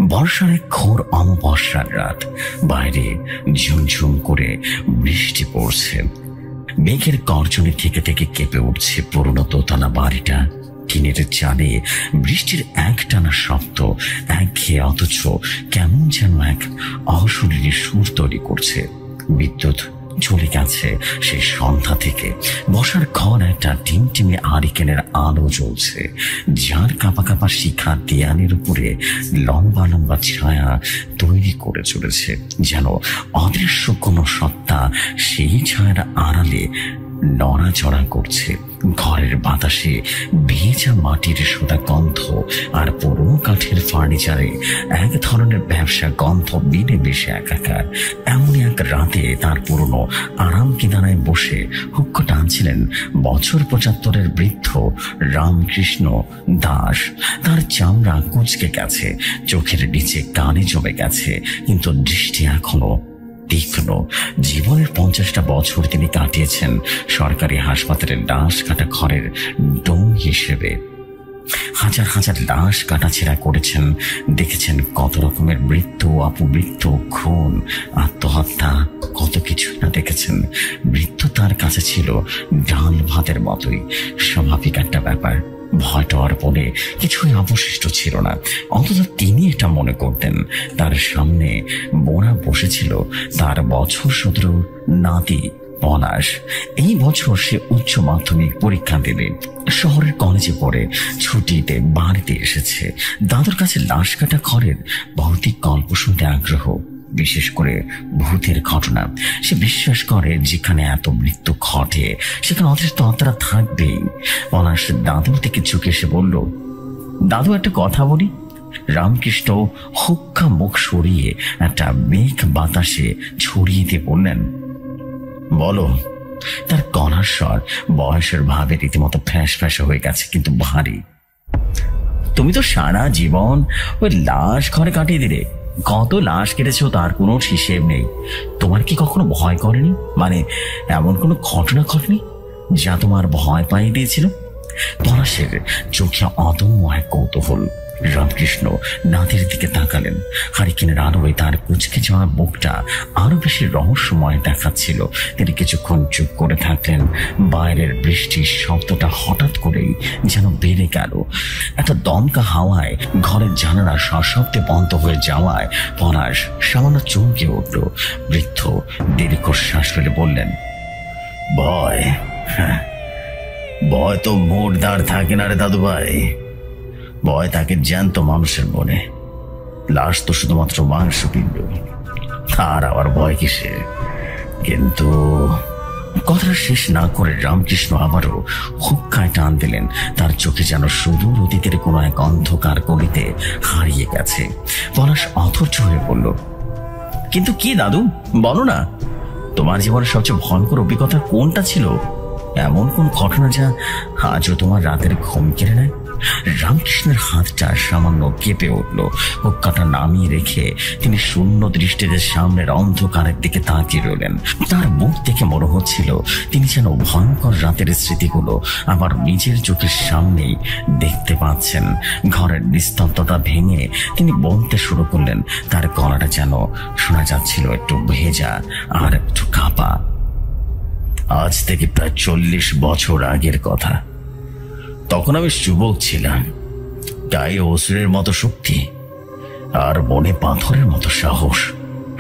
বর্ষার এক ঘোর অমাবস্যার রাত। বাইরে ঝুমঝুম করে বৃষ্টি পড়ছে। মেঘের গর্জনে থেকে থেকে কেঁপে উঠছে পুরনো দোতলা বাড়িটা। টিনের চালে বৃষ্টির একটানা শব্দ একঘেয়ে অথচ কেমন যেন এক অশরীরী সুর তৈরি করছে। বিদ্যুৎ চলে গেছে সেই সন্ধ্যা থেকে। বসার ঘর একটা টিমটিমে আরিকেনের আলো জ্বলছে, যার কাঁপা কাঁপা শিখা দেয়ালের উপরে লম্বা লম্বা ছায়া তৈরি করে চলেছে, যেন অদৃশ্য কোনো সত্তা সেই ছায়ার আড়ালে নড়াচড়া করছে। ঘরের বাতাসে ভেজা মাটির সোদা গন্ধ আর পুরনো কাঠের ফার্নিচারে এক ধরনের ব্যবসা গন্ধ মিলে মিশে একাকার। এমনই এক রাতে তার পুরনো আরাম কেদারায় বসে হুক্কা টানছিলেন বছর 75-এর বৃদ্ধ রামকৃষ্ণ দাস। তার চামড়া কুঁচকে গেছে, চোখের নিচে কানে জমে গেছে, কিন্তু দৃষ্টি এখনো তীক্ষ্ণ। জীবনের 50টা বছর তিনি কাটিয়েছেন সরকারি হাসপাতালের লাশ কাটা ঘরের ডোম হিসেবে। হাজার হাজার লাশ কাটাছেঁড়া করেছেন, দেখেছেন কত রকমের মৃত্যু, অপমৃত্যু, খুন, আত্মহত্যা, কত কিছু না দেখেছেন। মৃত্যু তার কাছে ছিল ডাল ভাতের মতোই স্বাভাবিক একটা ব্যাপার। ভয় টর বলে কিছুই অবশিষ্ট ছিল না, অন্তত তিনি এটা মনে করতেন। তার সামনে বোনা বসেছিল তার বছর 17 নাতি পলাশ। এই বছর সে উচ্চ মাধ্যমিক পরীক্ষা দেবে। শহরের কলেজে পড়ে ছুটিতে বাড়িতে এসেছে। দাদুর কাছে লাশ কাটা ঘরের ভৌতিক গল্প শুনতে আগ্রহ, বিশেষ করে ভূতের ঘটনা। সে বিশ্বাস করে যেখানে এত মৃত্যু ঘটে সেখানে অদৃশ্য আত্মারা থাকবেই। পলাশ দাদুর দিকে ঝুঁকে এসে বলল, দাদু একটা কথা বলি। রামকৃষ্ণ হুক্কা মুখ সরিয়ে একটা মেঘ বাতাসে ছড়িয়ে দিয়ে বললেন, বলো। তার গলার স্বর বয়সের ভাবে রীতিমতো ফ্যাঁস ফ্যাঁসা হয়ে গেছে, কিন্তু ভারী। তুমি তো সারা জীবন ওই লাশ ঘরে কাটিয়ে দিলে। কত লাশ কেটেছ তার কোনো হিসেব নেই। তোমার কি কখনো ভয় করেনি? মানে এমন কোনো ঘটনা ঘটেনি যা তোমার ভয় পাইয়ে দিয়েছিল? পলাশের চোখে অদম্য এক কৌতূহল। রামকৃষ্ণ নাতির দিকে তাকালেন। হারিকেনের আলোয় তার কুচকে যাওয়া মুখটা আরো বেশি রহস্যময় দেখাচ্ছিল। তিনি কিছুক্ষণ চুপ করে থাকলেন। বাইরের বৃষ্টির শব্দটা হঠাৎ করেই যেন বেড়ে গেল। একটা দমকা হাওয়ায় ঘরের জানালা সশব্দে বন্ধ হয়ে যাওয়ায় পলাশ সামান্য চমকে উঠল। বৃদ্ধ দীর্ঘশ্বাস ফেলে বললেন, ভয়? হ্যাঁ, ভয় তো মোট দাঁড় থাকে না রে দাদু ভাই। ভয় থাকে জ্যান্ত মানুষের মনে। লাশ তো শুধুমাত্র মাংসপিণ্ড, তার আবার ভয় কিসে? কিন্তু কথাটা শেষ না করে রামকৃষ্ণ আবারও হুক্কায় টান দিলেন। তার চোখে যেন সুদূর অতীতের কোনো এক অন্ধকার গলিতে হারিয়ে গেছে। পলাশ অধৈর্য হয়ে বলল, কিন্তু কি দাদু, বলো না। তোমার জীবনের সবচেয়ে ভয়ঙ্কর অভিজ্ঞতা কোনটা ছিল? এমন কোন ঘটনা যা আজও তোমার রাতের ঘুম কেড়ে নেয়? রামকৃষ্ণের হাতটা সামান্য কেঁপে উঠল। হুক্কাটা নামিয়ে রেখে তিনি শূন্য দৃষ্টিতে সামনের অন্ধকারের দিকে তাকিয়ে রইলেন। তার মুখ দেখে মনে হচ্ছিল তিনি যেন ভয়ঙ্কর রাতের স্মৃতিগুলো আবার নিজের চোখের সামনেই দেখতে পাচ্ছেন। ঘরের নিস্তব্ধতা ভেঙে তিনি বলতে শুরু করলেন। তার গলাটা যেন শোনা যাচ্ছিল একটু ভেজা আর একটু কাঁপা। আজ থেকে প্রায় 40 বছর আগের কথা। তখন আমি যুবক ছিলাম, গায়ে অসুরের মতো শক্তি আর মনে পাথরের মতো সাহস।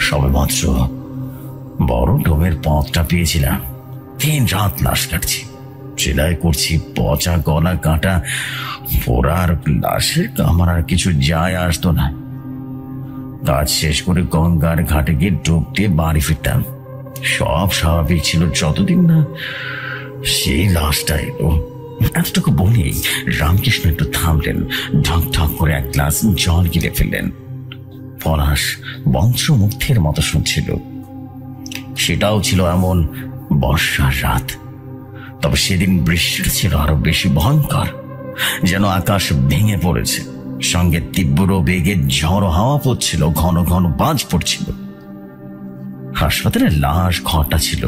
সবেমাত্র বড় ডোমের পথটা পেয়েছিলাম। 3 রাত লাশ কাটছি, সেলাই করছি, পচা গলা কাটা পোড়ার লাশের আমার আর কিছু যায় আসতো না। কাজ শেষ করে গঙ্গার ঘাটে গিয়ে ডুব দিয়ে বাড়ি ফিরতাম। সব স্বাভাবিক ছিল যতদিন না সেই লাশটা এলো। এতটুকু বলেই রামকৃষ্ণ একটু থামলেন, ঢক ঢক করে এক গ্লাস জল গিলে ফেললেন। পলাশ বংশমুগ্ধের মতো শুনছিল। সেটাও ছিল এমন বর্ষার রাত, তবে সেদিন বৃষ্টিটা ছিল আরো বেশি ভয়ঙ্কর। যেন আকাশ ভেঙে পড়েছে, সঙ্গে তীব্র বেগে ঝড় হাওয়া পড়ছিল, ঘন ঘন বাজ পড়ছিল। হাসপাতালের লাশ ঘরটা ছিল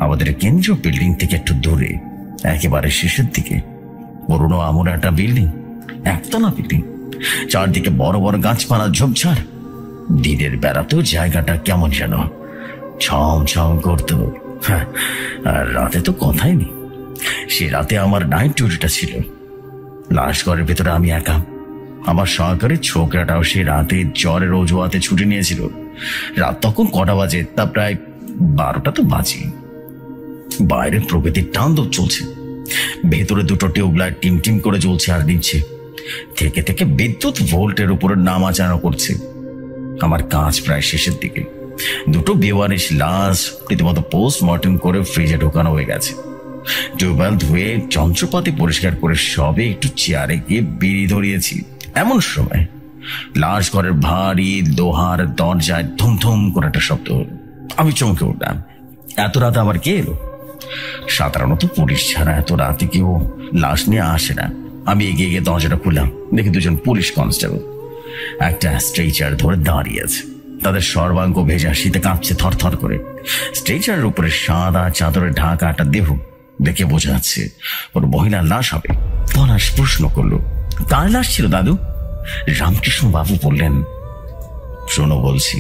আমাদের কেন্দ্রীয় বিল্ডিং থেকে একটু দূরে, একেবারে শেষের দিকে। পুরনো আমলের একটা বিল্ডিং, একতলা বিল্ডিং। চারদিকে বড় বড় গাছপালা ঝোপঝাড়। দিনের বেড়াতেও জায়গাটা কেমন যেন ছম করতো। হ্যাঁ, আর রাতে তো কথাই নেই। সে রাতে আমার নাইট ডিউটিটা ছিল। লাশ ঘরের ভেতরে আমি একা। আমার সহকারী ছোকরাটাও সে রাতে জ্বরের অজুহাতে ছুটি নিয়েছিল। রাত তখন কটা বাজে? তা প্রায় 12টা তো বাজে। বাইরে প্রকৃতির তাণ্ডব চলছে। ভেতরে দুটো টিউবলাইট টিম করে জ্বলছে আর নিচ্ছে। থেকে থেকে বিদ্যুৎ ভোল্টের উপরে নামাচানা করছে। আমার কাজ প্রায় শেষের দিকে। দুটো বেওয়ারিশ লাশ রীতিমতো পোস্টমর্টম করে ফ্রিজে ঢোকানো হয়ে গেছে। টিউবওয়েল ধুয়ে যন্ত্রপাতি পরিষ্কার করে সবে একটু চেয়ারে গিয়ে বিড়ি ধরিয়েছি। এমন সময় লাশ ঘরের ভারী লোহার দরজায় ধুম করে একটা শব্দ হলো। আমি চমকে উঠলাম। এত রাতে আবার কে এলো? সাধারণত পুলিশ ছাড়া এত রাতে কেউ লাশ নিয়ে আসে না। আমি এগিয়ে গিয়ে দরজাটা খুললাম। দেখি দুজন পুলিশ কনস্টেবল একটা স্ট্রেচার ধরে দাঁড়িয়ে আছে। তাদের সর্বাঙ্গ ভেজা, শীতে কাঁপছে থরথর করে। স্ট্রেচারের উপরে সাদা চাদরে ঢাকা একটা দেহ। দেখে বোঝা যাচ্ছে ওর মহিলার লাশ হবে। পলাশ প্রশ্ন করলো, কার লাশ ছিল দাদু? রামকৃষ্ণ বাবু বললেন, শোনো বলছি।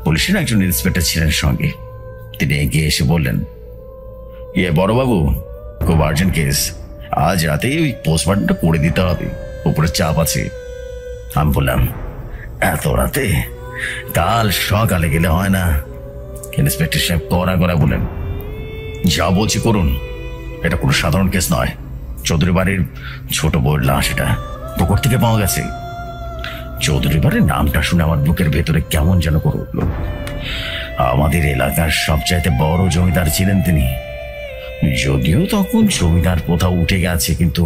পুলিশের একজন ইন্সপেক্টর ছিলেন সঙ্গে। তিনি এগিয়ে এসে বললেন, বড়বাবু, খুব আর্জেন্ট কেস। আজ রাতে ওই পোস্টমর্টমটা করে দিতে হবে, উপরে চাপ আছে। আমি বললাম, এত রাতে? কাল সকালে গেলে হয় না? ইন্সপেক্টর সাহেব কড়া বলেন, যা বলছি করুন। এটা কোনো সাধারণ কেস নয়। চৌধুরী বাড়ির ছোট বউর লাশ। এটা পুকুর থেকে পাওয়া গেছে। চৌধুরী বাড়ির নামটা শুনে আমার বুকের ভেতরে কেমন যেন করে উঠল। আমাদের এলাকার সবচাইতে বড় জমিদার ছিলেন তিনি। যদিও তখন জমিদার প্রথা উঠে গেছে, কিন্তু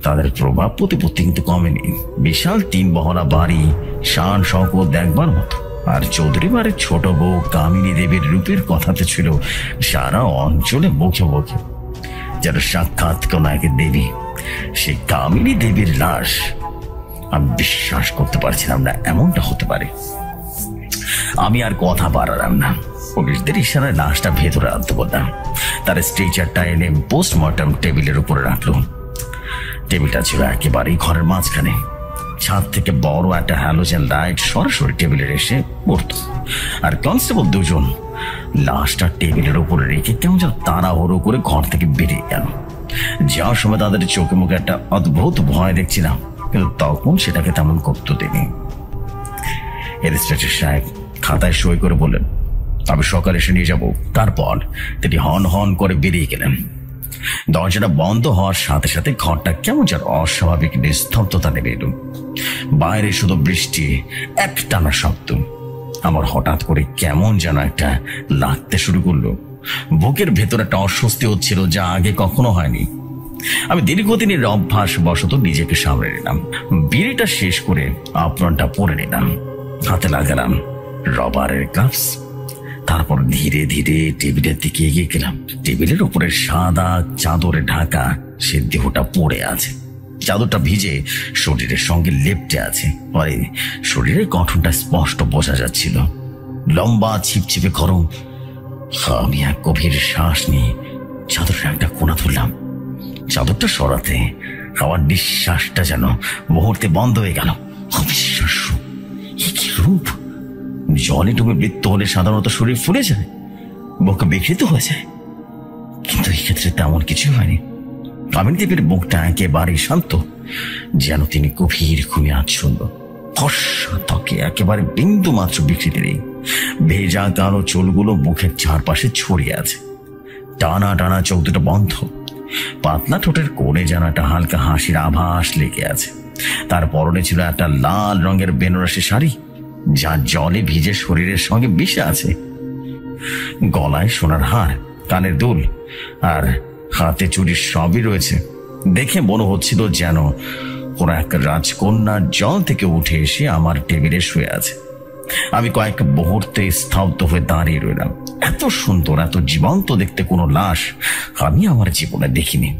তাদের প্রভাব প্রতিপত্তি কিন্তু কমেনি। বিশাল 3 বহরা বাড়ি, শান শওকত দেখবার মতো। আর চৌধুরী বাড়ির ছোট বউ কামিনী দেবীর রূপের কথাতে ছিল সারা অঞ্চলে মুখে মুখে, যারা সাক্ষাৎ কোন এক দেবী। সেই কামিনী দেবীর লাশ। আমি বিশ্বাস করতে পারছিলাম না এমনটা হতে পারে। আমি আর কথা বাড়ালাম না। পুলিশদের ইশারায় লাশটা ভেতরে আনতে বললাম। তার স্ট্রেচারটা এনে পোস্টমর্টম টেবিলের উপরে রাখলো। টেবিলটা ছিল একেবারেই ঘরের মাঝখানে। ছাদ থেকে বড় একটা হ্যালোজেন লাইট সরাসরি টেবিলের এসে পড়ত। আর কনস্টেবল দুজন লাশটা টেবিলের উপরে রেখে কেমন যেন তাড়াহুড়ো করে ঘর থেকে বেরিয়ে গেল। যাওয়ার সময় তাদের চোখে মুখে একটা অদ্ভুত ভয় দেখছিলাম, কিন্তু তখন সেটাকে তেমন করতে দিনি। ইন্সপেক্টর সাহেব খাতায় সই করে বললেন, আমি সকালে এসে নিয়ে যাব। তারপর তিনি হন করে বেরিয়ে গেলেন। দরজাটা বন্ধ হওয়ার সাথে সাথে ঘরটা কেমন যেন অস্বাভাবিক নিস্তব্ধতা নেমে এলো। বাইরে শুধু বৃষ্টি, একটানা শব্দ। আমার হঠাৎ করে কেমন যেন একটা লাগতে শুরু করলো। বুকের ভেতর একটা অস্বস্তি হচ্ছিল, যা আগে কখনো হয়নি। আমি দীর্ঘদিনের অভ্যাস বশত নিজেকে সামলে নিলাম। বিড়িটা শেষ করে আপরনটা পরে নিলাম। হাতে লাগালাম রবারের গ্লাভস। তারপর ধীরে ধীরে টেবিলের দিকে এগিয়ে গেলাম। টেবিলের উপরে সাদা চাদরে ঢাকা সে দেহটা পড়ে আছে। চাদরটা ভিজে শরীরের সঙ্গে লেপ্টে আছে। পরে শরীরের গঠনটা স্পষ্ট বোঝা যাচ্ছিল। লম্বা ছিপছিপে গরম। আমি এক গভীর শ্বাস নিয়ে চাদরের একটা কোণা ধরলাম। চাদরটা সরাতে আমার নিঃশ্বাসটা যেন মুহূর্তে বন্ধ হয়ে গেল। অবিশ্বাস্য, কি রূপ! জলে ডুবে মৃত্যু হলে সাধারণত শরীর ফুলে যায়, বুক বিকৃত হয়ে যায়, কিন্তু এই ক্ষেত্রে তেমন কিছু হয়নি। কামিনী দেবীর বুকটা একেবারে শান্ত, যেন তিনি গভীর ঘুমে আচ্ছন্ন। ফর্সা ত্বকে একেবারে বিন্দু মাত্র বিকৃতি নেই। ভেজা কালো চুলগুলো মুখের চারপাশে ছড়িয়ে আছে। টানা টানা চোখ দুটো বন্ধ। পাতলা ঠোঁটের কোণে যেন একটা হালকা হাসির আভাস লেগে আছে। তার পরনে ছিল একটা লাল রঙের বেনারসি শাড়ি, যা জলে ভিজে শরীরের সঙ্গে মিশে আছে। গলায় সোনার হার, কানের দুল আর হাতে চুড়ি সবই রয়েছে। দেখে মনে হচ্ছিল যেন কোন এক রাজকন্যা জল থেকে উঠে এসে আমার টেবিলে শুয়ে আছে। আমি কয়েক মুহূর্তে স্তব্ধ হয়ে দাঁড়িয়ে রইলাম। এত সুন্দর, এত জীবন্ত দেখতে কোনো লাশ আমি আমার জীবনে দেখিনি।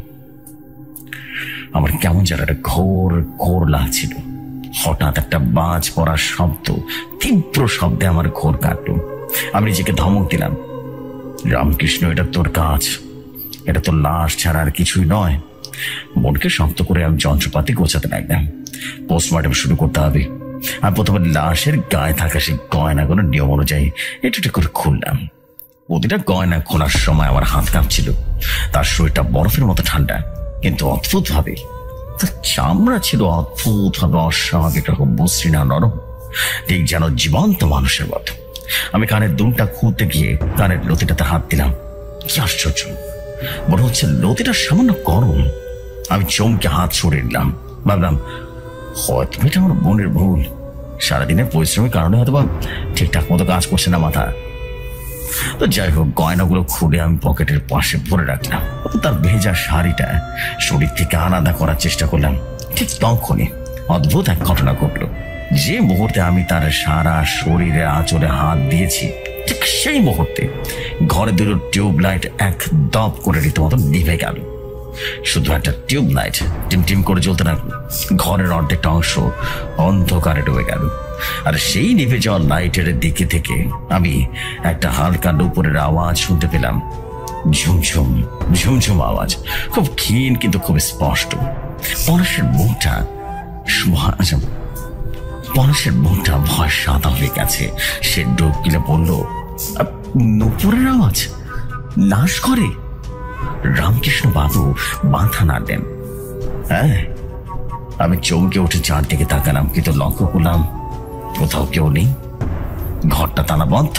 আমার কেমন যেন একটা ঘোর লাগছিল। হঠাৎ একটা বাজ পড়ার শব্দ, তীব্র শব্দে আমার ঘোর কাটল। আমি নিজেকে ধমক দিলাম, রামকৃষ্ণ, এটা তোর কাজ। এটা তো লাশ ছাড়া আর কিছুই নয়। মনকে শক্ত করে আমি যন্ত্রপাতি গোছাতে লাগলাম। পোস্টমর্টম শুরু করতে হবে। আমি প্রথমে লাশের গায়ে থাকা সেই গয়নাগুলো নিয়ম অনুযায়ী একটু একটু করে খুললাম। প্রতিটা গয়না খোলার সময় আমার হাত কাঁপছিল। তার শরীরটা বরফের মতো ঠান্ডা, কিন্তু অদ্ভুত ভাবে তার চামড়া ছিল অদ্ভুত ভাবে অস্বাভাবিক রকম মসৃণ আর নরম, ঠিক যেন জীবন্ত মানুষের মতো। আমি কানের দুলটা খুলতে গিয়ে কানের লতিটাতে হাত দিলাম। কি আশ্চর্য, মনে হচ্ছে লতিটা সামান্য গরম। আমি চমকে হাত সরিয়ে নিলাম। ভাবলাম হয়তো এটা আমার বোনের ভুল, সারাদিনের পরিশ্রমের কারণে হয়তো বা ঠিকঠাক মতো কাজ করছে না মাথা। তো যাই হোক, গয়নাগুলো খুলে আমি পকেটের পাশে ভরে রাখলাম। তার ভেজা শাড়িটা শরীর থেকে আলাদা করার চেষ্টা করলাম। ঠিক তখনই অদ্ভুত এক ঘটনা ঘটলো। যে মুহূর্তে আমি তার সারা শরীরে আঁচলে হাত দিয়েছি, ঠিক সেই মুহূর্তে ঘরে দুটো টিউবলাইট এক দপ করে রীতিমতো নিভে গেল। শুধু একটা টিউবলাইট টিমটিম করে জ্বলতে লাগলো। ঘরের অর্ধেকটা অংশ অন্ধকারে ডুবে গেল। আর সেই নিভে যাওয়া লাইটের দিকে থেকে আমি একটা হালকা দুপুরের আওয়াজ শুনতে পেলাম। ঝুমঝুম ঝুমঝুম আওয়াজ, খুব ক্ষীণ কিন্তু খুব স্পষ্ট। পলাশের মুখটা ভয় সাদা হয়ে গেছে। সে ডুব গিলে বলল, নুপুরের আওয়াজ, লাশ করে? রামকৃষ্ণ বাবু মাথা নাড়লেন। হ্যাঁ। আমি চমকে উঠে চারদিকে তাকালাম, কিন্তু লক্ষ্য করলাম কোথাও কেউ নেই। ঘরটা তালা বন্ধ।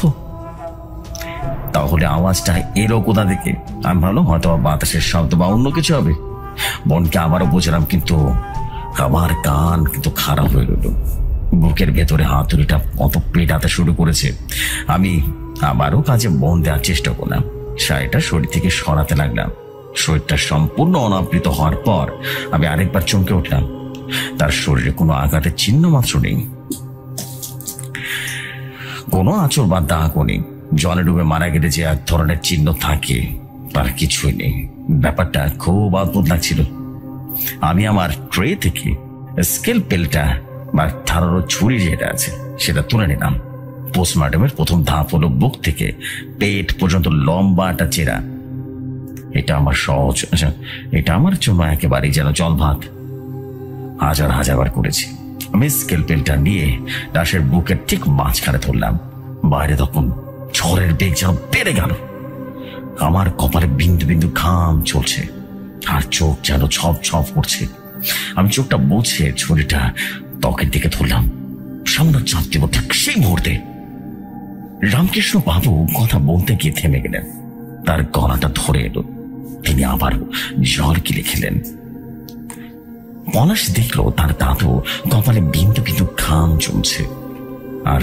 তাহলে আওয়াজটা এলো কোথা থেকে? আমি ভাবলাম হয়তো বাতাসের শব্দ বা অন্য কিছু হবে। বোনকে আবারও বোঝালাম, কিন্তু আমার কান কিন্তু খারাপ হয়ে রইল। বুকের ভেতরে হাতুড়িটা কত পেটাতে শুরু করেছে। আমি আবারও কাজে মন দেওয়ার চেষ্টা করলাম। শাড়িটা শরীর থেকে সরাতে লাগলাম। শরীরটা সম্পূর্ণ অনাবৃত হওয়ার পর আমি আরেকবার চমকে উঠলাম। তার শরীরে কোনো আঘাতের চিহ্ন মাত্র নেই, কোনো আঁচড় বা দাগও নেই। জলে ডুবে মারা গেলে যে এক ধরনের চিহ্ন থাকে, তার কিছুই নেই। ব্যাপারটা খুব অদ্ভুত লাগছিল। আমি আমার ট্রে থেকে স্কেলপেলটা বা ধারালো ছুরি যেটা আছে সেটা তুলে নিলাম। পোস্টমর্টমের প্রথম ধাপ হলো বুক থেকে পেট পর্যন্ত লম্বা একটা চেরা। এটা আমার সহজ, এটা আমার জন্য একেবারেই যেন জল ভাত। হাজার বার করেছি। আমি স্কেলপেলটা নিয়ে লাশের বুকের ঠিক মাঝখানে ধরলাম। বাইরে তখন ঝড়ের বেগ যেন বেড়ে গেল। আমার কপালে বিন্দু বিন্দু ঘাম চলছে, আর চোখ যেন ছপ ছপ করছে। আমি চোখটা মুছে ছুরিটা ত্বকের দিকে ধরলাম। সামনে চাপ দিব, ঠিক সেই মুহূর্তে রামকৃষ্ণ বাবু কথা বলতে গিয়ে থেমে গেলেন। তার গলাটা ধরে এলো। তিনি আবার জ্বর গিলে খেলেন। পলাশ দেখলো তার দাদু কপালে বিন্দু বিন্দু ঘাম জমছে, আর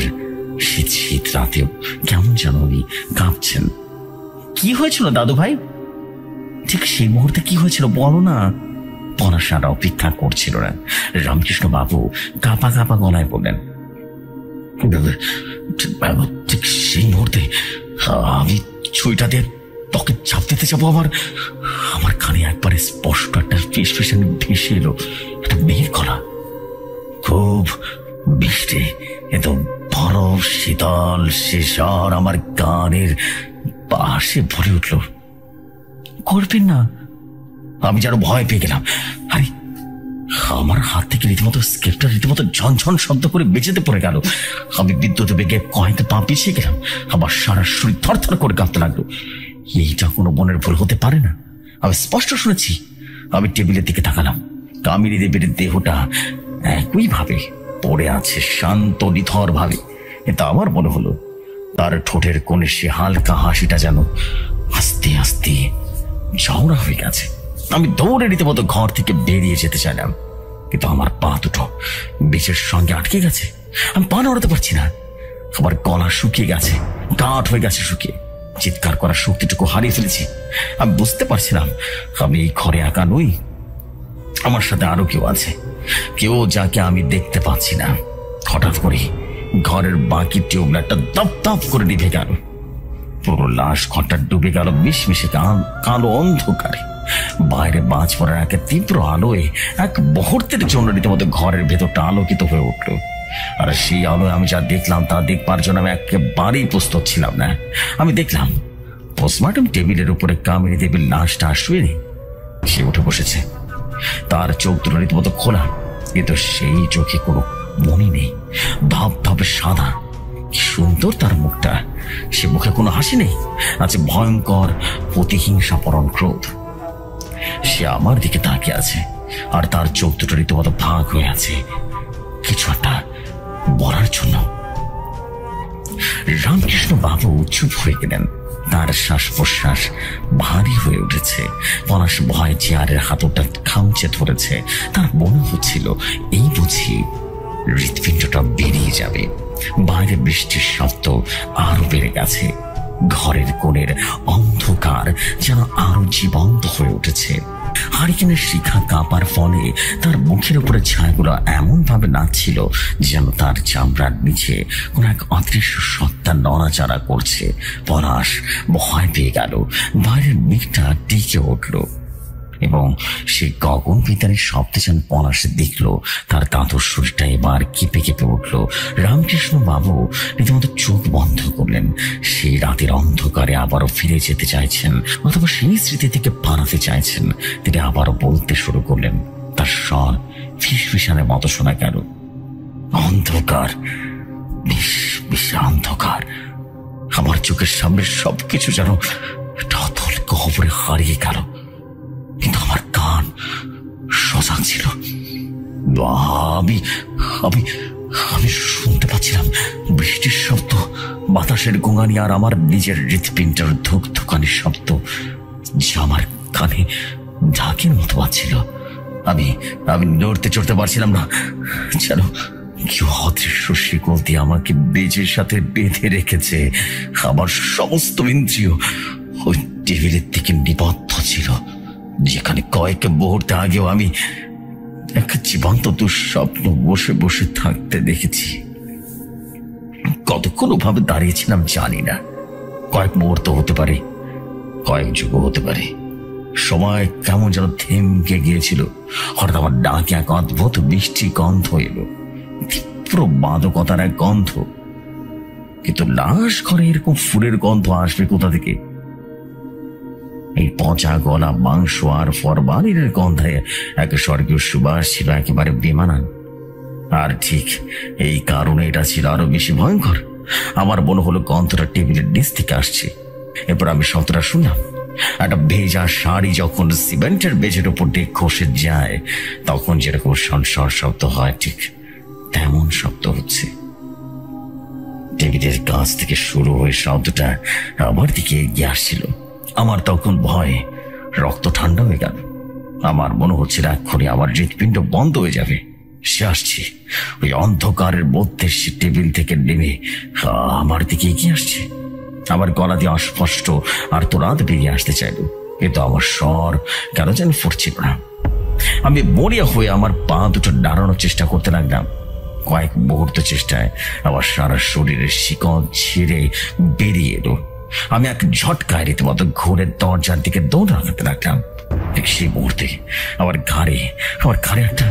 শীত শীত রাতেও কেমন যেন উনি কাঁপছেন। কি হয়েছিল দাদু ভাই? ঠিক সেই মুহূর্তে কি হয়েছিল বলো না? পলাশ আর অপেক্ষা করছিল না। রামকৃষ্ণ বাবু কাঁপা কাঁপা গলায় বললেন, ঠিক সেই মুহূর্তে আমি ছুরিটা দিয়ে তোকে চাপ দিতে যাবো, আমার কানে একবারে স্পষ্ট একটা ফিসফিসানি ভেসে এলো। একটা মেয়ের গলা, খুব বৃষ্টি, এত বরফ শীতল সে স্বর আমার কানের পাশে ভরে উঠল। করবেন না। আমি যেন ভয় পেয়ে গেলাম। আরে আমার হাত থেকে রীতিমতো স্কেলটা রীতিমতো ঝনঝন শব্দ করে বেঁচেতে পড়ে গেল। আমি বিদ্যুৎ বেগে কয়েকটা পা পিছিয়ে গেলাম। আমার সারা শরীর থরথর করে কাঁপতে লাগলো। এইটা কোনো মনের ভুল হতে পারে না, আমি স্পষ্ট শুনেছি। আমি টেবিলের দিকে তাকালাম। কামিনী দেবীর দেহটা একই ভাবে পড়ে আছে, শান্ত নিথর ভাবে। কিন্তু আমার মনে হলো তার ঠোঁটের কোণে সে হালকা হাসিটা যেন আস্তে আস্তে ঝাউরা হয়ে গেছে। আমি দৌড়ে রীতিমতো ঘর থেকে বেরিয়ে যেতে চাইলাম, কিন্তু আমার পা দুটো বেচের সঙ্গে আটকে গেছে। আমি পা নড়াতে পারছি না। আমার গলা শুকিয়ে গেছে, গাঁট হয়ে গেছে শুকিয়ে। চিৎকার করার শক্তিটুকু হারিয়ে ফেলেছি। আমি বুঝতে পারছিলাম আমি এই ঘরে একা নই, আমার সাথে আরো কেউ আছে, কেউ যাকে আমি দেখতে পাচ্ছি না। হঠাৎ করে ঘরের বাকি টিউবলাইটটা দপ দপ করে নিভে গেল। পুরো লাশ ঘরটা ডুবে গেল মিশমিশে কালো অন্ধকারে। বাইরে বাজ পড়ার এক তীব্র আলোয় এক মুহূর্তের জন্য রীতিমতো ঘরের ভেতরটা আলোকিত হয়ে উঠল। আর সেই আলোয় আমি যা দেখলাম তা দেখবার জন্য আমি একেবারেই প্রস্তুত ছিলাম না। আমি দেখলাম পোস্টমর্টম টেবিলের উপরে কামিনী দেবীর লাশটা শুয়ে সে উঠে বসেছে। তার চোখ দুটো রীতিমতো খোলা, কিন্তু সেই চোখে কোনো মনি নেই, ধপ ধপে সাদা। কি সুন্দর তার মুখটা, সে মুখে কোনো হাসি নেই, আছে ভয়ঙ্কর প্রতিহিংসাপরণ ক্রোধ। সে আমার দিকে তাকিয়ে আছে, আর তার চোখ দুটো রীতিমতো ভাগ হয়ে আছে কিছু একটা বলার জন্য। রামকৃষ্ণ বাবু চুপ হয়ে গেলেন। তার শ্বাস প্রশ্বাস ভারী হয়ে উঠেছে। পলাশ ভয় চেয়ারের হাতটা খামচে ধরেছে। তার মনে হচ্ছিল এই বুঝি হৃৎপিণ্ডটা বেরিয়ে যাবে। বাইরে বৃষ্টির শব্দ আরো বেড়ে গেছে। ঘরের কোণের অন্ধকার যেন আরো জীবন্ত হয়ে উঠেছে। হারিকেনের শিখা কাঁপার ফলে তার মুখের উপরে ছায়াগুলো এমন ভাবে নাচছিল যেন তার চামড়ার নিচে কোন এক অদৃশ্য সত্তা নড়াচড়া করছে। পলাশ ভয় পেয়ে গেল। বাইরের মেঘটা টিকে উঠল এবং সে গগন বিতানের শব্দে যেন পলাশ দেখল তার কাঁতর শরীরটা এবার কেঁপে কেঁপে উঠল। রামকৃষ্ণ বাবু রীতিমতো চোখ বন্ধ করলেন। সেই রাতের অন্ধকারে আবারও ফিরে যেতে চাইছেন, অথবা সেই স্মৃতি থেকে পালাতে চাইছেন। তিনি আবারও বলতে শুরু করলেন। তার স্বর ফিসফিসানের মতো শোনা গেল। অন্ধকার, অন্ধকার। আমার চোখের সামনে সবকিছু যেন অতল গহ্বরে হারিয়ে গেল, কিন্তু আমার কান সজাগ ছিল। আমি আমি আমি শুনতে পাচ্ছিলাম বৃষ্টির শব্দ, বাতাসের গোঙানি, আর আমার নিজের হৃৎপিণ্ডের ধুকধুকানির শব্দ, যা আমার কানে ঢাকের মতো পাচ্ছিল। আমি নড়তে চড়তে পারছিলাম না, যেন কেউ অদৃশ্য শিকল দিয়ে আমাকে বেজের সাথে বেঁধে রেখেছে। আমার সমস্ত ইন্দ্রিয় ওই টেবিলের দিকে নিবদ্ধ ছিল, যেখানে কয়েক মুহূর্তে আগেও আমি এক জীবন্ত দুঃস্বপ্ন বসে বসে থাকতে দেখেছি। কতক্ষণ ওভাবে দাঁড়িয়েছিলাম জানি না। কয়েক মুহূর্ত হতে পারে, কয়েক যুগ হতে পারে। সময় কেমন যেন থেমকে গিয়েছিল। হঠাৎ আমার ডাকে এক অদ্ভুত মিষ্টি গন্ধ এলো, তীব্র মাদকতার এক গন্ধ। কিন্তু লাশ ঘরে এরকম ফুলের গন্ধ আসবে কোথা থেকে? এই পচা গলা মাংস আর ফরমালিনের গন্ধে এক স্বর্গীয় সুবাস ছিল একেবারে বেমানান। আর ঠিক এই কারণে এটা ছিল আরো বেশি ভয়ঙ্কর। আমার মনে হলো গন্ধটা টেবিলের নিচ থেকে আসছে। এরপর আমি শব্দটা শুনলাম। একটা ভেজা শাড়ি যখন সিমেন্টের বেজের উপর দিয়ে খসে যায়, তখন যেরকম সনসর শব্দ হয়, ঠিক তেমন শব্দ হচ্ছে। টেবিলের কাছ থেকে শুরু হয়ে শব্দটা আমার দিকে এগিয়ে আসছিল। আমার তখন ভয়ে রক্ত ঠান্ডা হয়ে গেল। আমার মনে হচ্ছিল এক্ষুনি আমার হৃৎপিণ্ড বন্ধ হয়ে যাবে। সে আসছে, ওই অন্ধকারের মধ্যে সে টেবিল থেকে নেমে আমার দিকে এগিয়ে আসছে। আমার গলা দিয়ে অস্পষ্ট আর তোরাত বেরিয়ে আসতে চাইল, কিন্তু আমার স্বর কেন যেন ফুটছিল না। আমি মরিয়া হয়ে আমার পা দুটো নাড়ানোর চেষ্টা করতে লাগলাম। কয়েক মুহূর্ত চেষ্টায় আমার সারা শরীরের শিকল ছিঁড়ে বেরিয়ে এলো। আমি এক ঝটকায় রীতিমতো ঘুরে দরজার দিকে দৌড় লাগাতে লাগলাম। ঠিক সেই মুহূর্তে আমার ঘাড়ে একটা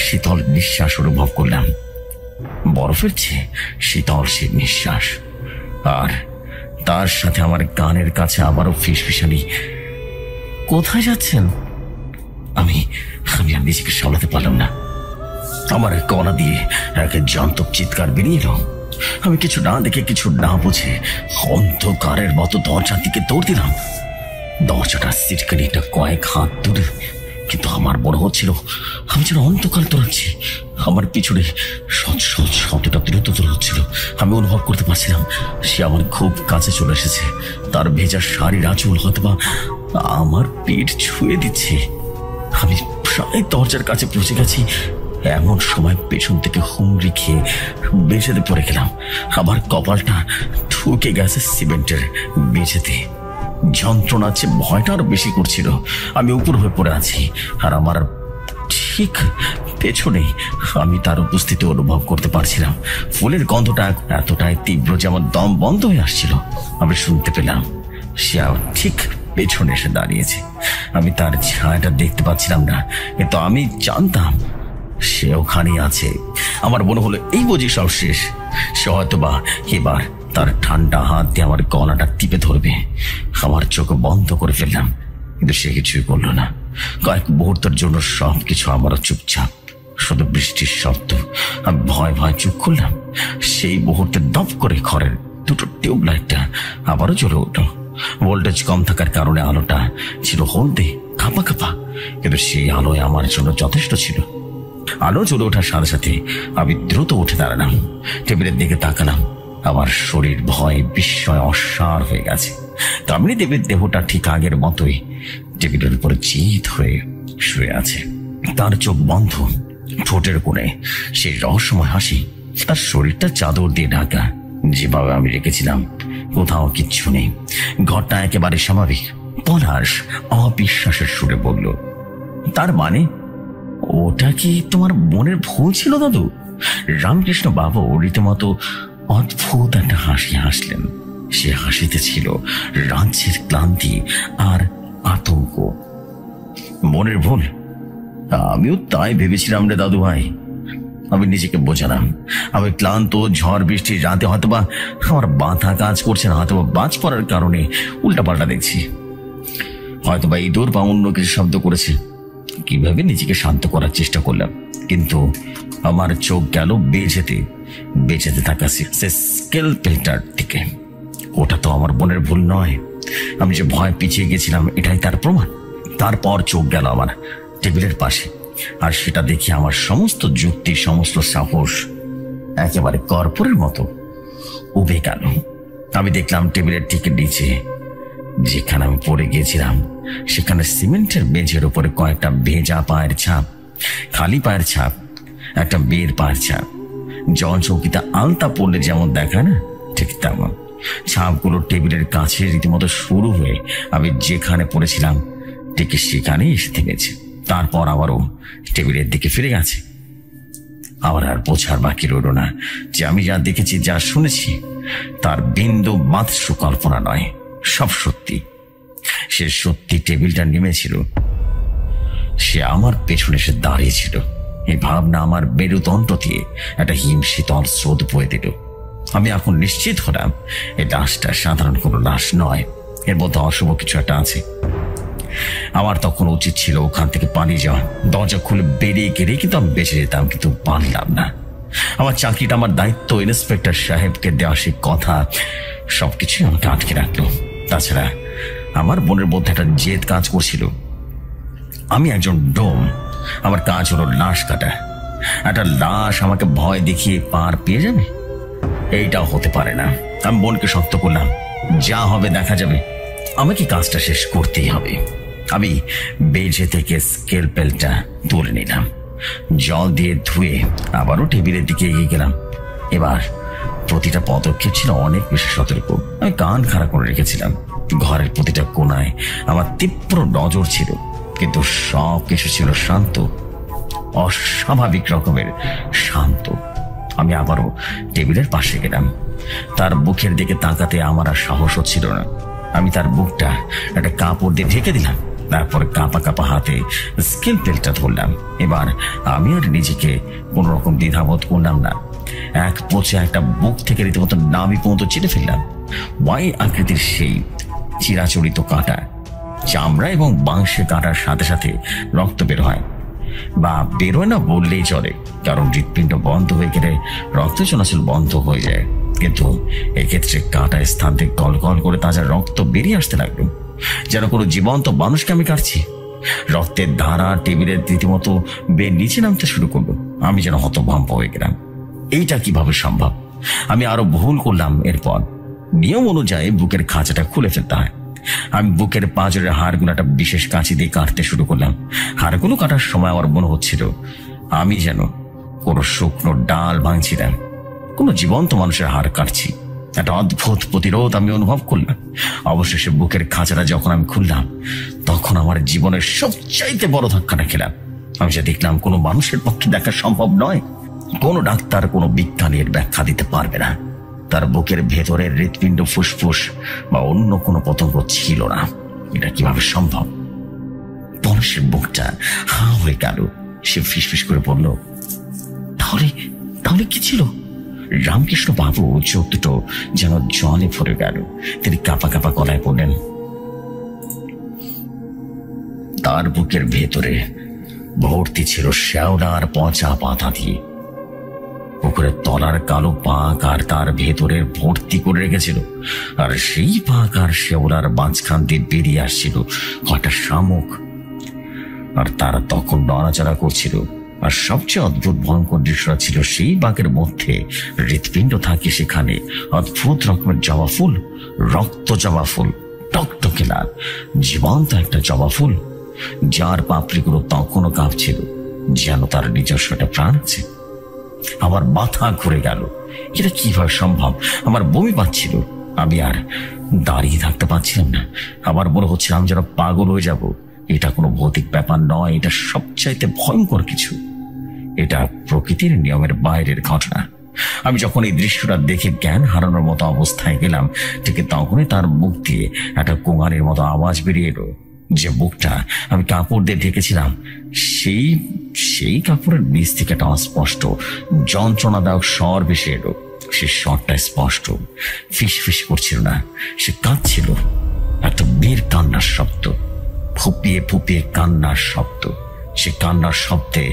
শীতল নিঃশ্বাস অনুভব করলাম। বরফের চেয়ে শীতল সে নিঃশ্বাস, আর তার সাথে আমার কানের কাছে আবারও ফিসফিসানি। কোথায় যাচ্ছেন? আমি আর নিজেকে সামলাতে পারলাম না। আমার গলা দিয়ে এক জন্তক চিৎকার বেরিয়ে এলো। আমি কিছু না দেখে, কিছু না বুঝে অন্ধকারের মতো দরজার দিকে দৌড় দিলাম। দরজাটা সিটকানিটা কয়েক হাত দূরে, কিন্তু আমার মনে হচ্ছিল আমি যেন অন্ধকার দৌড়াচ্ছি। আমার পিছনে শব্দটা দ্রুততর হচ্ছিল। আমি অনুভব করতে পারছিলাম সে আমার খুব কাছে চলে এসেছে। তার ভেজা শাড়ির আঁচল হয়তোবা আমার পিঠ ছুঁয়ে দিচ্ছে। আমি প্রায় দরজার কাছে পৌঁছে গেছি। এমন সময় পেছন থেকে হুমড়ি খেয়ে মেঝেতে পড়ে গেলাম। আমার কপালটা ঢুকে গেছে সিমেন্টের মেঝেতে। যন্ত্রণা চেয়ে ভয়টা আরো বেশি করছিল। আমি উপর হয়ে পড়ে আছি, আর আমার ঠিক পেছনে আমি তার উপস্থিতি অনুভব করতে পারছিলাম। ফুলের গন্ধটা এতটাই তীব্র যে আমার দম বন্ধ হয়ে আসছিল। আমি শুনতে পেলাম সে ঠিক পেছনে এসে দাঁড়িয়েছে। আমি তার ছায়াটা দেখতে পাচ্ছিলাম না, কিন্তু আমি জানতাম সে ওখানেই আছে। আমার মনে হলো এই বুঝি সব শেষ। সে হয়তোবা এবার তার ঠান্ডা হাত দিয়ে আমার গলাটা টিপে ধরবে। আমার চোখ বন্ধ করে ফেললাম, কিন্তু সে কিছুই করলো না। কয়েক মুহূর্তের জন্য সবকিছু আমারও চুপচাপ, শুধু বৃষ্টির শব্দ। আমি ভয় ভয় চুপ করলাম। সেই মুহূর্তে দপ করে ঘরের দুটো টিউবলাইটটা আবারও জ্বলে উঠল। ভোল্টেজ কম থাকার কারণে আলোটা ছিল হলদে, কাঁপা কাঁপা, কিন্তু সেই আলোয় আমার জন্য যথেষ্ট ছিল। আলো জ্বলে ওঠার সাথে সাথে আমি দ্রুত উঠে দাঁড়ালাম, টেবিলের দিকে তাকালাম। আমার শরীর ভয় বিস্ময় অসার হয়ে গেছে। কামিনী দেবীর দেহটা ঠিক আগের মতোই টেবিলের উপরে চিত হয়ে শুয়ে আছে। তার চোখ বন্ধ, ঠোঁটের কোণে সেই রহস্যময় হাসি। তার শরীরটা চাদর দিয়ে ঢাকা, যেভাবে আমি রেখেছিলাম কোথাও কিচ্ছু নেই। ঘরটা একেবারে স্বাভাবিক। পলাশ অবিশ্বাসের সুরে বলল, তার মানে ওটা কি তোমার বোনের ভুল ছিল দাদু? রামকৃষ্ণ বাবু রীতিমতো অদ্ভুত একটা হাসি হাসলেন। সে হাসিতে ছিল রাজ্যের ক্লান্তি আর আতঙ্ক। বোনের ভুল? আমিও তাই ভেবেছিলাম রে দাদু ভাই। আমি নিজেকে বোঝালাম, আমি ক্লান্ত, ঝড় বৃষ্টির রাতে হয়তোবা আমার মাথা কাজ করছে না, হয়তোবা বাজ পড়ার কারণে উল্টাপাল্টা দেখছি, হয়তোবা ইঁদুর বা অন্য কিছু শব্দ করেছে। কিভাবে নিজেকে শান্ত করার চেষ্টা করলাম, কিন্তু আমার চোখ গেল বেজেতে থাকা সে স্কেলপেলটার দিকে। ওটা তো আমার বোনের ভুল নয়। আমি যে ভয় পিছিয়ে গেছিলাম এটাই তার প্রমাণ। তারপর চোখ গেল আমার টেবিলের পাশে, আর সেটা দেখে আমার সমস্ত যুক্তি, সমস্ত সাহস একেবারে কর্পূরের মতো উবে গেল। আমি দেখলাম টেবিলের ঠিক নিচে যেখানে আমি পড়ে গিয়েছিলাম, সেখানে সিমেন্টের মেঝের উপরে কয়েকটা ভেজা পায়ের ছাপ, খালি পায়ের ছাপ, একটা মেয়ের পায়ের ছাপ। জল চৌকিতে আলতা পড়লে যেমন দেখায় না, ঠিক তেমন ছাপগুলো টেবিলের কাছে রীতিমতো শুরু হয়ে আমি যেখানে পড়েছিলাম ঠিক সেখানেই এসে থেমেছে। তারপর আবারও টেবিলের দিকে ফিরে গেছে। আমার আর বোঝার বাকি রইল না যে আমি যা দেখেছি, যা শুনেছি, তার বিন্দু মাত্র কল্পনা নয়, সব সত্যি। সে সত্যি টেবিলটা নেমেছিল, সে আমার পেছনে এসে দাঁড়িয়েছিল। এই ভাবনা আমার মেরুদণ্ড দিয়ে একটা হিমশীতল স্রোত বয়ে দিল। আমি এখন নিশ্চিত হলাম এই লাশটা সাধারণ কোনো লাশ নয়, এর মধ্যে অশুভ কিছু একটা আছে। আমার তখন উচিত ছিল ওখান থেকে পালিয়ে যাওয়া, দরজা খুলে বেরিয়ে গেলে কিন্তু আমি বেঁচে যেতাম, কিন্তু পারলাম না। আমার চাকরিটা, আমার দায়িত্ব, ইন্সপেক্টর সাহেবকে দেওয়া সে কথা, সবকিছুই আমাকে আটকে রাখলো। তাছাড়া আমার বোনের মধ্যে একটা জেদ কাজ করছিল। আমি একজন ডোম, আমার কাজ হলো লাশ কাটা। একটা লাশ আমাকে ভয় দেখিয়ে পার পেয়ে যাবে, এইটাও হতে পারে না। আমি বোনকে শক্ত করলাম, যা হবে দেখা যাবে, আমাকে কাজটা শেষ করতেই হবে। আমি বেজে থেকে স্কেলপেলটা তুলে নিলাম, জল দিয়ে ধুয়ে আবারও টেবিলের দিকে এগিয়ে গেলাম। এবার প্রতিটা পদক্ষেপ ছিল অনেক বেশি সতর্ক। আমি কান খাড়া করে রেখেছিলাম। ঘরের প্রতিটা কোণায় আমার তীব্র নজর ছিল, কিন্তু সব কিছু ছিল শান্ত, অস্বাভাবিক রকমের শান্ত। আমি আবারও টেবিলের পাশে গেলাম। তার বুকের দিকে তাকাতে আমার আর সাহস হচ্ছিল না। আমি তার বুকটা একটা কাপড় দিয়ে ঢেকে দিলাম, তারপর কাঁপা কাঁপা হাতে স্কেলপেলটা ধরলাম। এবার আমি আর নিজেকে কোন রকম দ্বিধাবোধ করলাম না। এক পোচে একটা বুক থেকে রীতিমতো নামি পর্যন্ত চিড়ে ফেললাম। ওয়াই আকৃতির সেই চিরাচরিত কাঁটা, চামড়া এবং মাংসে কাটার সাথে সাথে রক্ত বের হয়, বা বেরোয় না বললেই চলে, কারণ হৃৎপিণ্ড বন্ধ হয়ে গেলে রক্ত চলাচল বন্ধ হয়ে যায়। কিন্তু এক্ষেত্রে কাটা স্থান থেকে গল গল করে তাজা রক্ত বেরিয়ে আসতে লাগলো, যেন কোনো জীবন্ত মানুষকে আমি কাটছি। রক্তের ধারা টেবিলের রীতিমতো বের নিচে নামতে শুরু করলো। আমি যেন হতভম্ব হয়ে গেলাম। এইটা কিভাবে সম্ভব? আমি আরো ভুল করলাম। এরপর নিয়ম অনুযায়ী বুকের খাঁচাটা খুলে ফেলতে হয়। আমি বুকের পাঁজরের হাড়গুলো একটা বিশেষ কাঁচি দিয়ে কাটতে শুরু করলাম। হাড়গুলো কাটার সময় আমার মনে হচ্ছিল আমি যেন কোনো শুকনো ডাল ভাঙছিলাম, কোনো জীবন্ত মানুষের হাড় কাটছি। একটা অদ্ভুত প্রতিরোধ আমি অনুভব করলাম। অবশেষে বুকের খাঁচাটা যখন আমি খুললাম, তখন আমার জীবনের সবচাইতে বড় ধাক্কাটা খেলাম। আমি যা দেখলাম কোনো মানুষের পক্ষে দেখা সম্ভব নয়। কোনো ডাক্তার, কোনো বিজ্ঞানী এর ব্যাখ্যা দিতে পারবে না। তার বুকের ভেতরের হৃৎপিণ্ড, ফুসফুস বা অন্য কোনো পতঙ্গ ছিল না। এটা কিভাবে সম্ভব? পরশের বুকটা হা হয়ে গেল। সে ফিসফিস করে বলল, তাহলে কি ছিল? রামকৃষ্ণ বাবু চোখ দুটো যেন জলে ভরে গেল। তিনি কাঁপা কাঁপা গলায় বললেন, তার বুকের ভেতরে ভর্তি ছিল শ্যাওলা আর পচা পাতা দিয়ে। পুকুরের তলার কালো পাক আর তার ভেতরের ভর্তি করে রেখেছিল, আর সেই পাক আর শ্যাওলার মাঝখান দিয়ে বেরিয়ে আসছিল কটা শামুক, আর তারা তখন নড়াচড়া করছিল। আর সবচেয়ে অদ্ভুত ভয়ঙ্কর দৃশ্যটা ছিল সেই বাঘের মধ্যে হৃৎপিণ্ড থাকে, সেখানে অদ্ভুত রকমের জবা ফুল, রক্ত জবা ফুল, টকটকে লাল জীবন্ত একটা জবা ফুল, যার পাপড়িগুলো তখনও কাঁপছিল যেন তার নিজস্ব একটা প্রাণ আছে। আমার মাথা ঘুরে গেল, এটা কিভাবে সম্ভব? আমার বমি পাচ্ছিল, আমি আর দাঁড়িয়ে থাকতে পারছিলাম না। আমার মনে হচ্ছে আমি যেন পাগল হয়ে যাব। এটা কোনো ভৌতিক ব্যাপার নয়, এটা সবচাইতে ভয়ঙ্কর কিছু। এটা প্রকৃতির নিয়মের বাইরের ঘটনা। আমি যখন এই দৃশ্যটা দেখে জ্ঞান হারানোর মতো অবস্থায় গেলাম, ঠিক তখনই তার মুখ দিয়ে একটা কোঙানির মতো আওয়াজ বেরিয়ে এলো। যে বুকটা আমি কাপড় দিয়ে ঢেকেছিলাম, সেই কাপড়ের নিচ থেকে একটা অস্পষ্ট যন্ত্রণাদায়ক স্বর ভেসে এলো। সে স্বরটা স্পষ্ট, ফিস ফিস করছিল না, সে কাঁদছিল। একটা মেয়ের কান্নার শব্দ, ফুপিয়ে ফুপিয়ে কান্নার শব্দ। সে কান্নার শব্দে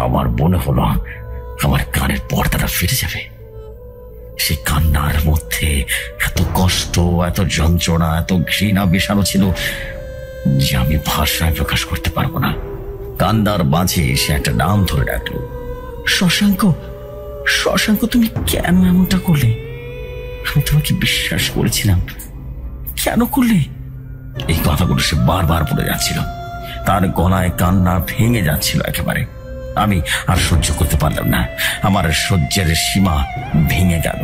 আমার মনে হলো আমার কানের পর্দাটা ফেটে যাবে। সে কান্নার মধ্যে এত কষ্ট, এত যন্ত্রণা, এত ঘৃণা মেশানো ছিল যে আমি ভাষায় প্রকাশ করতে পারবো না। কান্নার মাঝে সে একটা নাম ধরে ডাকলো, শশাঙ্ক। শশাঙ্ক, তুমি কেন এমনটা করলে? আমি তোমাকে বিশ্বাস করেছিলাম, কেন করলে? এই কথাগুলো সে বারবার বলে যাচ্ছিল। তার গলায় কান্না ভেঙে যাচ্ছিল একেবারে। আমি আর সহ্য করতে পারলাম না, আমার সহ্যের সীমা ভেঙে গেল।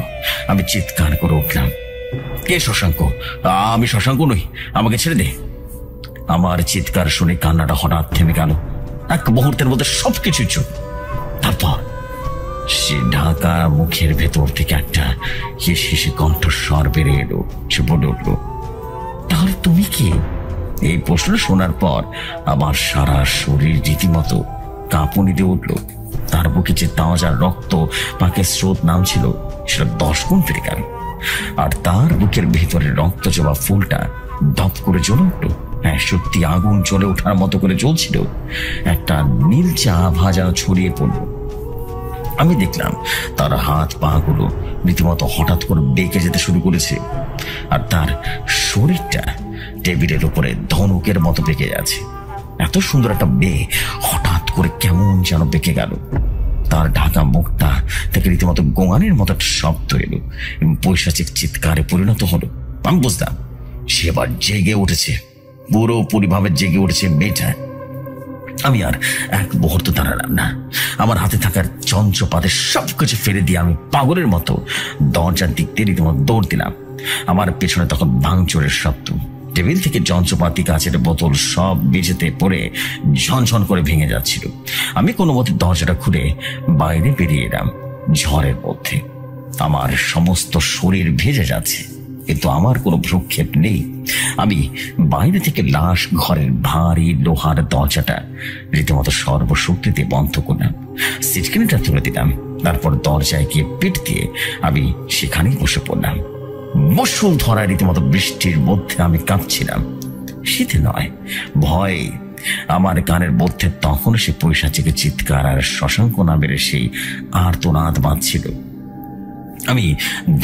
আমি চিৎকার করে উঠলাম, কে শশাঙ্ক? আমি শশাঙ্ক নই, আমাকে ছেড়ে দে। আমার চিৎকার শুনে কান্নাটা হঠাৎ থেমে গেল। এক মুহূর্তের মধ্যে সবকিছু চুপ। তারপর সে ঢাকা মুখের ভেতর থেকে একটা হিসহিসে কণ্ঠস্বর বেরিয়ে এলো। সে বলে উঠল, তাহলে তুমি কি? এই প্রশ্ন শোনার পর আমার সারা শরীর রীতিমতো কাঁপুনি দিয়ে উঠল। তার বুকে যে তাজা রক্ত পাকের স্রোত নামছিল, সেটা 10 গুণ বেড়ে গেল। আর তার বুকের ভেতরে রক্ত জবা ফুলটা দপ করে জ্বলে উঠল। হ্যাঁ, সত্যি আগুন জ্বলে ওঠার মতো করে জ্বলছিল। একটা নীলচে আভা যেন ছড়িয়ে পড়ল। আমি দেখলাম তার হাত পা গুলো রীতিমতো হঠাৎ করে বেঁকে যেতে শুরু করেছে, আর তার শরীরটা টেবিলের উপরে ধনুকের মতো বেঁকে যাচ্ছে। এত সুন্দর একটা মেয়ে হঠাৎ করে কেমন যেন বেঁকে গেল। তার ঢাকা মুখটা থেকে রীতিমতো গোঙানের মতো একটা শব্দ এলো এবং পৈশাচিক চিৎকারে পরিণত হলো। আমি বুঝলাম সে এবার জেগে উঠেছে, পুরোপুরিভাবে জেগে উঠেছে মেয়েটা। আমি আর এক মুহূর্ত দাঁড়ালাম না। আমার হাতে থাকার যন্ত্রপাতি সবকিছু ফেলে দিয়ে আমি পাগলের মতো দরজার দিক দিয়ে রীতিমতো দৌড় দিলাম। আমার পেছনে তখন ভাঙচুরের শব্দ। টেবিল থেকে যন্ত্রপাতি, কাচের বোতল সব মেঝেতে পড়ে ঝনঝন করে ভেঙে যাচ্ছিল। আমি কোনো মতে দরজাটা খুলে বাইরে বেরিয়ে এলাম। ঝড়ের মধ্যে আমার সমস্ত শরীর ভেজে যাচ্ছে, কিন্তু আমার কোনো ভ্রুক্ষেপ নেই। আমি বাইরে থেকে লাশ ঘরের ভারী লোহার দরজাটা রীতিমতো সর্বশক্তিতে বন্ধ করলাম। সিটকিনিটা তুলে দিলাম। তারপর দরজায় গিয়ে পিঠ দিয়ে আমি সেখানেই বসে পড়লাম। মুষল ধরা রীতিমতো বৃষ্টির মধ্যে আমি কাঁপছিলাম। শীতে নয়, ভয়ে। আমার কানের মধ্যে তখন সে পৈশাচিকে চিৎকার আর শশাঙ্ক নামের সেই আর্তনাদ বাজছিল। আমি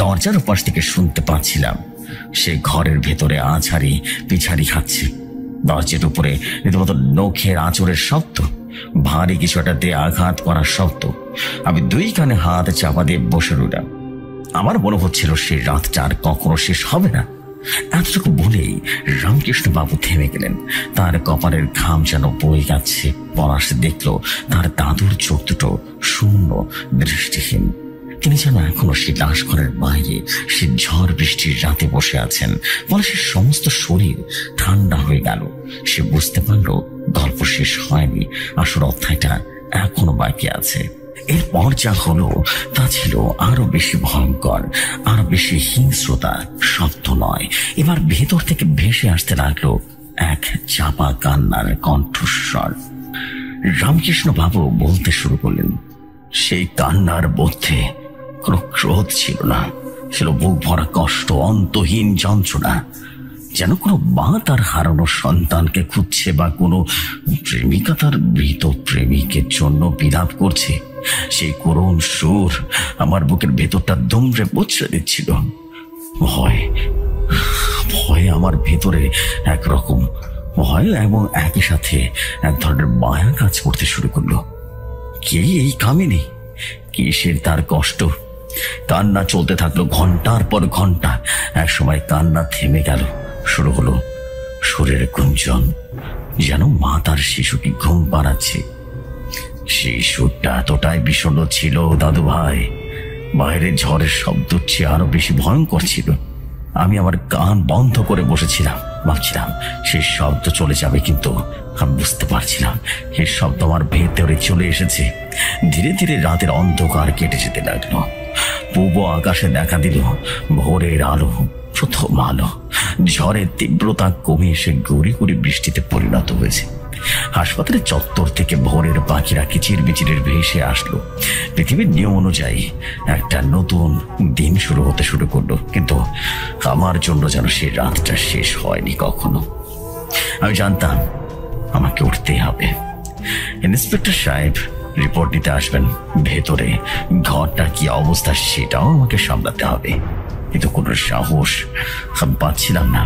দরজার উপাস থেকে শুনতে পাচ্ছিলাম সে ঘরের ভেতরে আছাড়ি পিছাড়ি খাচ্ছে। দরজার উপরে রীতিমতো নখের আঁচড়ের শব্দ, ভারী কিছু একটা দিয়ে আঘাত করার শব্দ। আমি 2 কানে হাত চাপা দিয়ে বসে রইলাম। আমার মনে হচ্ছিল সেই রাতটা আর কখনো শেষ হবে না। এতটুকু বলেই রামকৃষ্ণ বাবু থেমে গেলেন। তার কপালের ঘাম যেন বয়ে যাচ্ছে। পলাশ দেখলো তার দাদুর চোখ দুটো শূন্য, দৃষ্টিহীন। তিনি যেন এখনো সেই লাশ ঘরের বাইরে সে ঝড় বৃষ্টির রাতে বসে আছেন। পলাশের সমস্ত শরীর ঠান্ডা হয়ে গেল। সে বুঝতে পারলো গল্প শেষ হয়নি, আসল অধ্যায়টা এখনো বাকি আছে। এরপর যা হলো তা ছিল আরো বেশি ভয়ঙ্কর, আরো বেশি হিংস্রতা। শব্দ নয়, এবার ভেতর থেকে ভেসে আসতে লাগলো এক চাপা কান্নার কণ্ঠস্বর। রামকৃষ্ণ বাবু বলতে শুরু করলেন, সেই কান্নার মধ্যে কোনো ক্রোধ ছিল না, ছিল বুক ভরা কষ্ট, অন্তহীন যন্ত্রণা। যেন কোনো মা তার হারানো সন্তানকে খুঁজছে বা কোনো প্রেমিকা তার মৃত প্রেমিকের জন্য বিলাপ করছে। সেই করুণ সুর আমার বুকের ভেতরটা দুমড়ে মুচড়ে দিচ্ছিল। ভয় ভয় আমার ভেতরে একরকম ভয় এবং একই সাথে এক ধরনের মায়া কাজ করতে শুরু করলো। কে এই কামিনী? কিসের তার কষ্ট? কান্না চলতে থাকলো ঘন্টার পর ঘন্টা। এক সময় কান্না থেমে গেল। শুরু হলো সুরের গুঞ্জন, যেন মা তার শিশুকে ঘুম পাড়াচ্ছে। সেই সুরটা এতটাই বিষণ্ণ ছিল দাদু ভাই, বাইরে ঝড়ের শব্দ চেয়ে আরো বেশি ভয়ঙ্কর ছিল। আমি আমার কান বন্ধ করে বসেছিলাম, ভাবছিলাম সেই শব্দ চলে যাবে, কিন্তু আমি বুঝতে পারছিলাম সেই শব্দ আমার ভেতরে চলে এসেছে। ধীরে ধীরে রাতের অন্ধকার কেটে যেতে লাগলো। পূর্ব আকাশে দেখা দিল ভোরের আলো, প্রথম আলো। ঝড়ের তীব্রতা কমে এসে গুড়ি গুড়ি বৃষ্টিতে পরিণত হয়েছে। হাসপাতালের চত্বর থেকে ভোরের পাখিরা কিচিরমিচিরের ভেসে আসলো। পৃথিবীর নিয়ম অনুযায়ী একটা নতুন দিন শুরু করলো, কিন্তু আমার জন্য যেন সেই রাতটা শেষ হয়নি কখনো। আমি জানতাম আমাকে উঠতেই হবে। ইন্সপেক্টর সাহেব রিপোর্ট দিতে আসবেন। ভেতরে ঘরটা কি অবস্থা সেটাও আমাকে সামলাতে হবে, কিন্তু কোনো সাহস আমি পাচ্ছিলাম না।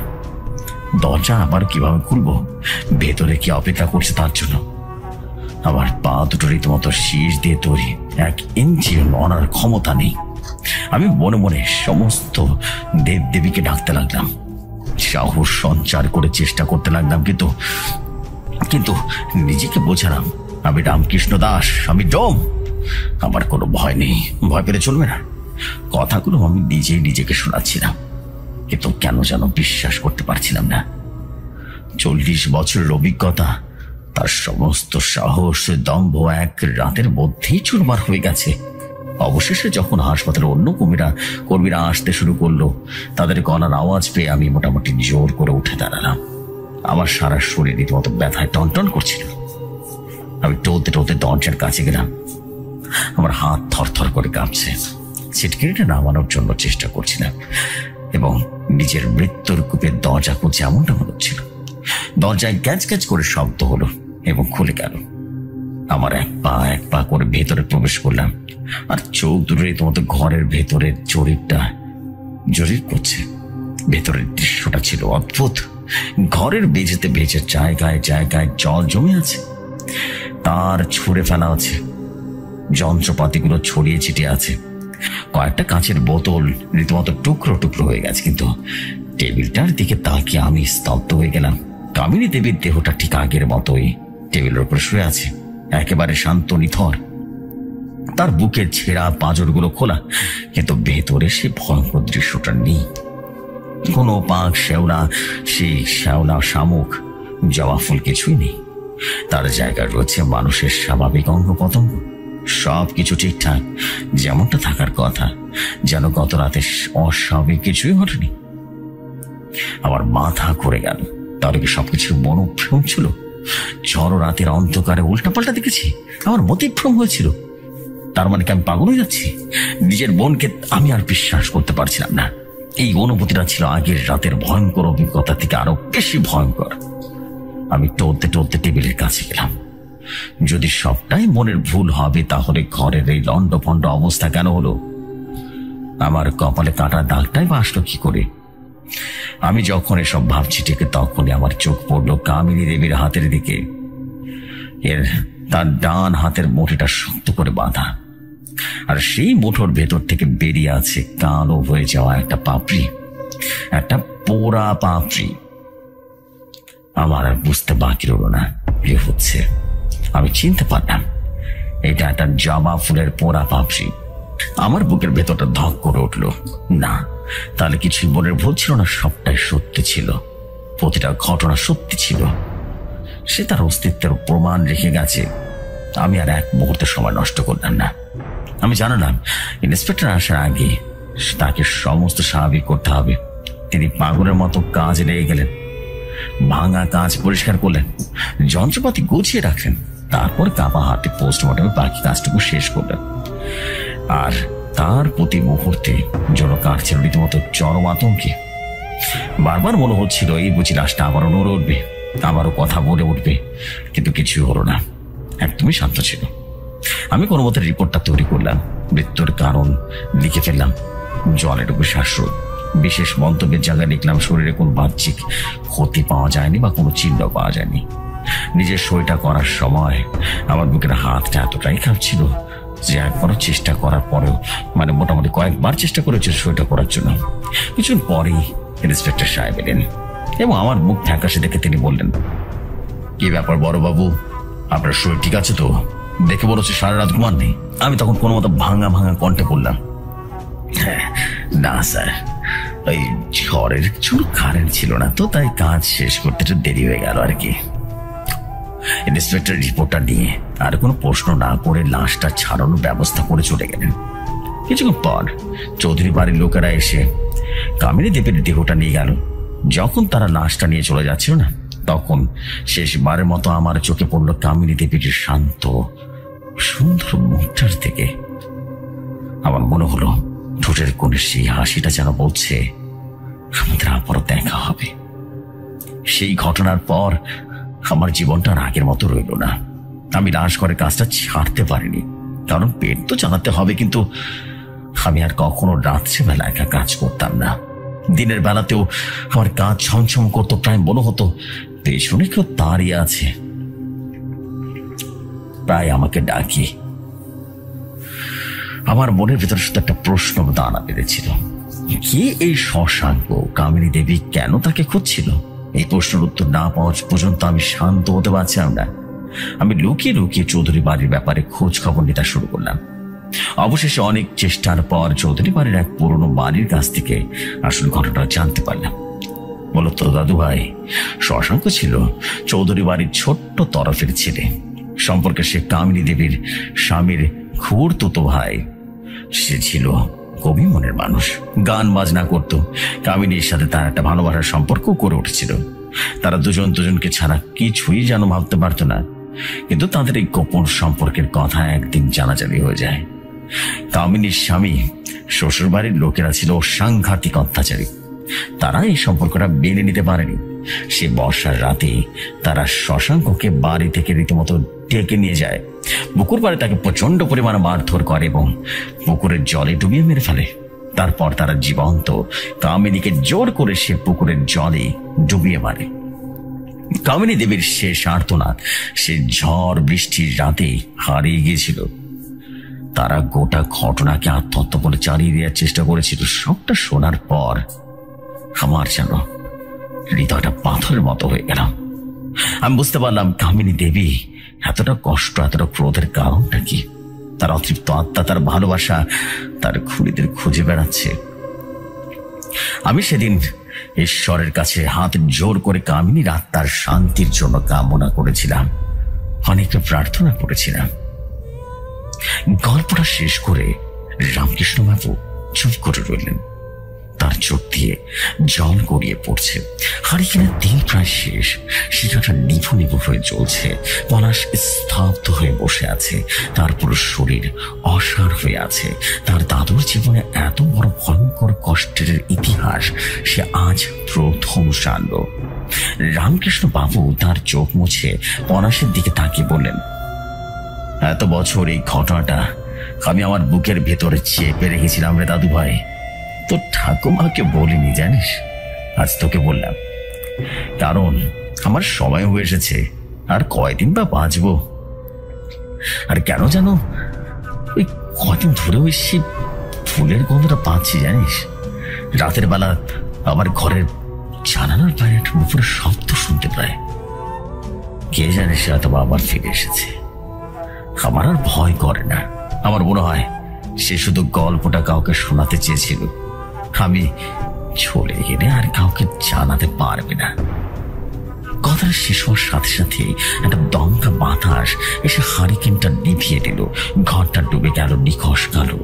দরজা আবার কিভাবে খুলবো? ভেতরে কি অপেক্ষা করছে তার জন্য? আমার পা দুটো রীতিমতো শীষ দিয়ে তৈরি, 1 ইঞ্চি নড়ার ক্ষমতা নেই। আমি মনে মনে সমস্ত দেব দেবীকে ডাকতে লাগলাম, সাহস সঞ্চার করে চেষ্টা করতে লাগলাম, কিন্তু নিজেকে বোঝালাম আমি রামকৃষ্ণ দাস, আমি ডোম, আমার কোনো ভয় নেই, ভয় পেলে চলবে না। কথাগুলো আমি নিজেই নিজেকে শোনাচ্ছিলাম, কিন্তু কেন যেন বিশ্বাস করতে পারছিলাম না। 40 বছরের অভিজ্ঞতা, তার সমস্ত সাহস দম্ভ এক রাতের মধ্যেই চুরমার হয়ে গেছে। অবশেষে যখন হাসপাতালের অন্য কর্মীরা আসতে শুরু করলো, তাদের গলার আওয়াজ পেয়ে আমি মোটামুটি জোর করে উঠে দাঁড়ালাম। আমার সারা শরীর রীতিমতো ব্যথায় টনটন করছিল। আমি টলতে টলতে দরজার কাছে গেলাম। আমার হাত থরথর করে কাঁপছে। ছিটকিনিটা নামানোর জন্য চেষ্টা করছিলাম এবং নিজের মৃত্যুর কূপে দরজা খুলছে এমনটা মনে হচ্ছিল। দরজায় গ্যাঁচ গ্যাঁচ করে শব্দ হলো এবং খুলে গেল। আমার এক পা করে ভেতরে প্রবেশ করলাম, আর চোখ দুটো রীতিমতো ঘরের ভেতরের জরিপ করছে। ভেতরের দৃশ্যটা ছিল অদ্ভুত। ঘরের বেজেতে বেজে জায়গায় জায়গায় জল জমে আছে, তার ছুঁড়ে ফেলা আছে, যন্ত্রপাতিগুলো ছড়িয়ে ছিটিয়ে আছে। কয়েকটা কাঁচের বোতল রীতিমতো টুকরো টুকরো হয়ে গেছে। কিন্তু টেবিলটার দিকে তাকিয়ে আমি স্তব্ধ হয়ে গেলাম। কামিনী দেবীর দেহটা ঠিক আগের মতোই টেবিলের উপর শুয়ে আছে, একেবারে শান্ত নিথর। তার বুকের ছেঁড়া পাঁজরগুলো খোলা, কিন্তু ভেতরে সে ভয়ঙ্কর দৃশ্যটা নেই। কোনো পাক শেওলা, সেই শেওলা শামুক, জবা ফুল কিছুই নেই। তার জায়গায় রয়েছে মানুষের স্বাভাবিক অঙ্গ প্রত্যঙ্গ, সবকিছু ঠিকঠাক যেমনটা থাকার কথা, যেন গত রাতে অস্বাভাবিক কিছুই ঘটেনি। আমার মাথা ঘুরে গেল। তাহলে কি সবকিছু মনোভ্রম ছিল? ঝড় রাতের অন্ধকারে উল্টাপাল্টা দেখেছি, আমার মতিভ্রম হয়েছিল। তার মানে কি আমি পাগল হয়ে যাচ্ছি? নিজের বোনকে আমি আর বিশ্বাস করতে পারছিলাম না। এই অনুভূতিটা ছিল আগের রাতের ভয়ঙ্কর অভিজ্ঞতা থেকে আরো বেশি ভয়ঙ্কর। আমি টলতে টলতে টেবিলের কাছে গেলাম। যদি সবটাই মনের ভুল হবে, তাহলে ঘরের এই লন্ডভন্ড অবস্থা কেন হলো? আমার কপালে কাটা দাগটাই বা আসলো কি করে? আমি যখন এসব ভাবছি, ঠিক তখনই আমার চোখ পড়লো কামিনী দেবীর হাতের দিকে। তার ডান হাতের মুঠিটা শক্ত করে বাঁধা, আর সেই মুঠোর ভেতর থেকে বেরিয়ে আছে কালো হয়ে যাওয়া একটা পাপড়ি, একটা পোড়া পাপড়ি। আমার আর বুঝতে বাকি রইল না কি হচ্ছে। আমি চিনতে পারলাম এটা একটা জবা ফুলের পোড়া পাপড়ি। আমার বুকের ভেতরটা ধক করে উঠল। না, তাহলে কিছুই মনের ভুল ছিল না, সবটাই সত্যি ছিল। প্রতিটা ঘটনা সত্যি ছিল। সে তার অস্তিত্বের প্রমাণ রেখে গেছে। আমি আর এক মুহূর্তে সময় নষ্ট করলাম না। আমি জানালাম ইন্সপেক্টর আসার আগে তাকে সমস্ত স্বাভাবিক করতে হবে। তিনি পাগলের মতো কাজে লেগে গেলেন। ভাঙা কাজ পরিষ্কার করলেন, যন্ত্রপাতি গুছিয়ে রাখলেন, তারপর কাপা হাতে পোস্টমর্টমে বাকি কাজটুকু শেষ করলেন। আর তার প্রতি মুহূর্তে যেন কাটছিল রীতিমতো চরম আতঙ্কে। বারবার মনে হচ্ছিল এই বুঝি লাশটা আবারও নড়ে উঠবে, আবারও কথা বলে উঠবে, কিন্তু কিছুই হলো না, একদমই শান্ত ছিল। আমি কোনো মতে রিপোর্টটা তৈরি করলাম, মৃত্যুর কারণ লিখে ফেললাম, জলেটুকু শ্বাসরোধ, বিশেষ মন্তব্যের জায়গায় লিখলাম শরীরে কোনো বাহ্যিক ক্ষতি পাওয়া যায়নি বা কোনো চিহ্ন পাওয়া যায়নি। নিজের সইটা করার সময় আমার বুকের হাতটা এতটাই কাঁপছিল যে একবারও চেষ্টা করার পরেও, মানে মোটামুটি কয়েকবার চেষ্টা করেছে সইটা করার জন্য। কিছুক্ষণ পরেই ইন্সপেক্টর সাহেব এলেন এবং আমার মুখ ফ্যাকাশে দেখে তিনি বললেন, কি ব্যাপার বড়বাবু, আপনার শরীর ঠিক আছে তো? দেখে বলেছে সারা রাত ঘুমান নেই। আমি তখন কোনো মতো ভাঙা ভাঙা কণ্ঠে বললাম, না স্যার, ওই ঝড়ের চুল কারেন্ট ছিল না তো, তাই কাজ শেষ করতে একটু দেরি হয়ে গেল আর কি। ইন্সপেক্টর রিপোর্টটা নিয়ে আর কোনো প্রশ্ন না করে লাশটা ছাড়ানোর ব্যবস্থা করে চলে গেলেন। কিছুক্ষণ পর চৌধুরী বাড়ির লোকেরা এসে কামিনী দেবীর দেহটা নিয়ে গেল। যখন তারা লাশটা নিয়ে চলে যাচ্ছিল না, তখন শেষবারের মতো আমার চোখে পড়ল কামিনী দেবীর শান্ত সুন্দর মুখটার থেকে। আমার মনে হলো ঠোঁটের কোণে সেই হাসিটা যেন বলছে, আমাদের আবারও দেখা হবে। সেই ঘটনার পর আমার জীবনটা আগের মতো রইল না। আমি লাশ করে কাজটা ছাড়তে পারিনি, কারণ পেট তো চালাতে হবে, কিন্তু আমি আর কখনো রাত্রিবেলা একা কাজ করতাম না। দিনের বেলাতেও আমার কাজ ছমছম করতো, প্রায় মনে হতো পেছনে কেউ দাঁড়িয়ে আছে, প্রায় আমাকে ডাকি। আমার মনের ভেতরে শুধু একটা প্রশ্ন দানা বেঁধেছিল, কে এই শশাঙ্ক? কামিনী দেবী কেন তাকে খুঁজছিল? এই প্রশ্নের উত্তর না পাওয়া পর্যন্ত আমি শান্ত হতে পারছিলাম না। আমি লুকিয়ে লুকিয়ে চৌধুরী বাড়ির ব্যাপারে খোঁজ খবর নিতে শুরু করলাম। অবশেষে অনেক চেষ্টার পর চৌধুরী বাড়ির এক পুরনো বাড়ির কাছ থেকে আসল ঘটনা জানতে পারলাম। বলত দাদু ভাই, শশাঙ্ক ছিল চৌধুরী বাড়ির ছোট্ট তরফের ছেলে। সম্পর্কে সে কামিনী দেবীর স্বামীর খুড়তুতো ভাই। সে ছিল কবি মনের মানুষ, গান বাজনা করত। কামিনীর সাথে তার একটা ভালোবাসার সম্পর্ক করে উঠেছিল। তারা দুজন দুজনকে ছাড়া কিছুই যেন ভাবতে পারত না। কিন্তু তাদের এই গোপন সম্পর্কের কথা একদিন জানাজানি হয়ে যায়। কামিনীর স্বামী শ্বশুর বাড়ির লোকেরা ছিল সাংঘাতিক অত্যাচারী। তারা এই সম্পর্কটা মেনে নিতে পারেনি। সে বর্ষার রাতে তারা শশাঙ্ককে বাড়ি থেকে রীতিমতো ডেকে নিয়ে যায়। পুকুর পাড়ে তাকে প্রচন্ড পরিমাণে মারধর করে এবং পুকুরের জলে ডুবিয়ে মেরে ফেলে। তারপর তারা জীবন্ত কামিনীকে জোর করে সে পুকুরের জলে ডুবিয়ে মারে। কামিনী দেবীর শেষ আর্তনাদ সে ঝড় বৃষ্টির রাতে হারিয়ে গিয়েছিল। তারা গোটা ঘটনাকে আত্মহত্যা বলে চালিয়ে দেওয়ার চেষ্টা করেছিল। সবটা শোনার পর আমার যেন হৃদয়টা পাথরের মতো হয়ে গেল। আমি বুঝতে পারলাম কামিনী দেবী এতটা কষ্ট, এতটা ক্রোধের কারণটা কি। তার অতৃপ্ত আত্মা, তার ভালোবাসা তার খুনিদের খুঁজে বেড়াচ্ছে। আমি সেদিন ঈশ্বরের কাছে হাত জোর করে কামিনীর আত্মার শান্তির জন্য কামনা করেছিলাম, অনেক প্রার্থনা করেছিলাম। গল্পটা শেষ করে রামকৃষ্ণ বাবু চুপ করে রইলেন। তার চোখ দিয়ে জল গড়িয়ে পড়ছে। হারিকেনের তেল প্রায় শেষ, শিখাটা নিভু নিভু হয়ে জ্বলছে। পলাশ স্তব্ধ হয়ে বসে আছে, তার পুরো শরীর অসাড় হয়ে আছে। তার দাদুর জীবনে এত বড় ভয়ঙ্কর কষ্টের ইতিহাস সে আজ প্রথম জানল। রামকৃষ্ণ বাবু তার চোখ মুছে পলাশের দিকে তাকিয়ে বললেন, এত বছর এই ঘটনাটা আমি আমার বুকের ভেতরে চেপে রেখেছিলাম রে দাদু ভাই। তোর ঠাকুমাকে বলিনি জানিস, আজ তোকে বললাম, কারণ আমার সময় হয়ে এসেছে। আর কয়দিন বা বাঁচবো। আর কেন জানো, ওই কয়দিন ধরে ওই সে ফুলের গন্ধটা পাচ্ছি জানিস। রাতের বেলা আমার ঘরের জানালার বাইরে একটা উপরে শব্দ শুনতে পায়। কে জানে সে হয়তো আবার ফিরে এসেছে। আমার আর ভয় করে না। আমার মনে হয় সে শুধু গল্পটা কাউকে শোনাতে চেয়েছিল। আমি চলে গেলে আর কাউকে জানাতে পারবে না। কথাটা শেষ হওয়ার সাথে সাথে একটা দমকা বাতাস এসে হারিকেনটা নিভিয়ে দিল। ঘরটা ডুবে গেল নিখোঁজ কালো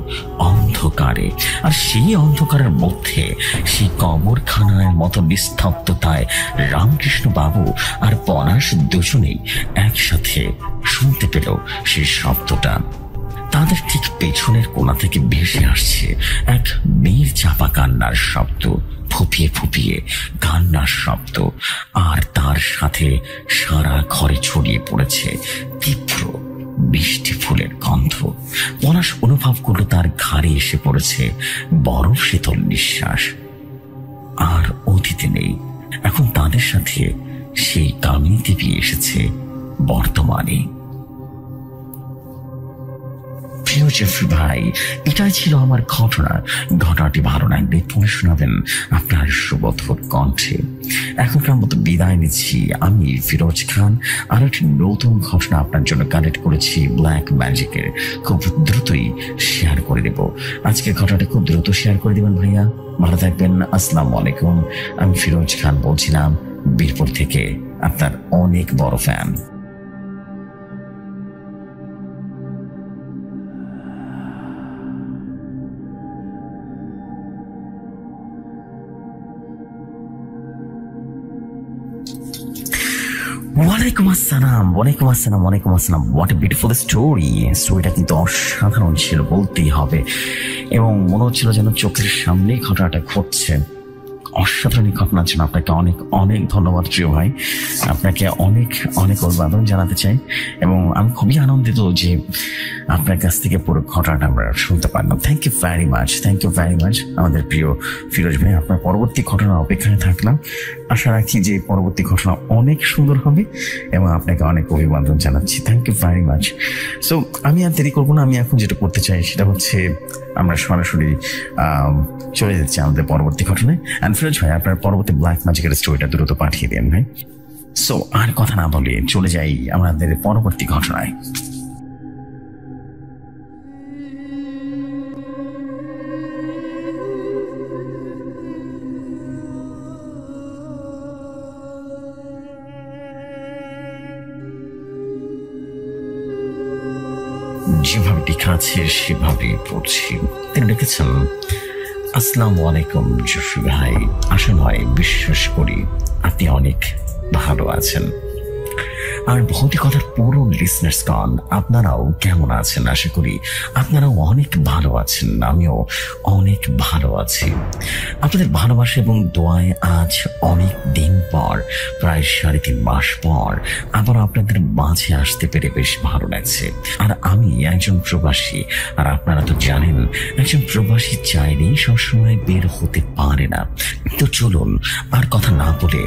অন্ধকারে। আর সেই অন্ধকারের মধ্যে সেই কবরখানার মতো নিস্তব্ধতায় রামকৃষ্ণ বাবু আর পলাশ দুজনেই একসাথে শুনতে পেল সেই শব্দটা। তাদের ঠিক পেছনের কোণা থেকে ভেসে আসছে এক মেয়ের চাপা কান্নার শব্দ। ফুপিয়ে ফুপিয়ে কান্নার শব্দ, আর তার সাথে সারা ঘরে ছড়িয়ে পড়েছে তীব্র বৃষ্টি ফুলের গন্ধ। পলাশ অনুভব করলো তার ঘাড়ে এসে পড়েছে বরফ শীতল নিঃশ্বাস। আর অতীতে নেই, এখন তাদের সাথে সেই কামিনী দেবী এসেছে বর্তমানে। প্রিয় জেফরি ভাই, এটাই ছিল আমার ঘটনা। ঘটনাটি ভালো লাগলে পড়ে শোনাবেন আপনার সুমধুর কণ্ঠে। এখনকার মতো বিদায় নিচ্ছি আমি ফিরোজ খান। আর একটি নতুন ঘটনা আপনার জন্য কালেক্ট করেছি ব্ল্যাক ম্যাজিকের, খুব দ্রুতই শেয়ার করে দেব। আজকের ঘটনাটা খুব দ্রুত শেয়ার করে দেবেন ভাইয়া। ভালো থাকবেন। আসসালামু আলাইকুম। আমি ফিরোজ খান বলছিলাম বীরপুর থেকে, আপনার অনেক বড় ফ্যান। ওয়ালাইকুম আসসালাম, ওয়ালাইকুম আসসালাম, ওয়ালাইকুম আসসালাম। What a beautiful story. স্টোরিটা কিন্তু অসাধারণ ছিল বলতেই হবে, এবং মনে হচ্ছিল যেন চোখের সামনেই ঘটনাটা ঘটছে। অসাধারণ ঘটনার জন্য আপনাকে অনেক অনেক ধন্যবাদ প্রিয় ভাই। আপনাকে অনেক অনেক অভিবাদন জানাতে চাই, এবং আমি খুবই আনন্দিত যে আপনার কাছ থেকে পুরো ঘটনাটা আমরা শুনতে পারলাম। Thank you very much, thank you very much আমাদের প্রিয় ফিরোজ ভাই। আপনার পরবর্তী ঘটনার অপেক্ষায় থাকলাম। আশা রাখি যে পরবর্তী ঘটনা অনেক সুন্দর হবে, এবং আপনাকে অনেক অভিবাদন জানাচ্ছি। Thank you very much. So আমি আর দেরি করবো না, আমি এখন যেটা করতে চাই সেটা হচ্ছে আমরা সরাসরি চলে যাচ্ছি আমাদের পরবর্তী ঘটনায়। অ্যান্ড ফিরোজ ভাই, আপনার পরবর্তী ব্ল্যাক ম্যাজিকের স্টোরিটা দ্রুত পাঠিয়ে দেন ভাই। সো আর কথা না বলে চলে যাই আমাদের পরবর্তী ঘটনায়। যেভাবে লেখা আছে সেভাবে পড়ছি। তিনি লিখেছেন, আসসালামু আলাইকুম জফরি ভাই, আশা নয় বিশ্বাস করি আপনি অনেক ভালো আছেন। আর ভৌতিকতার পুরো লিসনার্সগণ আপনারাও কেমন আছেন? আশা করি আপনারাও অনেক ভালো আছেন, আমিও অনেক ভালো আছি। আপনাদের ভালোবাসা এবং দোয়ায় আজ অনেক দিন পর, প্রায় 3.5 মাস পর আবার আপনাদের মাঝে আসতে পেরে বেশ ভালো লাগছে। আর আমি একজন প্রবাসী, আর আপনারা তো জানেন একজন প্রবাসী চাইলেই সবসময় বের হতে পারে না। তো চলুন আর কথা না বলে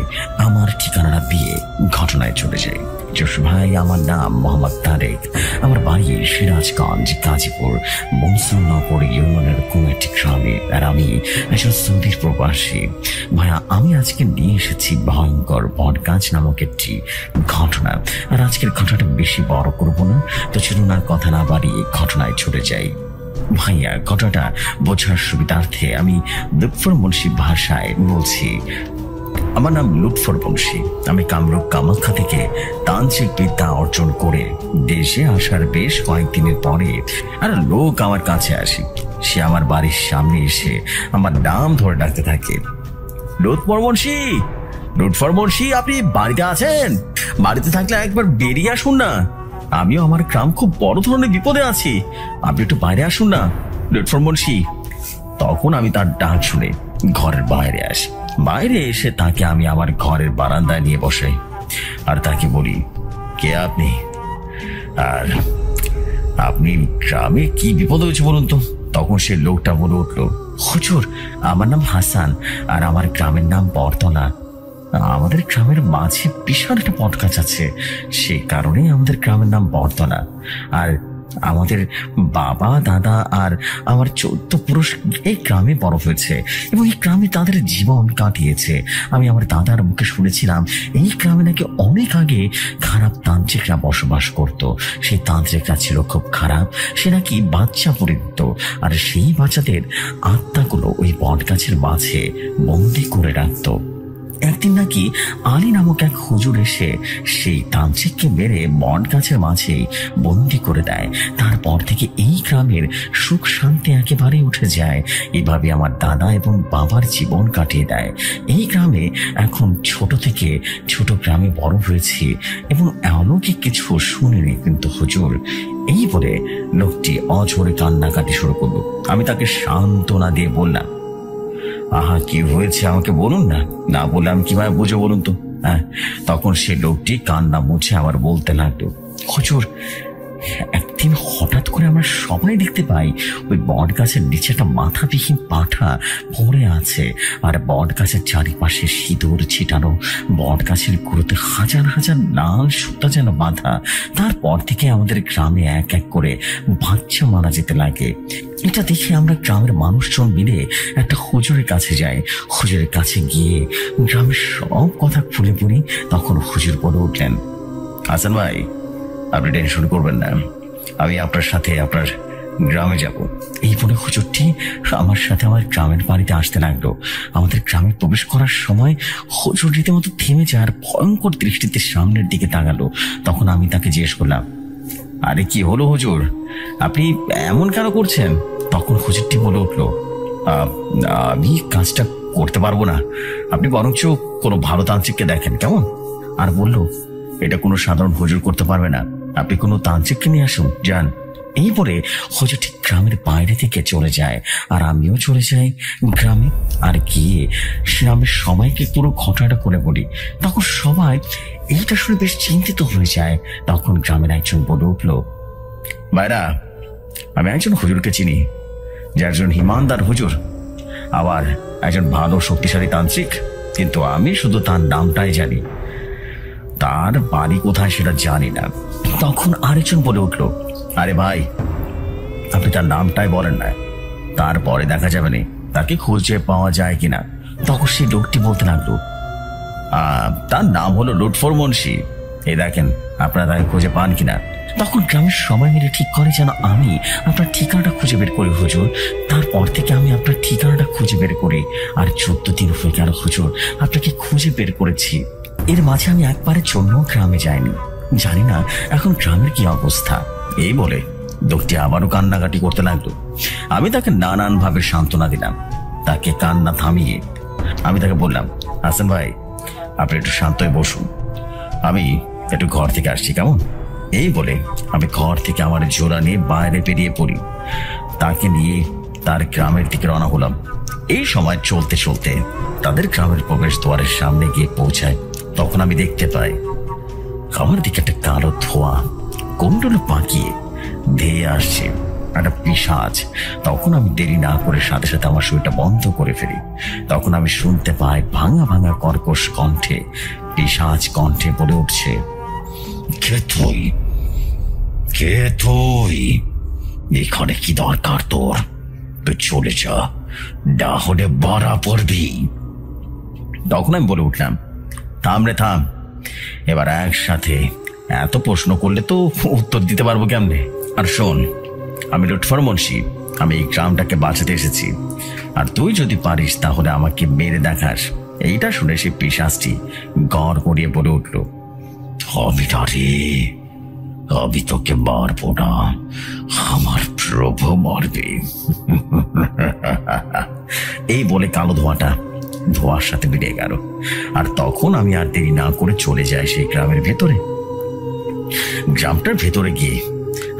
আমার ঠিকানা দিয়ে ঘটনায় চলে যাই। জফরি ভাই, আমার নাম মোহাম্মদ তারেক, আমার বাড়ি সিরাজগঞ্জ, গাজীপুর মনসুরনগর ইউনিয়নের কোন একটি গ্রামে, আর আমি একজন সৌদির প্রবাসী। ভাইয়া, আমি আজকে নিয়ে এসেছি ভয়ঙ্কর বটগাছ নামক একটি ঘটনা। আর আজকের ঘটনাটা বেশি বড় করবো না, তো চলুন আর কথা না বাড়িয়ে ঘটনায় চলে যাই। ভাইয়া, ঘটনাটা বোঝার সুবিধার্থে আমি লুৎফর মুন্সি ভাষায় বলছি। আমার নাম লুৎফর বংশী। আমি কামরূপ কামাখ্যা থেকে তান্ত্রিক বিদ্যা অর্জন করে দেশে আসার বেশ কয়েকদিনের পরে আর লোক আমার কাছে আসে। সে আমার বাড়ির সামনে এসে আমার নাম ধরে ডাকতে থাকে, লুৎফর বংশী, লুৎফর বংশী, আপনি বাড়িতে আছেন? বাড়িতে থাকলে একবার বেরিয়ে আসুন না, আমিও আমার গ্রাম খুব বড় ধরনের বিপদে আছি, আপনি একটু বাইরে আসুন না লুৎফর বংশী। তখন আমি তার ডাক শুনে ঘরের বাইরে আসি। বাইরে এসে তাকে আমি আমার ঘরের বারান্দায় নিয়ে বসাই, আর তাকে বলি, কে আপনি? আর আপনি গ্রামে কি বিপদ হয়েছে বলুন তো? তখন সে লোকটা বলে উঠলো, হুজুর, আমার নাম হাসান, আর আমার গ্রামের নাম বরতলা। আমাদের গ্রামের মাঝে বিশাল একটা বটগাছ আছে, সেই কারণেই আমাদের গ্রামের নাম বরতলা। আর আমাদের বাবা, দাদা আর আমার 14 পুরুষ এই গ্রামে বড় হয়েছে, এবং এই গ্রামে তাদের জীবন কাটিয়েছে। আমি আমার দাদার মুখে শুনেছিলাম এই গ্রামে নাকি অনেক আগে খারাপ তান্ত্রিকরা বসবাস করত। সেই তান্ত্রিকরা ছিল খুব খারাপ, সে নাকি বাচ্চা পড়ে দিত, আর সেই বাচ্চাদের আত্মাগুলো ওই বটগাছের মাঝে বন্দি করে রাখত। একদিন নাকি আলী নামক এক হুজুর এসে সেই তান্ত্রিককে মেরে বট গাছের মাঝেই বন্দি করে দেয়। তারপর থেকে এই গ্রামের সুখ শান্তি একেবারে উঠে যায়। এভাবে আমার দাদা এবং বাবার জীবন কাটিয়ে দেয়। এই গ্রামে এখন ছোট থেকে ছোট গ্রামে বড় হয়েছি, এবং অলৌকিক কিছু শুনিনি কিন্তু হুজুর। এই বলে লোকটি অঝরে কান্নাকাটি শুরু করলো। আমি তাকে সান্ত্বনা দিয়ে বললাম, আহা, কি হয়েছে আমাকে বলুন না, না বলে আমি কিভাবে বুঝে বলুন তো। হ্যাঁ, তখন সে লোকটি কান্না মুছে আবার বলতে লাগলো, হুজুর, একদিন হঠাৎ করে আমরা সবাই দেখতে পাই ওই বট গাছের নিচে একটা মাথাবিহীন পাঁঠা পড়ে আছে, আর বট গাছের চারিপাশে সিঁদুর ছিটানো, বট গাছের গুঁড়োতে হাজার হাজার লাল সুতা যেন বাঁধা। তারপর থেকে আমাদের গ্রামে এক এক করে বাচ্চা মারা যেতে লাগে। এটা দেখে আমরা গ্রামের মানুষজন মিলে একটা হুজুরের কাছে যাই। হুজুরের কাছে গিয়ে গ্রামের সব কথা খুলে বলি। তখন হুজুর বলে উঠলেন, হাসান ভাই, আপনি টেনশন করবেন না, আমি আপনার সাথে আপনার গ্রামে যাব। এই বলে হুজুরটি আমার সাথে আমার গ্রামের বাড়িতে আসতে লাগলো। আমাদের গ্রামে প্রবেশ করার সময় হুজুর রীতিমতো থেমে যায় আর ভয়ঙ্কর দৃষ্টিতে সামনের দিকে তাকালো। তখন আমি তাকে জিজ্ঞেস করলাম, আরে কি হলো হুজুর, আপনি এমন কেন করছেন? তখন হুজুরটি বলে উঠলো, আমি কাজটা করতে পারবো না, আপনি বরঞ্চ কোনো ভালো তান্ত্রিককে দেখেন কেমন। আর বলল, এটা কোনো সাধারণ হুজুর করতে পারবে না, আপনি কোনো তান্ত্রিককে নিয়ে আসুন, যান। এই বলে হুজুর ঠিক গ্রামের বাইরে থেকে চলে যায়, আর আমিও চলে যাই গ্রামে। আর গিয়ে গ্রামের সবাইকে পুরো ঘটনাটা করে বলি। তখন সবাই এইটা শুনে বেশ চিন্তিত হয়ে যায়। তখন গ্রামের একজন বলে উঠলো, ভাইরা, আমি একজন হুজুরকে চিনি, যে একজন ইমানদার হুজুর, আবার একজন ভালো শক্তিশালী তান্ত্রিক, কিন্তু আমি শুধু তার নামটাই জানি, তার বাড়ি কোথায় সেটা জানি না। তখন আরেকজন বলে উঠলো, আরে ভাই, আপনি তার নামটাই বলেন না, তারপরে দেখা যাবে না তাকে খুঁজে পাওয়া যায় কিনা। তখন সেই লোকটি বলতে লাগলো, তার নাম হলো লুৎফর মুন্সি, এই দেখেন আপনারা তাকে খুঁজে পান কিনা। তখন গ্রামের সবাই মিলে ঠিক করে যেন আমি আপনার ঠিকানাটা খুঁজে বের করি হুজুর। তারপর থেকে আমি আপনার ঠিকানাটা খুঁজে বের করি, আর 14 দিন হয়ে গেল হুজুর, আপনাকে খুঁজে বের করেছি। এর মাঝে আমি একবারের জন্য গ্রামে যাইনি, জানি না এখন গ্রামের কি অবস্থা। এই বলে লোকটি আবারও কান্নাকাটি করতে লাগলো। আমি তাকে নানান ভাবে সান্ত্বনা দিলাম। তাকে কান্না থামিয়ে আমি তাকে বললাম, হাসান ভাই, আপনি একটু শান্ত হয়ে বসুন, আমি একটু ঘর থেকে আসছি কেমন। এই বলে আমি ঘর থেকে আমার জোড়া নিয়ে বাইরে বেরিয়ে পড়ি। তাকে নিয়ে তার গ্রামের দিকে রওনা হলাম। এই সময় চলতে চলতে তাদের গ্রামের প্রবেশ দ্বারের সামনে গিয়ে পৌঁছায়। তখন আমি দেখতে পাই আমার দিকে একটা কালো ধোঁয়া কুণ্ডল পাকিয়ে ধেয়ে আসছে, একটা পিশাচ। তখন আমি দেরি না করে সাথে সাথে আমার শরীরটা বন্ধ করে ফেলি। তখন আমি শুনতে পাই ভাঙা ভাঙা কর্কশ কণ্ঠে, পিশাচ কণ্ঠে বলে উঠছে, কে তুই, কে তুই, এখানে কি দরকার তোর, তুই চলে যা, না হলে মারা পড়বি। তখন আমি বলে উঠলাম, থাম রে থাম, এবার একসাথে এত প্রশ্ন করলে তো উত্তর দিতে পারবো কেমনে। আর শোন, আমি লুৎফর মুন্সি, আমি এই গ্রামটাকে বাঁচাতে এসেছি, আর তুই যদি পারিস তাহলে আমাকে মেরে দেখাস। এইটা শুনে সে পিশাচটি গড় করিয়ে বলে উঠল, আমি না রে, আমি তোকে মারবো না, আমার প্রভু মারবে। এই বলে কালো ধোঁয়ার সাথে মিলে গেল। আর তখন আমি আর দেরি না করে চলে যাই সেই গ্রামের ভেতরে। গ্রামটার ভেতরে গিয়ে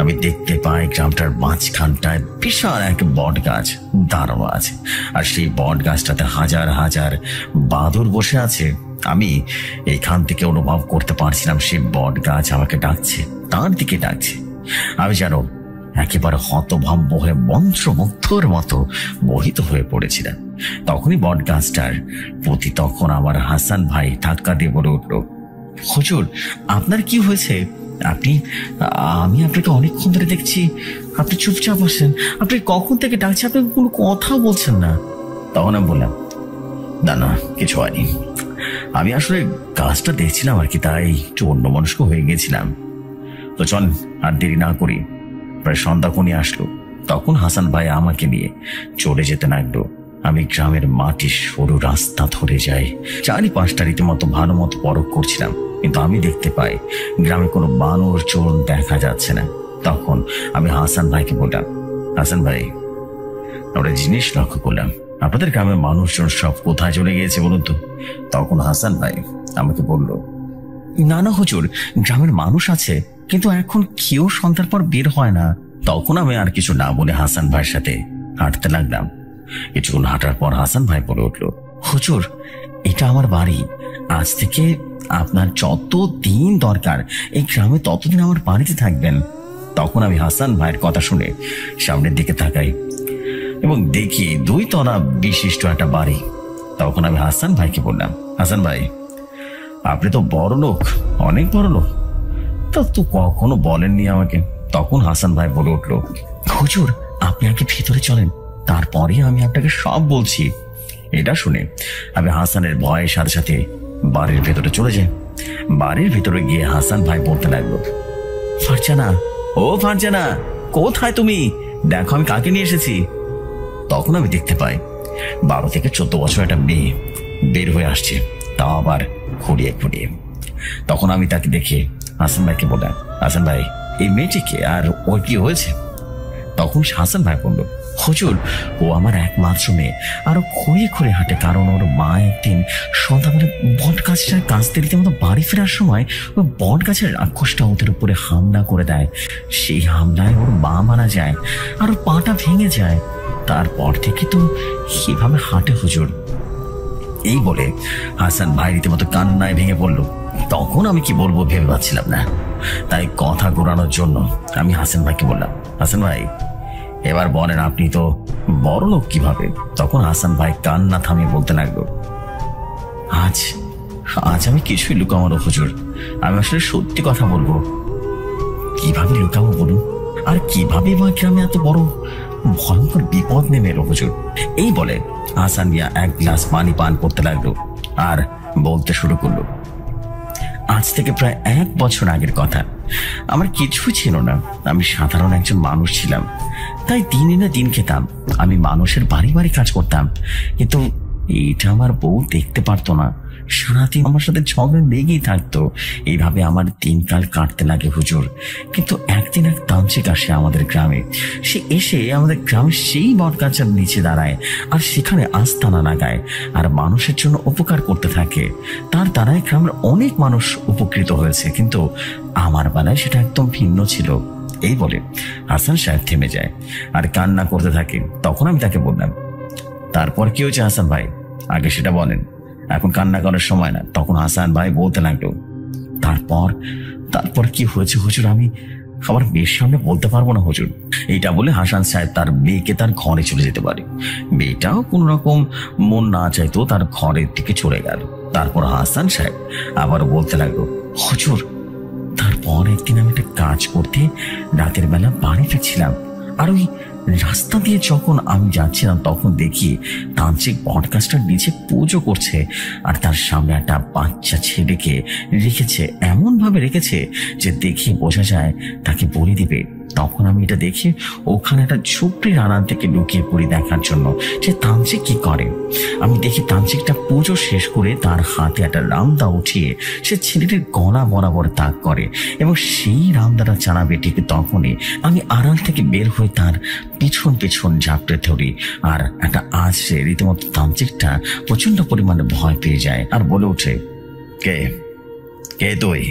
আমি দেখতে পাই গ্রামটার মাঝখানটায় বিশাল এক বট গাছ দাঁড়ানো আছে, আর সেই বট গাছটাতে হাজার হাজার বাদুড় বসে আছে। আমি এইখান থেকে অনুভব করতে পারছিলাম সেই বট গাছ আমাকে ডাকছে, তার দিকে ডাকছে। আমি যেন একেবারে হতভম্ব হয়ে মন্ত্রমুগ্ধর মতো মোহিত হয়ে পড়েছিলাম। তখনই বট গাছটার প্রতি তখন আমার হাসান ভাই ধাক্কা দিয়ে বলে উঠল, হুজুর, আপনার কি হয়েছে? আমি আপনাকে অনেকক্ষণ ধরে দেখছি, আপনি চুপচাপ আছেন, আপনি কখন থেকে ডাকছি, আপনি কোনো কথা বলছেন না। তখন আমি বললাম, না না, কিছু হয়নি, আমি আসলে গাছটা দেখছিলাম আর কি, তাই একটু অন্যমনস্ক হয়ে গেছিলাম। তো চল আর দেরি না করি। প্রায় সন্ধ্যা কোণে আসলো। তখন হাসান ভাই আমাকে নিয়ে চলে যেতে লাগলো। আমি গ্রামের মাটির সরু রাস্তা ধরে যাই। চারিপাশটা রীতিমতো ভালো মতো পরখ করছিলাম, কিন্তু আমি দেখতে পাই গ্রামে কোনো বানর চোর দেখা যাচ্ছে না। তখন আমি হাসান ভাইকে বললাম, হাসান ভাই, আমরা জিনিস লক্ষ্য করলাম, আপনাদের গ্রামের মানুষজন সব কোথায় চলে গিয়েছে বলুন তো। তখন হাসান ভাই আমাকে বলল, না না হুজুর, গ্রামের মানুষ আছে, কিন্তু এখন কেউ সন্ধ্যার পর বের হয় না। তখন আমি আর কিছু না বলে হাসান ভাইয়ের সাথে হাঁটতে লাগলাম। কিছুক্ষণ হাঁটার পর হাসান ভাই বলে উঠল, হুজুর এটা আমার বাড়ি, আজ থেকে আপনার যত দিন দরকার এই গ্রামে ততদিন আমার বাড়িতে থাকবেন। তখন আমি হাসান ভাইয়ের কথা শুনে সামনের দিকে তাকাই এবং দেখি 2 তলা বিশিষ্ট একটা বাড়ি। তখন আমি হাসান ভাইকে বললাম, হাসান ভাই আপনি তো বড় লোক, অনেক বড় লোক, তো কখনো বলেননি আমাকে। তখন হাসান ভাই বলে উঠল, হুজুর আপনি আগে ভিতরে চলেন, তারপরে আমি আপনাকে সব বলছি। এটা শুনে আমি হাসানের ভয়ের সাথে সাথে বাড়ির ভেতরে চলে যাই। বাড়ির ভেতরে গিয়ে হাসান ভাই বলতে লাগলো, ফারজানা, ও ফারজানা, কোথায় তুমি? দেখো আমি কাকে নিয়ে এসেছি। তখন আমি দেখতে পাই 12 থেকে 14 বছর একটা মেয়ে বের হয়ে আসছে, তাও আবার খুঁড়িয়ে খুঁড়িয়ে। তখন আমি তাকে দেখে হাসান ভাইকে বললাম, হাসান ভাই এই মেয়েটিকে, আর ওর কি হয়েছে? তখন হাসান ভাই বলল, হুজুর ও আমার একমাত্র মেয়ে, আরো খুঁড়িয়ে খুঁড়িয়ে হাঁটে, কারণ ওর মা একদিন সন্ধ্যাবেলা বট গাছটার কাছতে রীতিমতো বাড়ি ফেরার সময় ওই বট গাছের রাক্ষসটা ওদের উপরে হামলা করে দেয়। সেই হামলায় ওর মা মারা যায় আর ওর পাটা ভেঙে যায়। তারপর থেকে তো কিভাবে হাঁটে হুজুর। এই বলে হাসান ভাই রীতিমতো কান্নায় ভেঙে পড়ল। তখন আমি কি বলবো ভেবে পাচ্ছিলাম না, তাই কথা ঘোরানোর জন্য আমি হাসান ভাইকে বললাম, হাসান ভাই এবার বলেন আপনি তো বড় লোক কিভাবে? তখন হাসান ভাই কান্না থামিয়ে বলতে লাগলো, আজ আজ আমি কিছুই লুকাবো না হুজুর, আমি আসলে সত্যি কথা বলবো। কিভাবে লুকাবো বলুন? আর কিভাবে বা গ্রামে এত বড় ভয়ঙ্কর বিপদ নেমে এলো হুজুর? এই বলে হাসান মিয়া 1 গ্লাস পানি পান করতে লাগলো আর বলতে শুরু করলো, আজ থেকে প্রায় 1 বছর আগের কথা। আমার কিছু ছিল না, আমি সাধারণ একজন মানুষ ছিলাম, তাই দিন এনে দিন খেতাম। আমি মানুষের বাড়ি বাড়ি কাজ করতাম, কিন্তু এইটা আমার বউ দেখতে পারতো না। সারাদিন আমার সাথে ঝগড়া লেগেই থাকতো। এইভাবে আমার দিনকাল কাটতে লাগে হুজুর। কিন্তু একদিন এক তান্ত্রিক আসে আমাদের গ্রামে। সে এসে আমাদের গ্রামের সেই বটগাছের নিচে দাঁড়ায় আর সেখানে আস্তানা লাগায় আর মানুষের জন্য উপকার করতে থাকে। তার দ্বারাই গ্রামের অনেক মানুষ উপকৃত হয়েছে, কিন্তু আমার বেলায় সেটা একদম ভিন্ন ছিল। এই বলে হাসান সাহেব থেমে যায় আর কান্না করতে থাকে। তখন আমি তাকে বললাম, তারপর কি হয়েছে হাসান ভাই, আগে সেটা বলেন, এখন কান্না করার সময় না। তখন হাসান ভাই বলতে লাগলো, তারপর কি হয়েছে হুজুর আমি আমার মেয়ের সামনে বলতে পারবো না হুজুর। এইটা বলে হাসান সাহেব তার মেয়েকে তার ঘরে চলে যেতে পারে। মেয়েটাও কোন রকম মন না চাইতো তার ঘরের দিকে চলে গেল। তারপর হাসান সাহেব আবার বলতে লাগলো, হুজুর তারপর একদিন আমি একটা কাজ করতে রাতের বেলা বাড়ি ফিরছিলাম, আর ওই রাস্তা দিয়ে যখন আমি যাচ্ছিলাম তখন দেখি তান্ত্রিক বটগাছটার নিচে পুজো করছে আর তার সামনে একটা বাচ্চা ছেলেকে রেখেছে, এমন ভাবে রেখেছে যে দেখে বোঝা যায় তাকে বলি দিবে। তখন আমি এটা দেখে ওখানে একটা ঝুপড়ির আড়াল থেকে লুকিয়ে পড়ি দেখার জন্য যে তান্ত্রিক কি করে। আমি দেখি তান্ত্রিকটা পুজো শেষ করে তার হাতে একটা রামদা উঠিয়ে সে ছেলেটির গলা বরাবর তাক করে এবং সেই রামদাটা চালাবে ঠিক তখনই আমি আড়াল থেকে বের হয়ে তার পিছন পিছন ঝাপটে ধরি। আর একটা আঁচড়ে রীতিমতো তান্ত্রিকটা প্রচন্ড পরিমাণে ভয় পেয়ে যায় আর বলে ওঠে, কে কে তুই?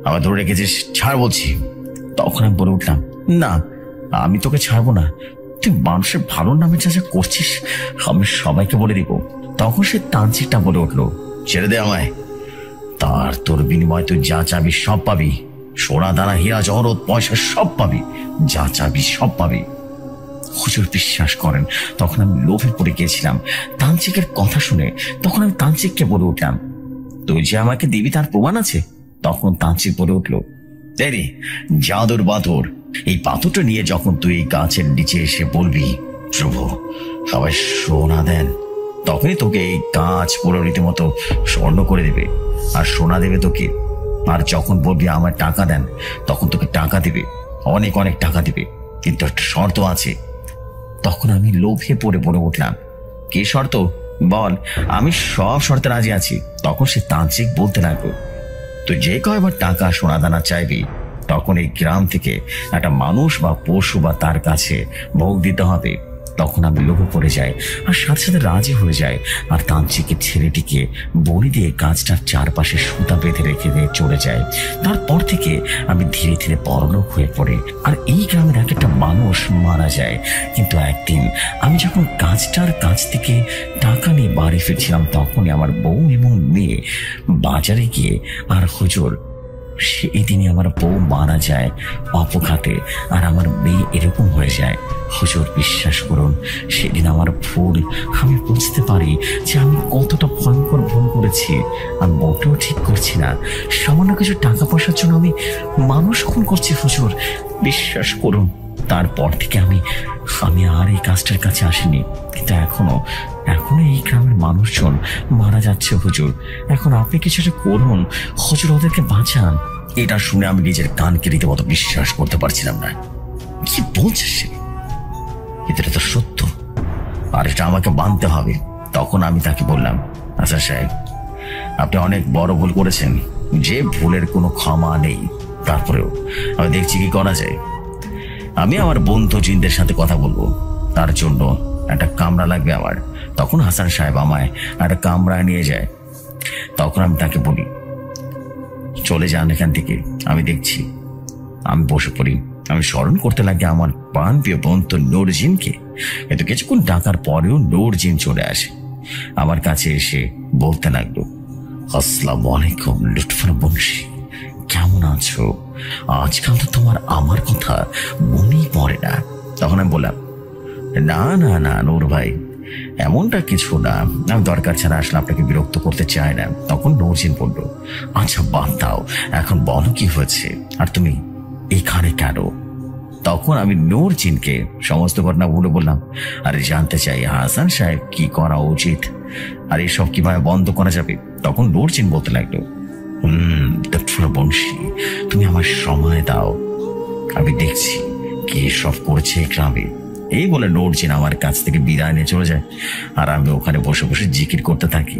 আমার ধরে রেখেছিস, ছাড় বলছি। তখন আমি বলে উঠলাম, না আমি তোকে ছাড়বো না, তুই মানুষের ভালোর নামে যা যা করছিস আমি সবাইকে বলে দিব। তখন সে তান্ত্রিকটা বলে উঠলো, ছেড়ে দে আমায়, তোর বিনিময় তুই যা চাবি সব পাবি, সোনা দানা হীরা জহরত পয়সা সব পাবি, যা চাবি সব পাবি। হুজুর বিশ্বাস করেন তখন আমি লোভে পড়ে গিয়েছিলাম তান্ত্রিকের কথা শুনে। তখন আমি তান্ত্রিককে বলে উঠলাম, তুই যে আমাকে দিবি তার প্রমাণ আছে? তখন তান্ত্রিক বলে উঠলো, রে জাদুর পাথর, এই পাথরটা নিয়ে যখন তুই এই গাছের নিচে এসে বলবি প্রভু সবাই সোনা দেন, তখনই তোকে এই গাছ পুরো রীতিমতো স্বর্ণ করে দেবে আর সোনা দেবে তোকে। আর যখন বলবি আমার টাকা দেন, তখন তোকে টাকা দিবে, অনেক অনেক টাকা দিবে, কিন্তু একটা শর্ত আছে। তখন আমি লোভে পড়ে বলে উঠলাম, কি শর্ত বল? আমি সব শর্তে রাজি আছি। তখন সে তান্ত্রিক বলতে লাগলো, তুই যে কয়বার টাকা সোনা দানা চাইবি তখন এই গ্রাম থেকে একটা মানুষ বা পশু বা তার কাছে ভোগ দিতে হবে। তখন আমি লোভে পড়ে যাই আর সাথে সাথে রাজি হয়ে যায়, আর তান্ত্রিকের ছেলেটিকে বলি দিয়ে গাছটার চারপাশে সুতা বেঁধে রেখে দিয়ে চলে যায়। তারপর থেকে আমি ধীরে ধীরে বড়লোক হয়ে পড়ি, আর এই গ্রামের এক একটা মানুষ মারা যায়। কিন্তু একদিন আমি যখন গাছটার কাছ থেকে টাকা নিয়ে বাড়ি ফিরছিলাম, তখনই আমার বউ এবং মেয়ে বাজারে গিয়ে, আর হুজুর সেই দিনই আমার বউ মারা যায় অপঘাতে, আর আমার মেয়ে এরকম হয়ে যায়। হুজুর বিশ্বাস করুন, সেদিন আমার ভুল আমি বুঝতে পারি যে আমি কতটা ভয়ঙ্কর ভুল করেছি। আমি মোটেও ঠিক করছি না, সামান্য কিছু টাকা পয়সার জন্য আমি মানুষ খুন করছি হুজুর, বিশ্বাস করুন। তারপর থেকে আমি আর এই কাজটার কাছে আসিনি, কিন্তু এখনো এই গ্রামের মানুষজন মারা যাচ্ছে হুজুর। এখন আপনি কিছু একটা করুন হুজুর, ওদেরকে বাঁচান। এটা শুনে আমি নিজের কানকে রীতিমতো বিশ্বাস করতে পারছিলাম না। কি বলছে সে? এটা তো সত্য, আর এটা আমাকে মানতে হবে। তখন আমি তাকে বললাম, আচ্ছা সাহেব, আপনি অনেক বড় ভুল করেছেন, যে ভুলের কোনো ক্ষমা নেই। তারপরেও আমি দেখছি কি করা যায়। আমি আমার বন্ধু জিনদের সাথে কথা বলবো, তার জন্য একটা কামরা লাগবে আমার। তখন হাসান সাহেব আমায় একটা কামরায় নিয়ে যায়। তখন আমি তাকে বলি, চলে যান এখান থেকে, আমি দেখছি। আমি বসে পড়ি, আমি স্মরণ করতে লাগি আমার প্রাণপ্রিয় বন্ধু নূরজিনকে। কিন্তু কিছুক্ষণ ডাকার পরেও নূরজিন চলে আসে। আমার কাছে এসে বলতে লাগলো, আসসালামু আলাইকুম লুৎফর বংশী, কেমন আছো? আজকাল তো তোমার আমার কথা মনেই পড়ে না। তখন আমি বললাম, না না না নূর ভাই, এমনটা কিছু না, আমি দরকার ছাড়া আসলে আপনাকে বিরক্ত করতে চাই না। তখন নূরজিন বলল, আচ্ছা বাদ দাও, এখন বলো কি হয়েছে, আর তুমি এখানে কেন? তখন আমি নূরজিনকে সমস্ত ঘটনা বলে বললাম, আরে জানতে চাই হাসান সাহেব কি করা উচিত, আর এসব কিভাবে বন্ধ করা যাবে। তখন নূরজিন বলতে লাগলো, বংশী, তুমি আমার সময় দাও, আমি দেখছি কি সব করেছে গ্রামে। এই বলে নূরজিন আমার কাছ থেকে বিদায় নিয়ে চলে যায়, আর আমি ওখানে বসে বসে জিকির করতে থাকি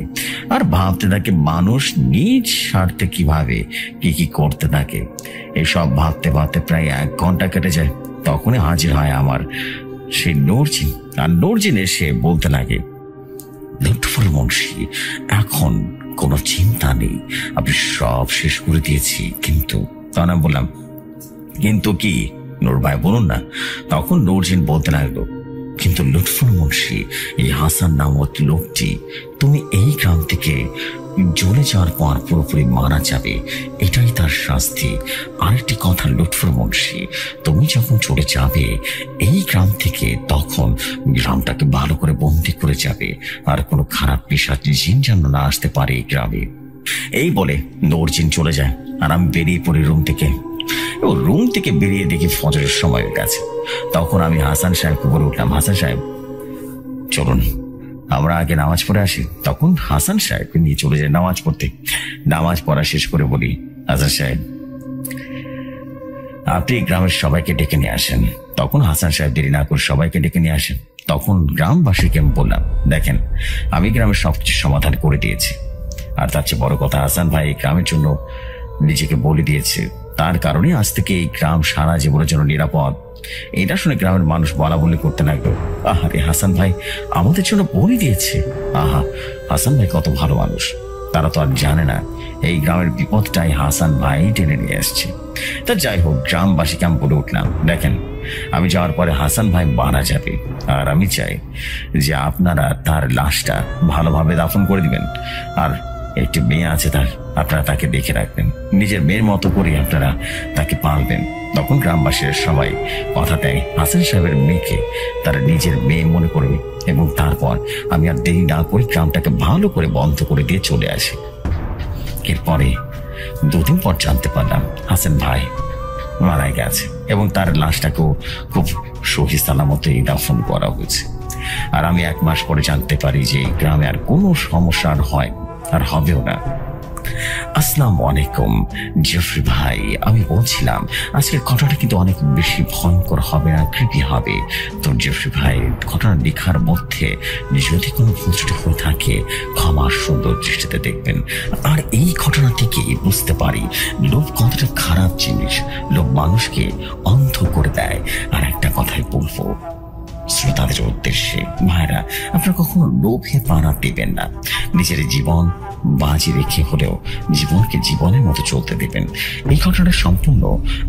আর ভাবতে থাকি মানুষ নিজ স্বার্থে কিভাবে কি করতে থাকে। এসব ভাবতে ভাবতে প্রায় 1 ঘন্টা কেটে যায়। তখনই হাজির হয় আমার সেই নূরজিন, আর নূরজিন এসে বলতে লাগে, লুৎফর বংশী, এখন কোনো চিন্তা নেই, আপনি সব শেষ করে দিয়েছি। কিন্তু তখন আমি বললাম, কিন্তু কি নূর ভাই বলুন না। তখন নূরজিন বলতে লাগলো, কিন্তু লুৎফর বংশী, এই হাসান নামক লোকটি তুমি এই গ্রাম থেকে জ্বলে যাওয়ার পর পুরোপুরি মারা যাবে, এটাই তার শাস্তি। আরেকটি কথা লুৎফর বংশী, তুমি যখন চলে যাবে এই গ্রাম থেকে, তখন গ্রামটাকে ভালো করে বন্দি করে যাবে, আর কোনো খারাপ পিশাচ জিন যেন না আসতে পারে এই গ্রামে। এই বলে নূরজিন চলে যায়, আর আমি বেরিয়ে পড়ি রুম থেকে। রুম থেকে বেরিয়ে দেখি ফজরের সময় হয়ে গেছে। তখন আমি হাসান সাহেবকে বলে উঠলাম, হাসান সাহেব চলুন আমরা আগে নামাজ পড়ে আসি। তখন হাসান সাহেবকে নিয়ে চলে যায় নামাজ পড়তে। নামাজ পড়া শেষ করে বলি, হাসান সাহেব আপনি গ্রামের সবাইকে ডেকে নিয়ে আসেন। তখন হাসান সাহেব দেরি না করে সবাইকে ডেকে নিয়ে আসেন। তখন গ্রামবাসীকে আমি বললাম, দেখেন আমি গ্রামের সবকিছু সমাধান করে দিয়েছি, আর তার চেয়ে বড় কথা হাসান ভাই এই গ্রামের জন্য নিজেকে বলে দিয়েছে, তার কারণে আজ থেকে এই গ্রাম সারা জীবনের জন্য নিরাপদ। এটা শুনে গ্রামের মানুষ বলা বলি করতে লাগলো, আহারে হাসান ভাই আমাদের জন্য বলে দিয়েছে, আহা হাসান ভাই কত ভালো মানুষ। তারা তো আর জানে না এই গ্রামের বিপদটাই হাসান ভাই টেনে নিয়ে আসছে। তা যাই হোক, গ্রামবাসীকে আমি বলে উঠলাম, দেখেন আমি যাওয়ার পরে হাসান ভাই মারা যাবে, আর আমি চাই যে আপনারা তার লাশটা ভালোভাবে দাফন করে দিবেন, আর একটি মেয়ে আছে তার, আপনারা তাকে দেখে রাখবেন, নিজের মেয়ের মতো করে আপনারা তাকে পালবেন। তখন গ্রামবাসীরা সবাই কথা দেয় হাসান সাহেবের মেয়েকে তারা নিজের মেয়ে মনে করবে, এবং তারপর আমি আর দেরি না করে গ্রামটাকে ভালো করে বন্ধ করে দিয়ে চলে আসি। এরপরে 2 দিন পর জানতে পারলাম হাসান ভাই মারা গেছে, এবং তার লাশটাকেও খুব সহি সালামতেই দাফন করা হয়েছে। আর আমি 1 মাস পরে জানতে পারি যে গ্রামে আর কোনো সমস্যা হয় আর হবেও না। আসসালামু আলাইকুম জেফরি ভাই, আমি বলছিলাম আজকের ঘটনাটা কিন্তু অনেক বেশি ভয়ঙ্কর হবে না, কৃপি হবে। তো জেফরি ভাই ঘটনা লেখার মধ্যে যদি কোনো ভুল ত্রুটি হয়ে থাকে ক্ষমা সুন্দর দৃষ্টিতে দেখবেন। আর এই ঘটনা থেকে বুঝতে পারি লোভ কতটা খারাপ জিনিস, লোভ মানুষকে অন্ধ করে দেয়। আর একটা কথাই বলবো, শ্রোতাদের উদ্দেশ্যে, ভাইরা, আপনারা কখনো লোভে পাড়া দিবেন না। নিজের জীবন বাজি রেখে হলেও জীবনকে জীবনের মতো চলতে দেবেন। এই ঘটনাটা সম্পূর্ণ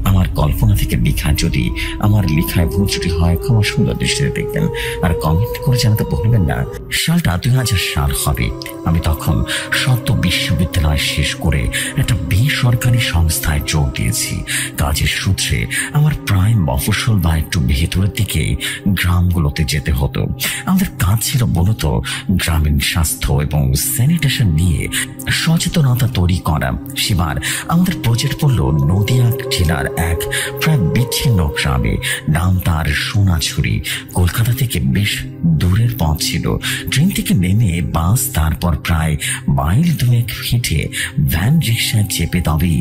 আমার কল্পনা থেকে লেখা। যদি আমার লেখায় ভুল ত্রুটি হয়, ক্ষমা সুন্দর দৃষ্টিতে দেখবেন। আর কমেন্ট করে জানাতে ভুলবেন না। সালটা 2000 সাল হবে। আমি তখন সদ্য বিশ্ববিদ্যালয় শেষ করে একটা বেসরকারি সংস্থায় যোগ দিয়েছি। কাজের সূত্রে আমার প্রায় মফস্বল বা একটু ভেতরের দিকে গ্রামগুলোতে যেতে হতো। আমাদের কাজ ছিল মূলত গ্রামীণ স্বাস্থ্য এবং স্যানিটেশন নিয়ে সচেতনতা তৈরি করা। সেবার আমাদের প্রজেক্ট পড়ল নদিয়া জেলার এক প্রায় বিচ্ছিন্ন গ্রামে। নাম তার সোনাঝুরি। কলকাতা থেকে বেশ দূরের পথ ছিল। ট্রেন থেকে নেমে বাস, তারপর প্রায় মাইল 2 হেঁটে ভ্যান রিক্সায় চেপে তবেই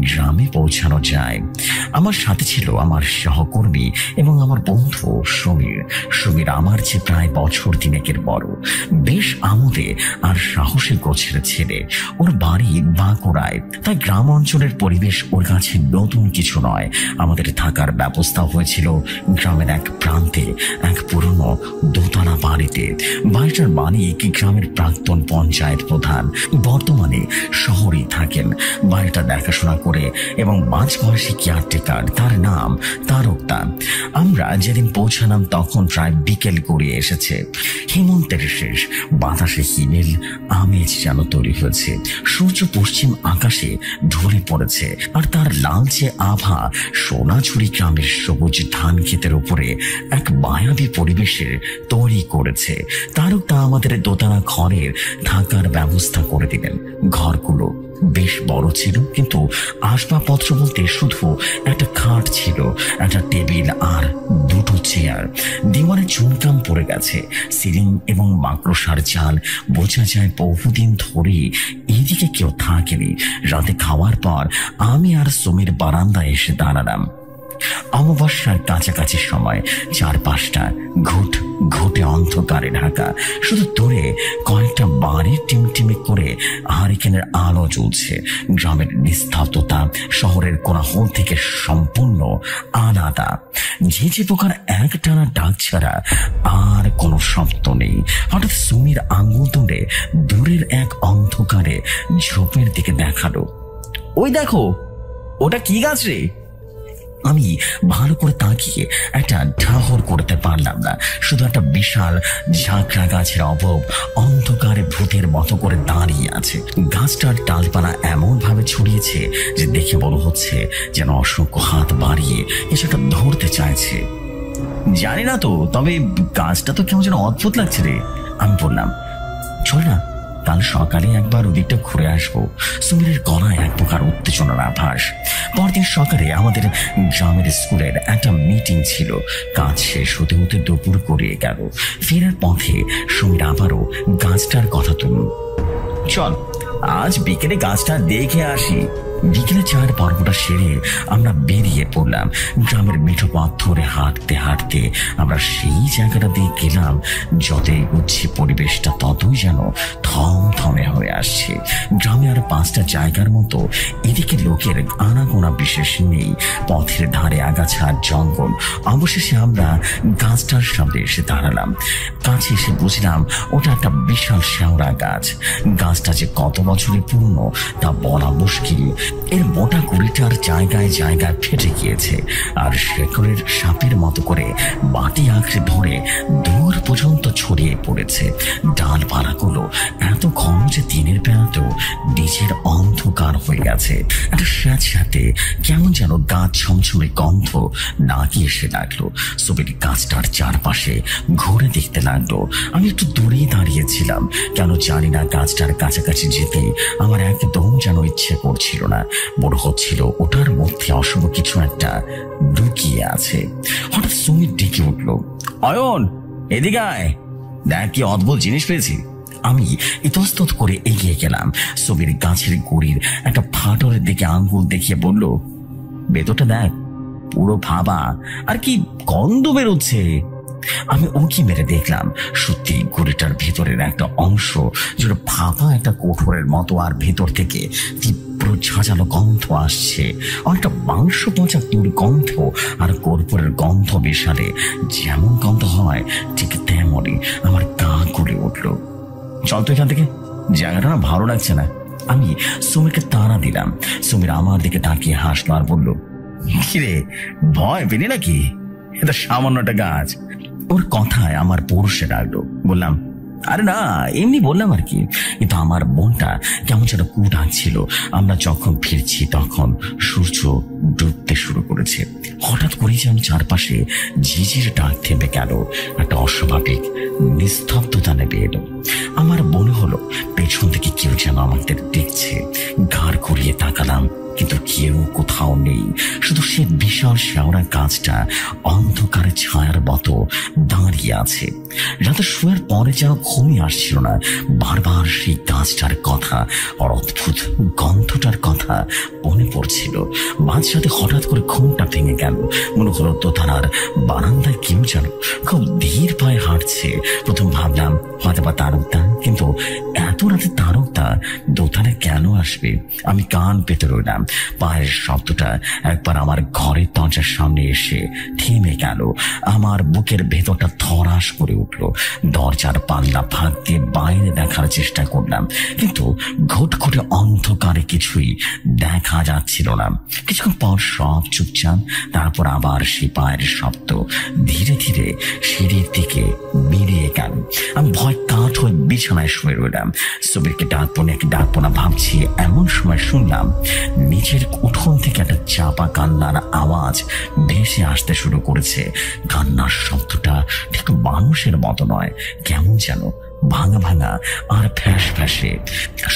গ্রামে পৌঁছানো যায়। আমার সাথে ছিল আমার সহকর্মী এবং আমার বন্ধু সমীর। সমীর আমার চেয়ে প্রায় বছর 3 বড়। বেশ আমোদে আর সাহসী গোছের ছেলে। ওর বাড়ি বাঁকুড়ায়, তাই গ্রাম অঞ্চলের পরিবেশ ওর কাছে নতুন কিছু নয়। আমাদের থাকার ব্যবস্থা হয়েছিল গ্রামের এক প্রান্তে এক পুরনো দোতলা বাড়িতে। বাড়িটার মালিক গ্রামের প্রাক্তন পঞ্চায়েত প্রধান, বর্তমানে শহরেই থাকেন। বাড়িটা দেখাশোনা করে এবং মাঝবয়সী কেয়ারটেকার, তার নাম তারকদা। আমরা যেদিন পৌঁছালাম তখন প্রায় বিকেল গড়িয়ে এসেছে। হেমন্তের শেষ, বাতাসে হিমেল আমেজ যেন তৈরি হয়েছে। সূর্য পশ্চিম আকাশে ঢলে পড়েছে আর তার লালচে আভা সোনাঝুরি গ্রামের সবুজ ধান ক্ষেতের উপরে এক মায়াবী পরিবেশের তৈরি করেছে। তারকদা আমাদের দোতলা ঘরের থাকার ব্যবস্থা করে দিলেন। ঘরগুলো বেশ বড় ছিল, কিন্তু আসবাবপত্র বলতে শুধু একটা খাট ছিল, একটা টেবিল আর 2টো চেয়ার। দেওয়ালে চুনকাম পড়ে গেছে। সিলিং এবং মাকড়সার জাল, বোঝা যায় বহুদিন ধরে এদিকে কেউ থাকেনি। রাতে খাওয়ার পর আমি আর সমীর বারান্দায় এসে দাঁড়ালাম। অমাবস্যার কাছাকাছি সময়। চারপাশটা ঘুটে অন্ধকারে ঢাকা। শুধু দূরে কয়েকটা বাড়ি টিমটিমি করে হারিকেনের আলো জ্বলছে। গ্রামের নিস্তব্ধতা শহরের কোলাহল থেকে সম্পূর্ণ আলাদা। ঝিঁঝি পোকার একটানা ডাক ছাড়া আর কোনো শব্দ নেই। হঠাৎ সুমির আঙুল তুলে দূরের এক অন্ধকারে ঝোপের দিকে দেখালো। ওই দেখো, ওটা কি গাছ রে? আমি ভালো করে তাকিয়ে একটা ঠাহর করতে পারলাম না। শুধু একটা বিশাল ঝাঁকড়া গাছের অবয়ব অন্ধকারে ভূতের মতো করে দাঁড়িয়ে আছে। গাছটার ডালপালা এমন ভাবে ছড়িয়েছে যে দেখে বড় হচ্ছে যেন অসংখ্য হাত বাড়িয়ে কিছুটা ধরতে চাইছে। জানি না তো, তবে গাছটা তো কেমন যেন অদ্ভুত লাগছে রে। আমি বললাম, চল না, কাল সকালে একবার ওদিকটা ঘুরে আসবো। সুমিরের গলায় এক প্রকার উত্তেজনার আভাস। পরদিন সকালে আমাদের গ্রামের স্কুলের একটা মিটিং ছিল। কাজ শেষ হতে হতে দুপুর গড়িয়ে গেল। ফেরার পথে সমীর আবারও গাছটার কথা তুলল। চল, আজ বিকেলে গাছটা দেখে আসি। বিকেলে চায়ের পর্বটা সেরে আমরা বেরিয়ে পড়লাম। গ্রামের মিঠো পথ ধরে হাঁটতে হাঁটতে আমরা সেই জায়গাটা দিয়ে গেলাম। যতই উঠছি পরিবেশটা ততই যেন থমথমে হয়ে আসছে। গ্রামে আর 5টা জায়গার মতো এদিকে লোকের আনাগোনা বিশেষ নেই। পথের ধারে আগাছা আর জঙ্গল। অবশেষে আমরা গাছটার সামনে এসে দাঁড়ালাম। কাছে এসে বুঝলাম ওটা একটা বিশাল শেওড়া গাছ। গাছটা যে কত বছরের পুরনো তা বলা মুশকিল। এর মোটা কুড়িটার জায়গায় জায়গায় ফেটে গিয়েছে আর শেকড়ের সাপের মতো করে মাটি আঁকড়ে ধরে দূর পর্যন্ত ছড়িয়ে পড়েছে। ডালপালাগুলো এত ঘন যে দিনের বেলাতেও নিচের অন্ধকার হয়ে গেছে। একটা স্যাঁতস্যাঁতে কেমন যেন গাছ ছমছমে গন্ধ নাকি এসে লাগলো। সুবির গাছটার চারপাশে ঘুরে দেখতে লাগলো। আমি একটু দূরেই দাঁড়িয়েছিলাম। কেন জানি না গাছটার কাছাকাছি যেতে আমার একদম যেন ইচ্ছে করছিল না। মনে হচ্ছিল ওটার মধ্যে অশুভ কিছু একটা লুকিয়ে আছে। হঠাৎ সুমির ডেকে উঠল, অয়ন, এদিকে আয়, দেখ কি অদ্ভুত জিনিস পেয়েছি। আমি ইতস্তত করে এগিয়ে গেলাম। সুমির গাছের গুড়ির একটা ফাটলের দিকে আঙ্গুল দেখিয়ে বলল, ভেতরটা দেখ, পুরো ভাবা, আর কি গন্ধ বেরোচ্ছে। আমি উঁকি মেরে দেখলাম সত্যি গুড়িটার ভেতরের একটা অংশ যেটা ফাঁপা একটা কোঠরের মতো, আর ভেতর থেকে তীব্র শুভ্র ঝাঁঝালো গন্ধ আসছে, অনেকটা মাংস পচা দুর্গন্ধ আর কর্পূরের গন্ধ মেশালে যেমন গন্ধ হয় ঠিক তেমনই আমার গা করে উঠলো। চল তো এখান থেকে, জায়গাটা না ভালো লাগছে না। আমি সুমিরকে তাড়া দিলাম। সুমির আমার দিকে তাকিয়ে হাসলো আর বলল, কিরে ভয় পেলি নাকি? এটা সামান্য একটা গাছ। ওর কথায় আমার পৌরুষে ডাকলো। বললাম, আরে না, এমনি বললাম আর কি। কিন্তু আমার মনটা কেমন যেন কু ডাকছিল। আমরা যখন ফিরছি তখন সূর্য ডুবতে শুরু করেছে। হঠাৎ করেই যেন চারপাশে ঝিঝির ডাক থেমে গেল। একটা অস্বাভাবিক নিস্তব্ধতা নেমে এলো। আমার মনে হলো পেছন থেকে কেউ যেন আমাদের দেখছে। ঘাড় ঘুরিয়ে তাকালাম, কিন্তু কেউ কোথাও নেই। শুধু সে বিশাল শেওড়া গাছটা অন্ধকারে ছায়ার মতো দাঁড়িয়ে আছে। রাতে শোয়ার পরে যেন ঘুমিয়ে আসছিল না। বারবার সেই গাছটার কথা আর অদ্ভুত গন্ধটার কথা মনে পড়ছিল। মাঝরাতে হঠাৎ করে ঘুমটা ভেঙে গেল। মনে হলো দোতলার বারান্দায় কেউ যেন খুব ধীর পায়ে হাঁটছে। প্রথম ভাবলাম হয়তো বা তারকদা, কিন্তু এত রাতে তারকদা দোতলায় কেন আসবে? আমি কান পেতে রইলাম। পায়ের শব্দটা একবার আমার ঘরের দরজার সামনে এসে থেমে গেল। আমার বুকের ভেতরটা ধরাস করে উঠল। দরজার পাল্লা ফাঁক দিয়ে বাইরে দেখার চেষ্টা করলাম, কিন্তু ঘুটঘুটে অন্ধকারে কিছুই দেখা যাচ্ছিল না। কিছুক্ষণ পর সব চুপচাপ। তারপর আবার সে পায়ের শব্দ ধীরে ধীরে সিঁড়ির দিকে বেরিয়ে গেল। আমি ভয় কাঠ হয়ে বিছানায় শুয়ে রইলাম। সুবীরকে ডাকবো না ভাবছি, এমন সময় শুনলাম নিচের উঠোন থেকে একটা চাপা কান্নার আওয়াজ ভেসে আসতে শুরু করেছে। কান্নার শব্দটা ঠিক মানুষের মতো নয়, কেমন যেন ভাঙা ভাঙা আর ফ্যাস ফ্যাসে।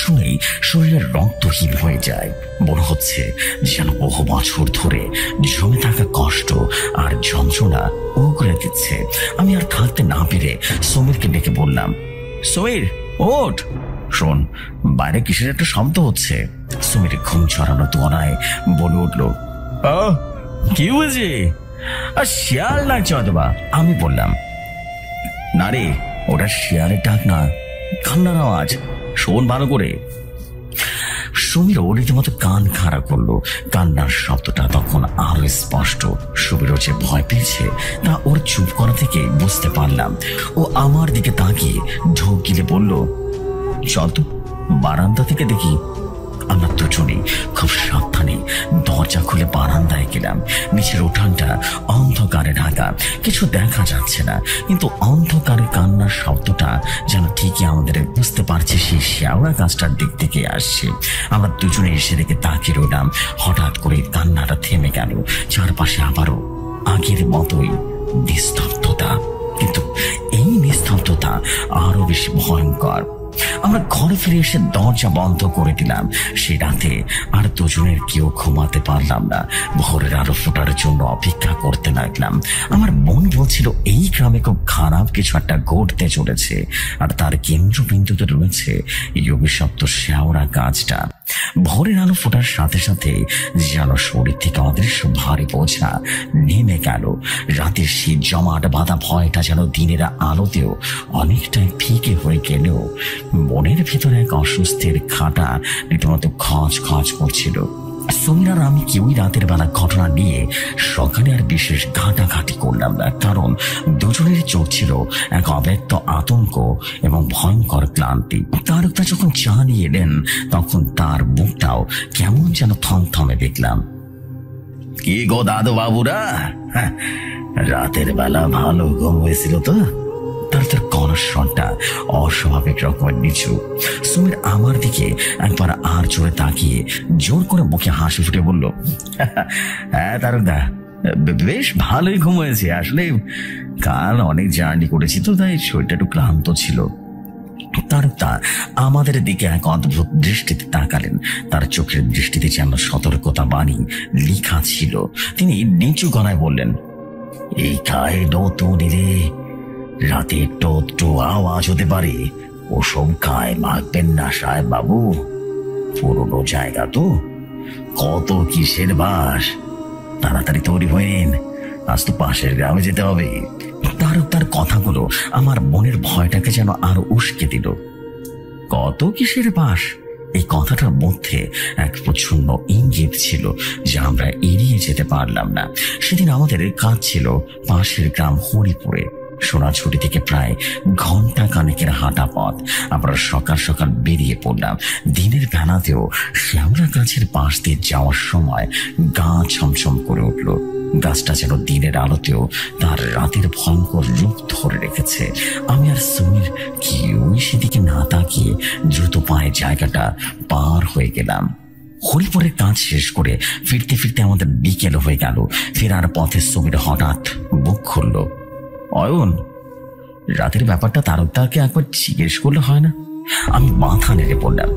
শুনেই শরীরের রক্তহীন হয়ে যায়। মনে হচ্ছে যেন বহু বছর ধরে জমে থাকা কষ্ট আর যন্ত্রণা উগরে দিচ্ছে। আমি আর থাকতে না পেরে সমীরকে ডেকে বললাম, সমীর ওঠ, শোন বাইরে কিসের একটা শব্দ হচ্ছে। সমীর ঘুম ছড়ানো তোনায় বলে উঠলো, কি হয়েছে? আর শিয়াল ডাকছে হয়তো বা। আমি বললাম, না রে, ওটা শিয়ালের ডাক না, কান্নার আওয়াজ, শোন ভালো করে। সমীর রীতিমতো কান খাড়া করলো। কান্নার শব্দটা তখন আরো স্পষ্ট। সমীরও যে ভয় পেয়েছে তা ওর চুপ করা থেকে বুঝতে পারলাম। ও আমার দিকে তাকিয়ে ঢোক গিলে বলল, চল তো বারান্দা থেকে দেখি। আমরা দুজনেই খুব সাবধানে দরজা খুলে বারান্দায় গেলাম। নিচের উঠানটা অন্ধকারে ঢাকা, কিছু দেখা যাচ্ছে না, কিন্তু অন্ধকারে কান্নার শব্দটা যেন ঠিকই আমাদের বুঝতে পারছে সেই শেওড়া গাছটার দিক থেকে আসছে। আমরা দুজনে এসে দেখে তাকিয়ে রইলাম। হঠাৎ করে কান্নাটা থেমে গেল। চারপাশে আবারও আগের মতোই নিস্তব্ধতা, কিন্তু এই নিস্তব্ধতা আরো বেশি ভয়ঙ্কর। আমরা ঘরে ফিরে এসে দরজা বন্ধ করে দিলাম। সে রাতে আর দুজনের কেউ ঘুমাতে পারলাম না। ভোরের আলো ফোটার জন্য অপেক্ষা করতে লাগলাম। আমার মন বলছিল এই গ্রামে খুব খারাপ কিছু একটা ঘটতে চলেছে, আর তার কেন্দ্রবিন্দুতে রয়েছে এই অভিশপ্ত শেওড়া গাছটা। ভোরের আলো ফোটার সাথে সাথে যেন শরীর থেকে অদৃশ্য ভারী বোঝা নেমে গেল। রাতের সেই জমাট বাঁধা ভয়টা যেন দিনের আলোতেও অনেকটাই ফিকে হয়ে গেলেও মনের ভিতরে এক অস্বস্তির খাটা রীতিমতো খচ খচ করছিল। সমীর আর আমি কেউই রাতের বেলা ঘটনা নিয়ে সকালে আর বিশেষ ঘাটাঘাটি করলাম না, কারণ দুজনের চোখ ছিল এক অব্যক্ত আতঙ্ক এবং ভয়ঙ্কর ক্লান্তি। তারকদা যখন চা নিয়ে এলেন তখন তার মুখটাও কেমন যেন থমথমে দেখলাম। কি গো দাদু বাবুরা, রাতের বেলা ভালো ঘুম হয়েছিল তো? তার কণ্ঠস্বরটা অস্বাভাবিক রকমের নিচু। সমীর আমার দিকে একবার আর জোরে তাকিয়ে জোর করে মুখে হাসি ফুটে বলল, হ্যাঁ তারকদা, বেশ ভালোই ঘুম হয়েছে। আসলে কাল অনেক জার্নি করেছি তো, তাই শরীরটা একটু ক্লান্ত ছিল। তারকদা আমাদের দিকে এক অদ্ভুত দৃষ্টিতে তাকালেন। তার চোখের দৃষ্টিতে যেন সতর্কতা বাণী লেখা ছিল। তিনি নিচু গলায় বললেন, এই গায়ে নতুন রে, রাতে একটু আওয়াজ হতে পারে, ওসব গায়ে মাখবেন না সাহেব বাবু। পুরোনো জায়গা তো, কত কিসের বাস। তাড়াতাড়ি তৈরি হইন, আজ তো পাশের গ্রামে যেতে হবে। তার কথাগুলো আমার মনের ভয়টাকে যেন আরো উস্কে দিল। কত কিসের বাস? এই কথাটার মধ্যে এক প্রচ্ছন্ন ইঙ্গিত ছিল যা আমরা এড়িয়ে যেতে পারলাম না। সেদিন আমাদের কাজ ছিল পাশের গ্রাম হরিপুরে। সোনাঝুরি থেকে প্রায় ঘন্টা খানেকের হাঁটা পথ। আমরা সকাল সকাল বেরিয়ে পড়লাম। দিনের বেলাতেও শ্যাওড়া গাছের পাশ দিয়ে যাওয়ার সময় গা ছমছম করে উঠল। গাছটা যেন দিনের আলোতেও তার রাতের ভয়ঙ্কর রূপ ধরে রেখেছে। আমি আর সুমির কেউই সেদিকে না তাকিয়ে দ্রুত পায়ে জায়গাটা পার হয়ে গেলাম। হরিপুরের কাজ শেষ করে ফিরতে ফিরতে আমাদের বিকেল হয়ে গেল। ফেরার পথে সুমির হঠাৎ বুক খুলল। অয়ন, রাতের ব্যাপারটা তারকদাকে একবার জিজ্ঞেস করলে হয় না? আমি মাথা নেড়ে পড়লাম।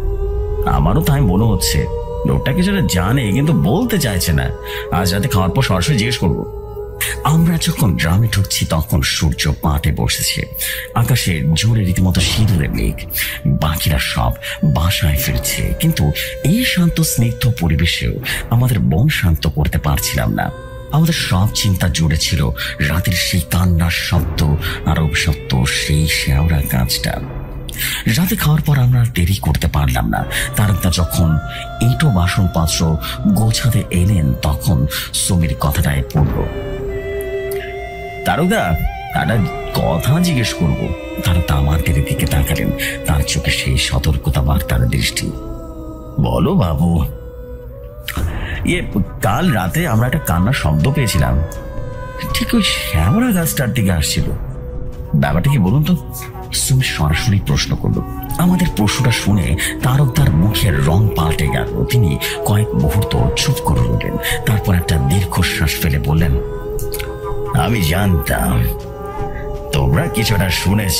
আমারও তাই মনে হচ্ছে, লোকটাকে যারা জানে কিন্তু বলতে চাইছে না। আজ রাতে খাওয়ার পর সরাসরি জিজ্ঞেস করবো। আমরা যখন গ্রামে ঢুকছি তখন সূর্য পাটে বসেছে। আকাশে জোরে রীতিমতো সিঁদুরে মেঘ। বাকিরা সব বাসায় ফিরছে, কিন্তু এই শান্ত স্নিগ্ধ পরিবেশেও আমাদের মন শান্ত করতে পারছিলাম না। আমাদের সব চিন্তা জুড়ে ছিল রাতের সেই কান্নার শব্দ আর অভিশপ্ত সেই শেওড়া গাছটা। রাতে খাওয়ার পর আমরা দেরি করতে পারলাম না। তারকদা যখন এঁটো বাসনপত্র গোছাতে এলেন তখন সুমির কথাটায় পড়ল। তারকদা, একটা কথা জিজ্ঞেস করবো। তারকদা আমার দিকে তাকালেন, তার চোখে সেই সতর্কতা বার্তার দৃষ্টি। বলো বাবু। কাল রাতে আমরা একটা কান্নার শব্দ পেয়েছিলাম, ঠিক ওই শ্যাওড়া গাছটার দিকে আসছিল। ব্যাপারটা কি বলুন তো? সুমি সরাসরি প্রশ্ন করল। আমাদের প্রশ্নটা শুনে তারকদার মুখের রং পাল্টে গেল। তিনি কয়েক মুহূর্ত চুপ করে রইলেন, তারপর একটা দীর্ঘশ্বাস ফেলে বললেন, আমি জানতাম তোমরা কিছুটা শুনেছ,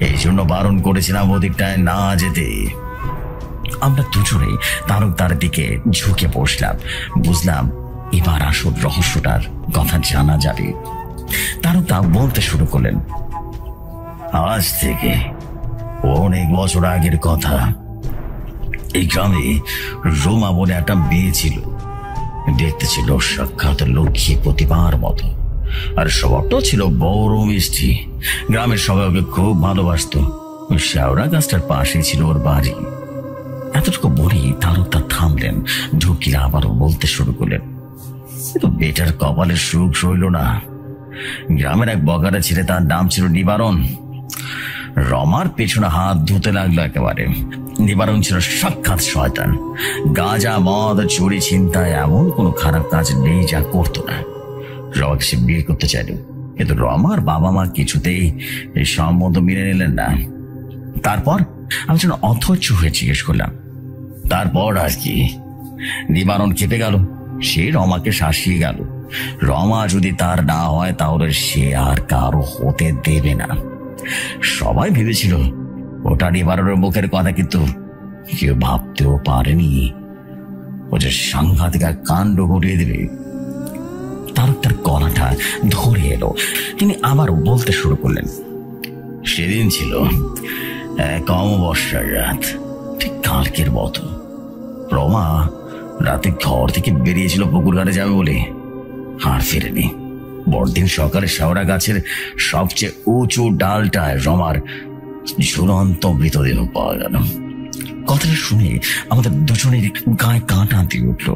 এই জন্য বারণ করেছিলাম ওদিকটায় না যেতে। আমরা দুজনেই তারকদার দিকে ঝুঁকে বসলাম। বুঝলাম এবার আসল রহস্যটার কথা জানা যাবে। তারকদা বলতে শুরু করলেন, আজ থেকে অনেক বছর আগের কথা, এই গ্রামে রোমা বলে একটা মেয়ে ছিল। দেখতে ছিল সাক্ষাৎ লক্ষ্মী প্রতিমার মতো, আর স্বভাবটাও ছিল বড় মিষ্টি। গ্রামের সবাই ওকে খুব ভালোবাসত। ওই শেওড়া গাছটার পাশেই ছিল ওর বাড়ি। এতটুকু বলেই তারকদা থামলেন। ঢুকিলা আবারও বলতে শুরু করলেন, কিন্তু বেটার কপালের সুখ সইল না। গ্রামের এক বগারে ছেলে, তার নাম ছিল নিবারণ। রমার পেছনে হাত ধুতে লাগলো একেবারে। নিবারণ ছিল সাক্ষাৎ শয়তান। গাঁজা, মদ, চুরি, ছিনতাই, এমন কোনো খারাপ কাজ নেই যা করতো না। রমাকে সে বিয়ে করতে চাইল, কিন্তু রমার বাবা মা কিছুতেই এই সম্বন্ধ মেনে নিলেন না। তারপর আমি যেন অধৈর্য হয়ে জিজ্ঞেস করলাম, তারপর আর কি? নিবারণ খেপে গেল। সে রমাকে শাসিয়ে গেল। রমা যদি তার না হয় তাহলে সে আর কারো হতে দেবে না। সবাই ভেবেছিল ওটা নিবারণের মুখের কথা, কিন্তু কেউ ভাবতেও পারেনি ও যে সাংঘাতিক এক কাণ্ড ঘটিয়ে দেবে। তার গলাটা ধরে এলো। তিনি আবারও বলতে শুরু করলেন, সেদিন ছিল এক অমাবস্যার রাত, ঠিক কালকের মতো। রমা রাতে ঘর থেকে বেরিয়েছিল পুকুর ঘাটে যাবে বলে, আর ফেরেনি। পরদিন সকালে শেওড়া গাছের সবচেয়ে উঁচু ডালটায় রমার ঝুলন্ত মৃতদেহ পাওয়া গেল। কথাটা শুনে আমাদের দুজনের গায়ে কাঁটা দিয়ে উঠলো।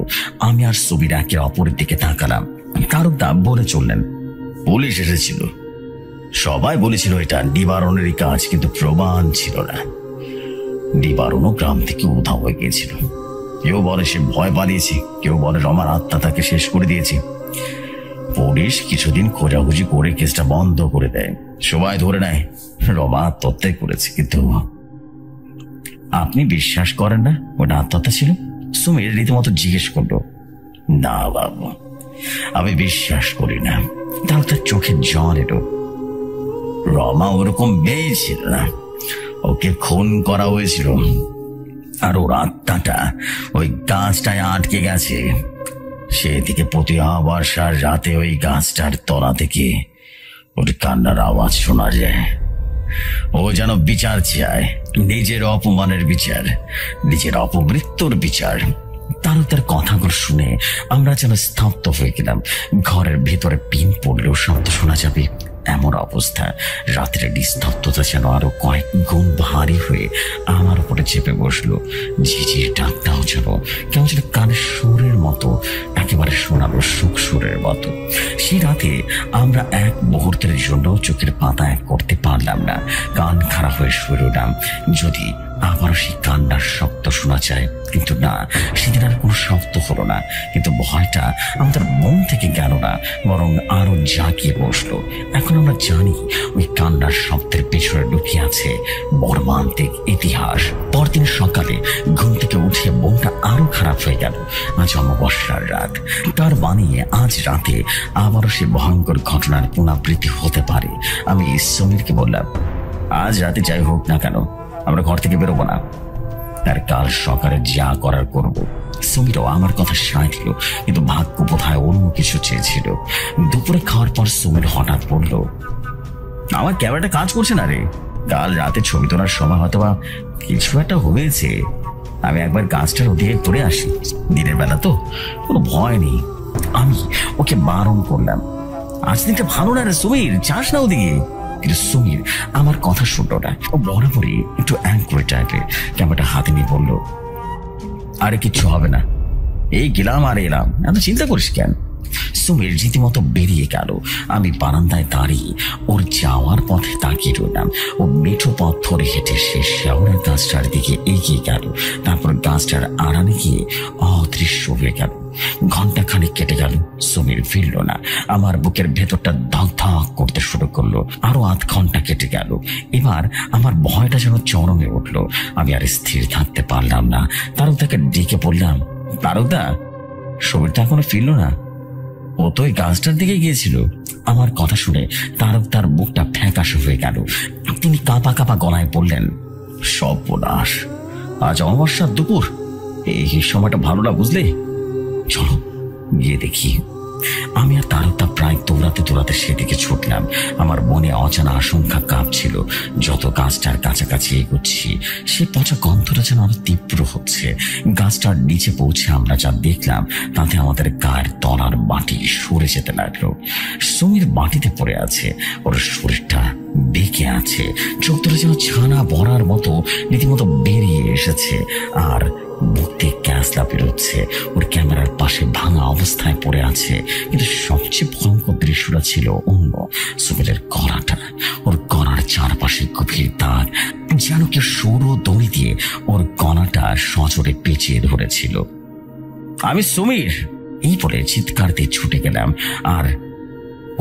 আমি আর সুবির একে অপরের দিকে তাকালাম। তারকদা বলে চললেন, পুলিশ এসেছিল। সবাই বলেছিল এটা নিবারণেরই কাজ, কিন্তু প্রমাণ ছিল না। নিবারণও গ্রাম থেকে উধাও হয়ে গিয়েছিল। কেউ বলে সে ভয় পালিয়েছে, কেউ বলে রমার আত্মা তাকে শেষ করে দিয়েছে। পুলিশ কিছুদিন খোঁজাখুঁজি করে কেসটা বন্ধ করে দেয়। সবাই ধরে নেয় রমা আত্মহত্যাই করেছে। কিন্তু আপনি বিশ্বাস করেন না ওটা আত্মহত্যা ছিল? সুমির রীতিমতো জিজ্ঞেস করলো। না বাবু, আমি বিশ্বাস করি না। তার চোখে জল এলো। রমা ওরকম মেয়ে ছিল না, ওকে খুন করা হয়েছিল। আর ওর আত্মাটা ওই গাছটায় আটকে গেছে। সেদিকে প্রতি অমাবস্যার রাতে ওই গাছটার তলা থেকে ওর কান্নার আওয়াজ শোনা যায়। ও যেন বিচার চায়, নিজের অপমানের বিচার, নিজের অপমৃত্যুর বিচার। তার কথাগুলো শুনে আমরা যেন স্তব্ধ হয়ে গেলাম। ঘরের ভেতরে পিন পড়লেও শব্দ শোনা যাবে এমন অবস্থা, রাত্রে নিস্তব্ধতা যেন আরো কয়েক গুণ ভারী হয়ে আমার উপরে চেপে বসলো। ঝিঝির ডাকটাও যেন কেমন যেন কানের সুরের মতো, একেবারে শোনালো সুখ সুরের মতো। সেই রাতে আমরা এক মুহূর্তের জন্য চোখের পাতা এক করতে পারলাম না। কান খারাপ হয়ে শুয়ে রইলাম, যদি আবারও সেই কান্নার শব্দ শোনা যায়। কিন্তু না, সেদিন আর কোনো শব্দ হলো না। কিন্তু ভয়টা আমাদের মন থেকে গেল না, বরং আরো জাগিয়ে বসলো। এখন আমরা জানি ওই কান্নার শব্দের পেছনে লুকিয়ে আছে মর্মান্তিক ইতিহাস। পরদিন সকালে ঘুম থেকে উঠে মনটা আরো খারাপ হয়ে গেল। আজ অমাবস্যার রাত, তার মানে আজ রাতে আবারও সে ভয়ঙ্কর ঘটনার পুনরাবৃত্তি হতে পারে। আমি সমীরকে বললাম, আজ রাতে যাই হোক না কেন আমরা ঘর থেকে বেরোবো না, তার কাল সকালে যা করার করব। সমীরও আমার কথা সায় দিল, কিন্তু ভাগ্য বোধহয় অন্য কিছু চেয়েছিল। দুপুরে খাওয়ার পর সমীর হঠাৎ বলল, আমার ক্যামেরাটা কাজ করছে না রে, কাল রাতে ছবি তোলার সময় হয়তো বা কিছু একটা হয়েছে, আমি একবার গাছটার ওদিকে করে আসি, দিনের বেলা তো কোনো ভয় নেই। আমি ওকে বারণ করলাম, আজ দিনটা ভালো না রে সমীর, যাস না ওদিকে। কিন্তু সমীর আমার কথা শুনলো না। ও বরাবরই একটু অ্যাংরি টাইপের, ক্যামেরাটা হাতে নিয়ে বলল, আরে কিচ্ছু হবে না, এই গেলাম আর এলাম, এত চিন্তা করিস কেন। সমীর রীতিমতো বেরিয়ে গেল। আমি বারান্দায় দাঁড়িয়ে ওর যাওয়ার পথে তাকিয়ে রইলাম। ও মেঠো পথ ধরে হেঁটে সে শেওড়ার গাছটার দিকে এগিয়ে গেল, তারপর গাছটার আড়ালে গিয়ে অদৃশ্য হয়ে গেল। ঘন্টা খানিক কেটে গেল, সমীর ফিরল না। আমার বুকের ভেতরটা ধক ধক করতে শুরু করলো। আরো আধ ঘন্টা কেটে গেল। এবার আমার ভয়টা যেন চরমে উঠলো। আমি আর স্থির থাকতে পারলাম না। তারকদাকে ডেকে বললাম, তারকদা, সমীর তো এখনো ফিরল না, ও তো ওই গাছটার দিকে গিয়েছিল। আমার কথা শুনে তার বুকটা ফ্যাকাশে হয়ে গেল। তিনি কাঁপা কাঁপা গলায় বললেন, সর্বনাশ, আজ অমাবস্যার দুপুর, এই সময়টা ভালো না বুঝলে, চলো গিয়ে দেখি। আমি আর তারকদা প্রায় দৌড়াতে দৌড়াতে সেদিকে ছুটলাম। আমার মনে অজানা আশঙ্কা কাঁপছিল। যত গাছটার কাছাকাছি এগোচ্ছি, সে পচা গন্ধটা যেন আরো তীব্র হচ্ছে। গাছটার নিচে পৌঁছে আমরা যা দেখলাম, তাতে আমাদের গায়ের তলার মাটি সরে যেতে লাগলো। সমীর মাটিতে পড়ে আছে, ওর শরীরটা বেঁকে আছে, চোখ ধরে যেন ছানা ভরার মতো রীতিমতো বেরিয়ে এসেছে, আর মুখ দিয়ে গ্যাসলা বেরোচ্ছে। ওর ক্যামেরার পাশে ভাঙা অবস্থায় পড়ে আছে। কিন্তু সবচেয়ে ভয়ঙ্কর দৃশ্যটা ছিল অন্য। সমীরের গলাটা, ওর গলার চারপাশে গভীর দাগ, যেন কেউ সরু দড়ি দিয়ে ওর গলাটা সজোরে পেঁচিয়ে ধরেছিল। আমি সমীর, এই বলে চিৎকার দিয়ে ছুটে গেলাম। আর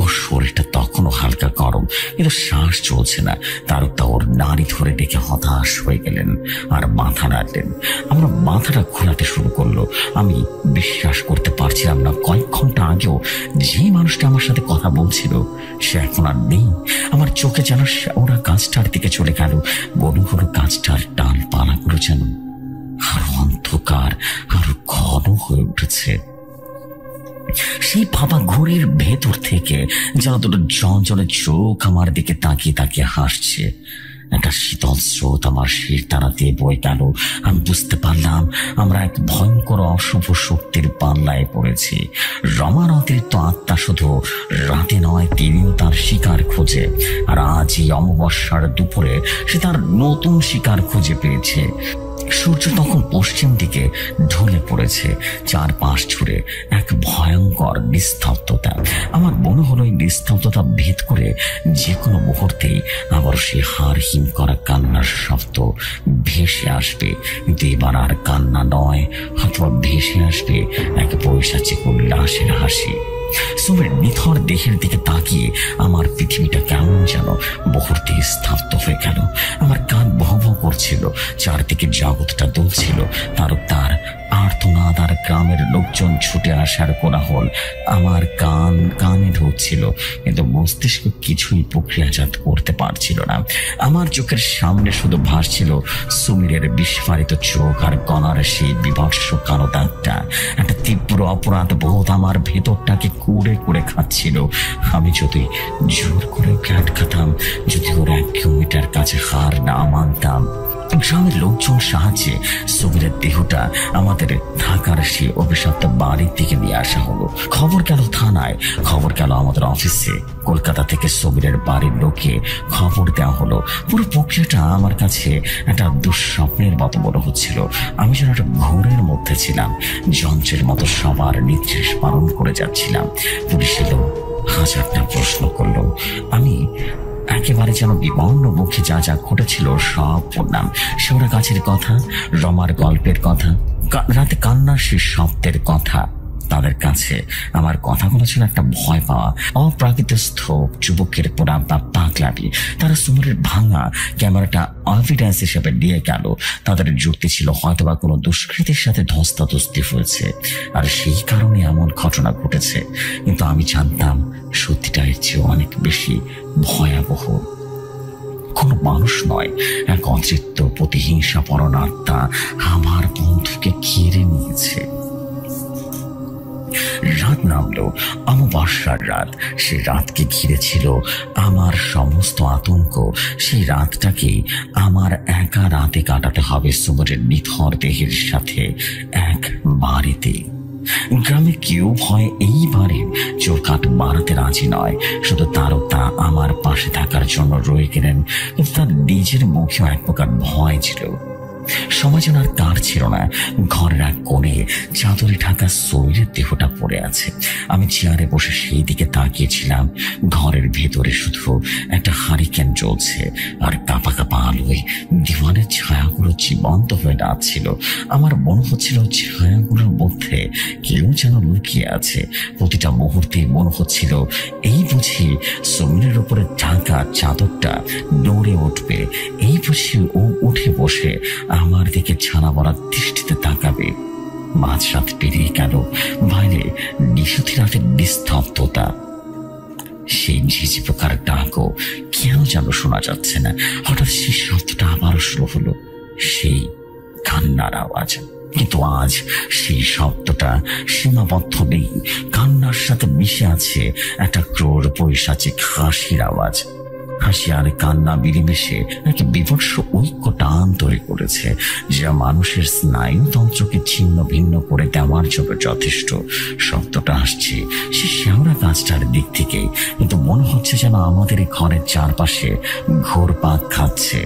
ওর শরীরটা তখনও হালকা গরম, কিন্তু শ্বাস চলছে না। তারকদা ওর নাড়ি ধরে দেখে হতাশ হয়ে গেলেন আর মাথা নাড়লেন। আমরা মাথাটা ঘোরাতে শুরু করলো। আমি বিশ্বাস করতে পারছিলাম না, কয়েক ঘন্টা আগেও যে মানুষটা আমার সাথে কথা বলছিল সে এখন আর নেই। আমার চোখে যেন ওরা গাছটার দিকে চলে গেল। বড় বড় গাছটার ডালপালাগুলো যেন আরো অন্ধকার, আরো ঘন হয়ে উঠেছে। সেই ভাবা ঘুড়ির ভেতর থেকে যেন দুটো জঞ্জলের চোখ আমার দিকে তাকিয়ে তাকিয়ে হাসছে। একটা শীতল স্রোত আমার শির তারা দিয়ে বয়ে গেল। আমি বুঝতে পারলাম আমরা এক ভয়ঙ্কর অশুভ শক্তির পাল্লায় পড়েছি। রমার অতিরিক্ত আত্মা শুধু রাতে নয়, তিনিও তার শিকার খোঁজে। আর আজ এই অমাবস্যার দুপুরে সে তার নতুন শিকার খুঁজে পেয়েছে। সূর্য তখন পশ্চিম দিকে ঢলে পড়েছে। চারপাশ জুড়ে এক ভয়ঙ্কর নিস্তব্ধতা। আমার মনে হলো এই নিস্তব্ধতা ভেদ করে যে কোনো মুহূর্তেই আবার সে হাড় হিম করা কান্নার শব্দ ভেসে আসবে। কিন্তু এবার আর কান্না নয়, অথবা ভেসে আসবে এক পৈশাচিক উল্লাসের হাসি। সমীর নিথর দেহের দিকে তাকিয়ে আমার পৃথিবীটা কেমন যেন মুহূর্তে স্তব্ধ হয়ে গেল। আমার কান ভঁ ভঁ করছিল, চারদিকে জগৎটা দুলছিল। তার আর্তনাদ আর গ্রামের লোকজন ছুটে আসার কোলাহল আমার কানে ঢুকছিল, কিন্তু মস্তিষ্ক কিছুই প্রক্রিয়াজাত করতে পারছিল না। আমার চোখের সামনে শুধু ভাসছিল সমীরের বিস্ফারিত চোখ আর গলার সেই বিভৎস কালো দাগটা। একটা তীব্র অপরাধ বোধ আমার ভেতরটাকে কুড়ে কুড়ে খাচ্ছিল। আমি যদি জোর করে আটকাতাম, যদি ওর 1 কিলোমিটার কাছে হার না মানতাম, গ্রামের লোকজন সাহায্যে সুমিরের দেহটা আমাদের থাকার সে অভিশপ্ত বাড়ির দিকে নিয়ে আসা হলো। খবর গেল থানায়, খবর গেল আমাদের অফিসে। কলকাতা থেকে সুমিরের বাড়ির লোকে খবর দেওয়া হলো। পুরো প্রক্রিয়াটা আমার কাছে একটা দুঃস্বপ্নের মতো মনে হচ্ছিল। আমি যেন একটা ঘোরের মধ্যে ছিলাম, যন্ত্রের মতো সবার নির্দেশ পালন করে যাচ্ছিলাম। পুলিশ এলো, হাজারটা প্রশ্ন করলো। আমি একেবারে যেন বিবর্ণ মুখে যা যা ঘটেছিল সব পড়লাম। শেওড়া গাছের কথা, রমার গল্পের কথা, রাতে কান্নার সে শব্দের কথা। তাদের কাছে আমার কথাগুলো ছিল একটা ভয় পাওয়া, অপ্রাকৃতস্থ যুবকের পোড়া বা পাগলামি। তারা সুমিরের ভাঙা ক্যামেরাটা এভিডেন্স হিসেবে নিয়ে গেল। তাদের যুক্তি ছিল হয়তোবা কোনো দুষ্কৃতির সাথে ধস্তাধস্তি হয়েছে, আর সেই কারণে এমন ঘটনা ঘটেছে। কিন্তু আমি জানতাম সত্যিটা এর চেয়ে অনেক বেশি ভয়াবহ। কোনো মানুষ নয়, এক অতৃপ্ত প্রতিহিংসাপরণ আত্মা আমার বন্ধুকে ঘিরে নিয়েছে। রাত নামলো, অমাবস্যার রাত। সে রাতকে ঘিরে ছিল আমার সমস্ত আতঙ্ক। সেই রাতটাকে আমার একা রাতে কাটাতে হবে সুমিরের নিথর দেহের সাথে এক বাড়িতে। গ্রামে কেউ ভয় এই বাড়ির চোরকাট বাড়াতে রাজি নয়। শুধু তারও তা আমার পাশে থাকার জন্য রয়ে গেলেন, কিন্তু তার নিজের মুখেও এক প্রকার ভয় ছিল। সময় যেন আর কার ছিল না। ঘরের এক কোণে চাদরে ঢাকা সুমিরের দেহটা পড়ে আছে। আমি চেয়ারে বসে সেই দিকে তাকিয়েছিলাম। ঘরের ভেতরে শুধু একটা হারিকেন জ্বলছে, আর কাঁপা কাঁপা আলোয় দিওয়ানের ছায়াগুলো জীবন্ত হয়ে নাচছিল। আমার মনে হচ্ছিল ছায়াগুলোর মধ্যে কেউ যেন লুকিয়ে আছে। প্রতিটা মুহূর্তে মনে হচ্ছিল এই বুঝি সুমিরের উপরে ঢাকা চাদরটা নড়ে উঠবে, এই বুঝি ও উঠে বসে আমার দিকে ছানা বড়া দৃষ্টিতে তাকাবে। মাঝরাত পেরিয়ে গেল, বাইরে নিশুতি রাতের নিস্তব্ধতা। সেই ঝিঝি পোকার ডাকও কেন যেন শোনা যাচ্ছে না। হঠাৎ সেই শব্দটা আবারও শুরু হলো, সেই কান্নার আওয়াজ। কিন্তু আজ সেই শব্দটা সীমাবদ্ধ নেই, কান্নার সাথে মিশে আছে একটা ক্রোড় পৈশাচিক হাসির আওয়াজ। হাসি আর কান্না মিলেমিশে এক বিভৎস ঐক্য টান তৈরি করেছে, যা মানুষের স্নায়ুতন্ত্রকে ছিন্ন ভিন্ন করে দেওয়ার জন্য যথেষ্ট। শব্দটা আসছে সে শেওড়া গাছটার দিক থেকে, কিন্তু মনে হচ্ছে যেন আমাদের এই ঘরের চারপাশে ঘোরপাক খাচ্ছে।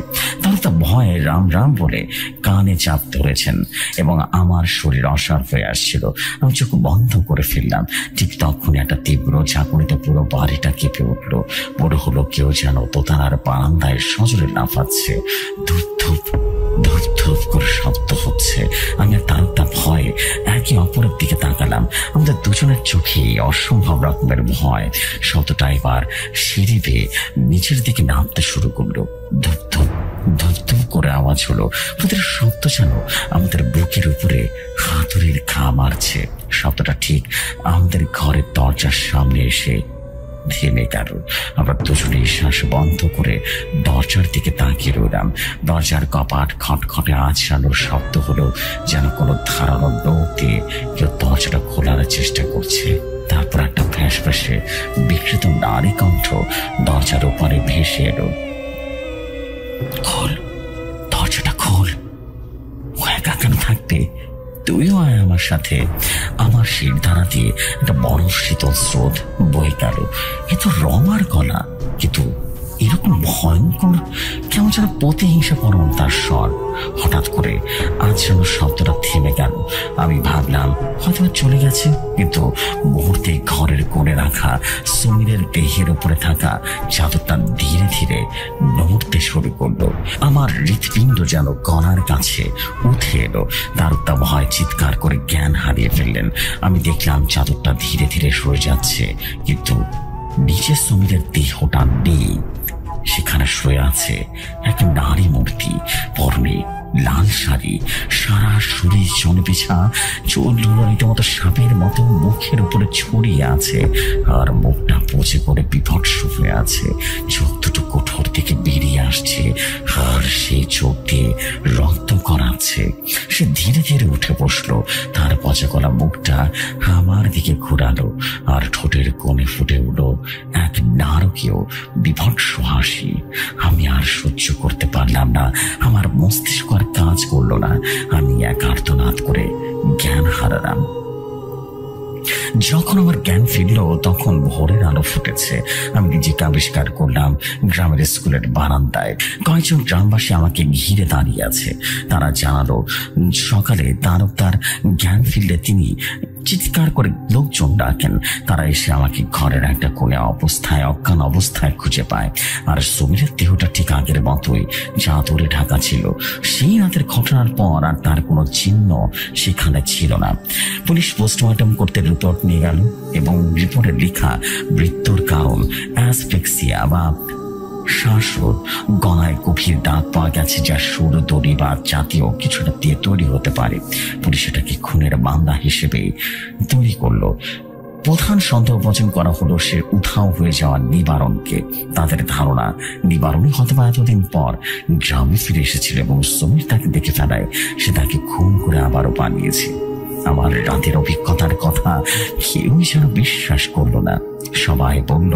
তারা তো ভয়ে রাম রাম বলে কানে চাপ ধরেছেন এবং আমার শরীর অসাড় হয়ে আসছিল। আমি চোখ বন্ধ করে ফেললাম। ঠিক তখনই একটা তীব্র ঝাঁকুনিতে পুরো বাড়িটা কেঁপে উঠল। মনে হলো কেউ যেন দোতলার বারান্দায় সজোরে লাফাচ্ছে। ধূপ ধূপ ধূপ ধূপ করে শব্দ হচ্ছে। আমি আর তারকটা ভয়ে একে অপরের দিকে তাকালাম। আমাদের দুজনের চোখে অসম্ভব রকমের ভয়। শব্দটা এবার সিঁড়ি বেয়ে নিচের দিকে নামতে শুরু করলো। ধূপ ধূপ ধূপ ধূপ করে আওয়াজ হলো। প্রতিটা শব্দ যেন আমাদের বুকের উপরে হাতুড়ির ঘা মারছে। শব্দটা ঠিক আমাদের ঘরের দরজার সামনে এসে থেমে গেল। আমরা দুজনে শ্বাস বন্ধ করে দরজার দিকে তাকিয়ে রইলাম। দরজার কপাট খটখটে আঁচড়ানোর শব্দ হলো, যেন কোনো ধারালো লোক দিয়ে কেউ দরজাটা খোলার চেষ্টা করছে। তারপর একটা ফ্যাঁস ফ্যাঁসে বিকৃত নারী কণ্ঠ দরজার ওপারে ভেসে এলো, খোল, দরজাটা খোল, ও একা কেন থাকবে, তুইও আয় আমার সাথে। আমার শির দ্বারা দিয়ে একটা বড় শীতল স্রোত বয়ে গেল। এ তো রমার গলা, কিন্তু এরকম ভয়ঙ্কর কেমন যেন প্রতিহিংসা পরম তার স্বর। হঠাৎ করে আজ যেন শব্দটা থেমে গেল। আমি ভাবলাম হয়তো চলে গেছে, কিন্তু মুহূর্তে ঘরের কোণে রাখা সুমিরের দেহের উপরে থাকা চাদরটা ধীরে ধীরে নড়তে শুরু করলো। আমার হৃৎপিণ্ড যেন গলার কাছে উঠে এলো। তারকটা ভয় চিৎকার করে জ্ঞান হারিয়ে ফেললেন। আমি দেখলাম চাদরটা ধীরে ধীরে সরে যাচ্ছে, কিন্তু নিচে সুমিরের দেহটা নেই। সেখানে শুয়ে আছে এক নারী মূর্তি, পরনে লাল শাড়ি, সারা শরীর চনবিছা, চুল লুলানিত মতো সাপের মতো মুখের উপরে ছড়িয়ে আছে, আর মুখটা পচে পড়ে বিভৎস হয়ে আছে। চোখ দুটো কোঠর থেকে বেরিয়ে আসছে, আর সেই চোখ দিয়ে রক্ত গড়াচ্ছে। সে ধীরে ধীরে উঠে বসলো। তার পচা গলা মুখটা আমার দিকে ঘুরালো আর ঠোঁটের কোণে ফুটে উঠল এক নারকীয় বিভৎস হাসি। আমি আর সহ্য করতে পারলাম না, আমার মস্তিষ্ক আর কাজ করলো না। আমি এক আর্তনাদ করে জ্ঞান হারালাম। যখন আমার জ্ঞান ফিরল তখন ভোরের আলো ফুটেছে। আমি নিজেকে আবিষ্কার করলাম গ্রামের স্কুলের বারান্দায়। কয়েকজন গ্রামবাসী আমাকে ঘিরে দাঁড়িয়ে আছে। তারা জানালো সকালে তার জ্ঞান ফিরলে তিনি চিৎকার করে লোকজন ডাকেন। তারা এসে আমাকে ঘরের একটা কোণে অজ্ঞান অবস্থায় খুঁজে পায়। আর সমীরের দেহটা ঠিক আগের মতোই চাদরে ঢাকা ছিল। সেই রাতের ঘটনার পর আর তার কোনো চিহ্ন সেখানে ছিল না। পুলিশ পোস্টমর্টম করতে রিপোর্ট নিয়ে গেল এবং রিপোর্টে লেখা মৃত্যুর কারণ অ্যাসফিক্সিয়া বা শ্বাসরোধ। গলায় গভীর দাগ পাওয়া গেছে, যা সরু দড়ি বা জাতীয় কিছুটা দিয়ে তৈরি হতে পারে। পুলিশ এটাকে খুনের মামলা হিসেবে তৈরি করলো। প্রধান সন্দেহভাজন করা হলো সে উধাও হয়ে যাওয়া নিবারণকে। তাদের ধারণা নিবারণই হয়তো এতদিন পর গ্রামে ফিরে এসেছিল এবং সমীর তাকে দেখে ফেলায় সে তাকে খুন করে আবারও পালিয়েছে। আমার রাতের অভিজ্ঞতার কথা কেউই যেন বিশ্বাস করলো না। সবাই বলল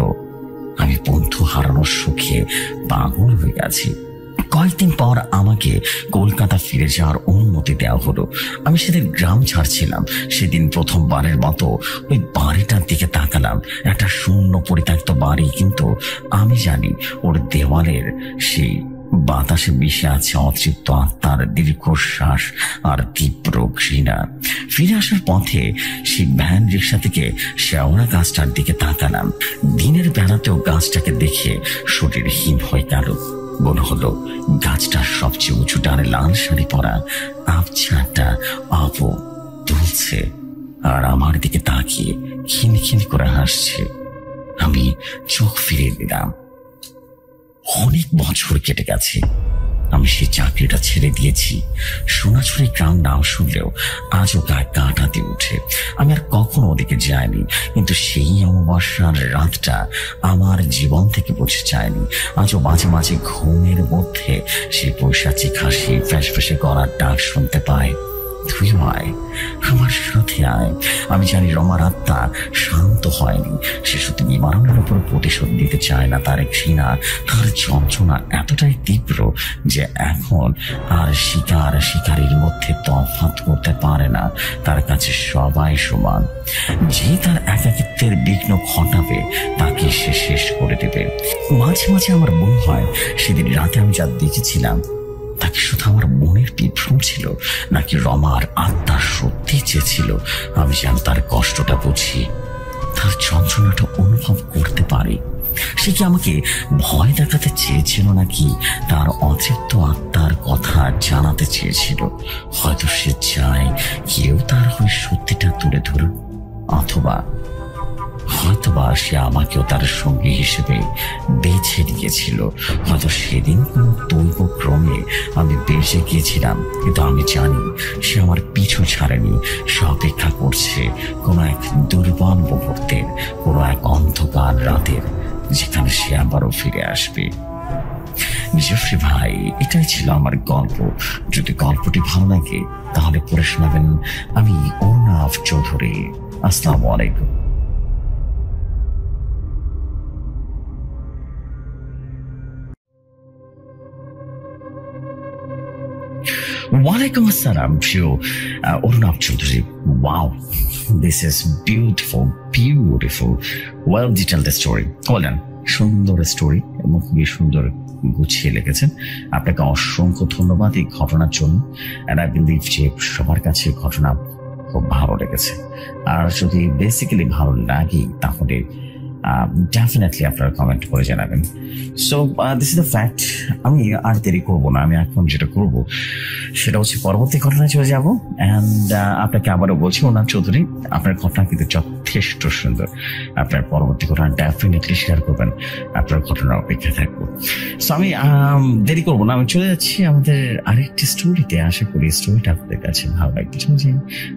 আমি বন্ধু হারানোর সুখে পাগল হয়ে গেছি। কয়েকদিন পর আমাকে কলকাতা ফিরে যাওয়ার অনুমতি দেওয়া হলো। আমি সেদিন গ্রাম ছাড়ছিলাম। সেদিন প্রথমবারের মতো ওই বাড়িটার দিকে তাকালাম। একটা শূন্য পরিত্যক্ত বাড়ি, কিন্তু আমি জানি ওর দেওয়ালের সেই বাতাসে মিশে আছে অতৃপ্ত আত্মার দীর্ঘশ্বাস আর তীব্র ঘৃণা। ফিরে আসার পথে সেই ভ্যান রিক্সা থেকে শেওড়া গাছটার দিকে তাকালাম। দিনের বেলাতেও গাছটাকে দেখে শরীর হিম হয়ে গেল। মনে হলো গাছটার সবচেয়ে উঁচু ডালে লাল শাড়ি পরা আবছাটা আপু দুলছে আর আমার দিকে তাকিয়ে খিনখিন করে হাসছে। আমি চোখ ফিরিয়ে দিলাম। অনেক বছর কেটে গেছে। আমি সেই চাকরিটা ছেড়ে দিয়েছি। সোনাঝুরি গ্রাম নাম শুনলেও আজও গায়ে কাঁটা দিয়ে উঠে। আমি আর কখনো ওদিকে যাইনি, কিন্তু সেই অমাবস্যার রাতটা আমার জীবন থেকে মুছে যায়নি। আজও মাঝে মাঝে ঘুমের মধ্যে সেই পৈশাচিক হাসি, ফ্যাসফ্যাসে গলার ডাক শুনতে পাই। তুই আয়, আমার সাথে আয়। আমি জানি রমার আত্মা শান্ত হয়নি। সে শুধু নিবারণের উপর প্রতিশোধ দিতে চায় না। তার ঘৃণা, তার যন্ত্রণা এতটাই তীব্র যে এখন আর শিকারীর মধ্যে তফাৎ করতে পারে না। তার কাছে সবাই সমান। যে তার একাকিত্বের বিঘ্ন ঘটাবে তাকে সে শেষ করে দেবে। মাঝে মাঝে আমার মনে হয় সেদিন রাতে আমি যা দেখেছিলাম তাকে শুধু আমার মনের বিভ্রম ছিল, নাকি রমার আত্মা সত্যি চেয়েছিল আমি যেন তার কষ্টটা বুঝি, তার যন্ত্রণাটা অনুভব করতে পারি। সে কি আমাকে ভয় দেখাতে চেয়েছিল, নাকি তার অতৃপ্ত আত্মার কথা জানাতে চেয়েছিল? হয়তো সে চায় কেউ তার হয়ে সত্যিটা তুলে ধরুক, হয়তোবা সে আমাকেও তার সঙ্গী হিসেবে বেছে নিয়েছিল। হয়তো সেদিন কোনো দৈবক্রমে আমি বেঁচে গিয়েছিলাম, কিন্তু আমি জানি সে আমার পিছু ছাড়েনি। সে অপেক্ষা করছে কোনো এক দুর্বল মুহূর্তের, কোনো এক অন্ধকার রাতের, যেখানে সে আবারও ফিরে আসবে। জেফরি ভাই, এটাই ছিল আমার গল্প। যদি গল্পটি ভালো লাগে তাহলে পড়ে শোনাবেন। আমি অরুণাভ চৌধুরী। আসসালামু আলাইকুম। Walaikum assalam, প্রিয় Arunava Chowdhury. Wow, this is beautiful, well detailed story. বলেন, সুন্দর স্টোরি এবং খুবই সুন্দর গুছিয়ে লিখেছেন। আপনাকে অসংখ্য ধন্যবাদ এই ঘটনার জন্য। and I believe যে সবার কাছে ঘটনা খুব ভালো লেগেছে। আর যদি বেসিক্যালি ভালো লাগে তাহলে ডেফিনেটলি আপনারা কমেন্ট করে জানাবেন। So this is the fact. আমি আর দেরি করবো না। আমি এখন যেটা করব সেটা হচ্ছে পরবর্তী ঘটনায় চলে যাবো। অ্যান্ড আপনাকে আবারও বলছি, ওনার চৌধুরী, আপনার ঘটনা কিন্তু যথেষ্ট সুন্দর। আপনার পরবর্তী ঘটনা ডেফিনেটলি শেয়ার করবেন। আপনার ঘটনার অপেক্ষা থাকবো। সো আমি দেরি করবো না, আমি চলে যাচ্ছি আমাদের আরেকটি স্টোরিতে। আশা করি স্টোরিটা আপনাদের কাছে ভালো লাগবে। চলছে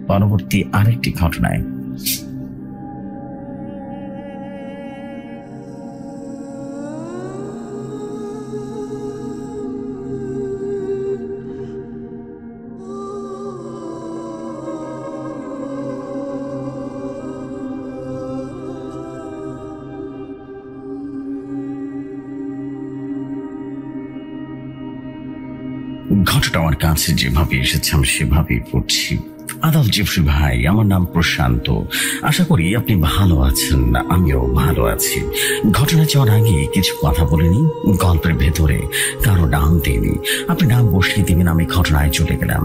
পরবর্তী আরেকটি ঘটনায়। ঘটনাটা আমার কাছে যেভাবে এসেছে আমি সেভাবেই পড়ছি। আদাব জিপসি ভাই, আমার নাম প্রশান্ত। আশা করি আপনি ভালো আছেন। আমিও ভালো আছি। ঘটনা যাওয়ার আগে কিছু কথা বলিনি, গল্পের ভেতরে কারো নাম দিইনি। আপনি নাম বসিয়ে দিবেন, আমি ঘটনায় চলে গেলাম।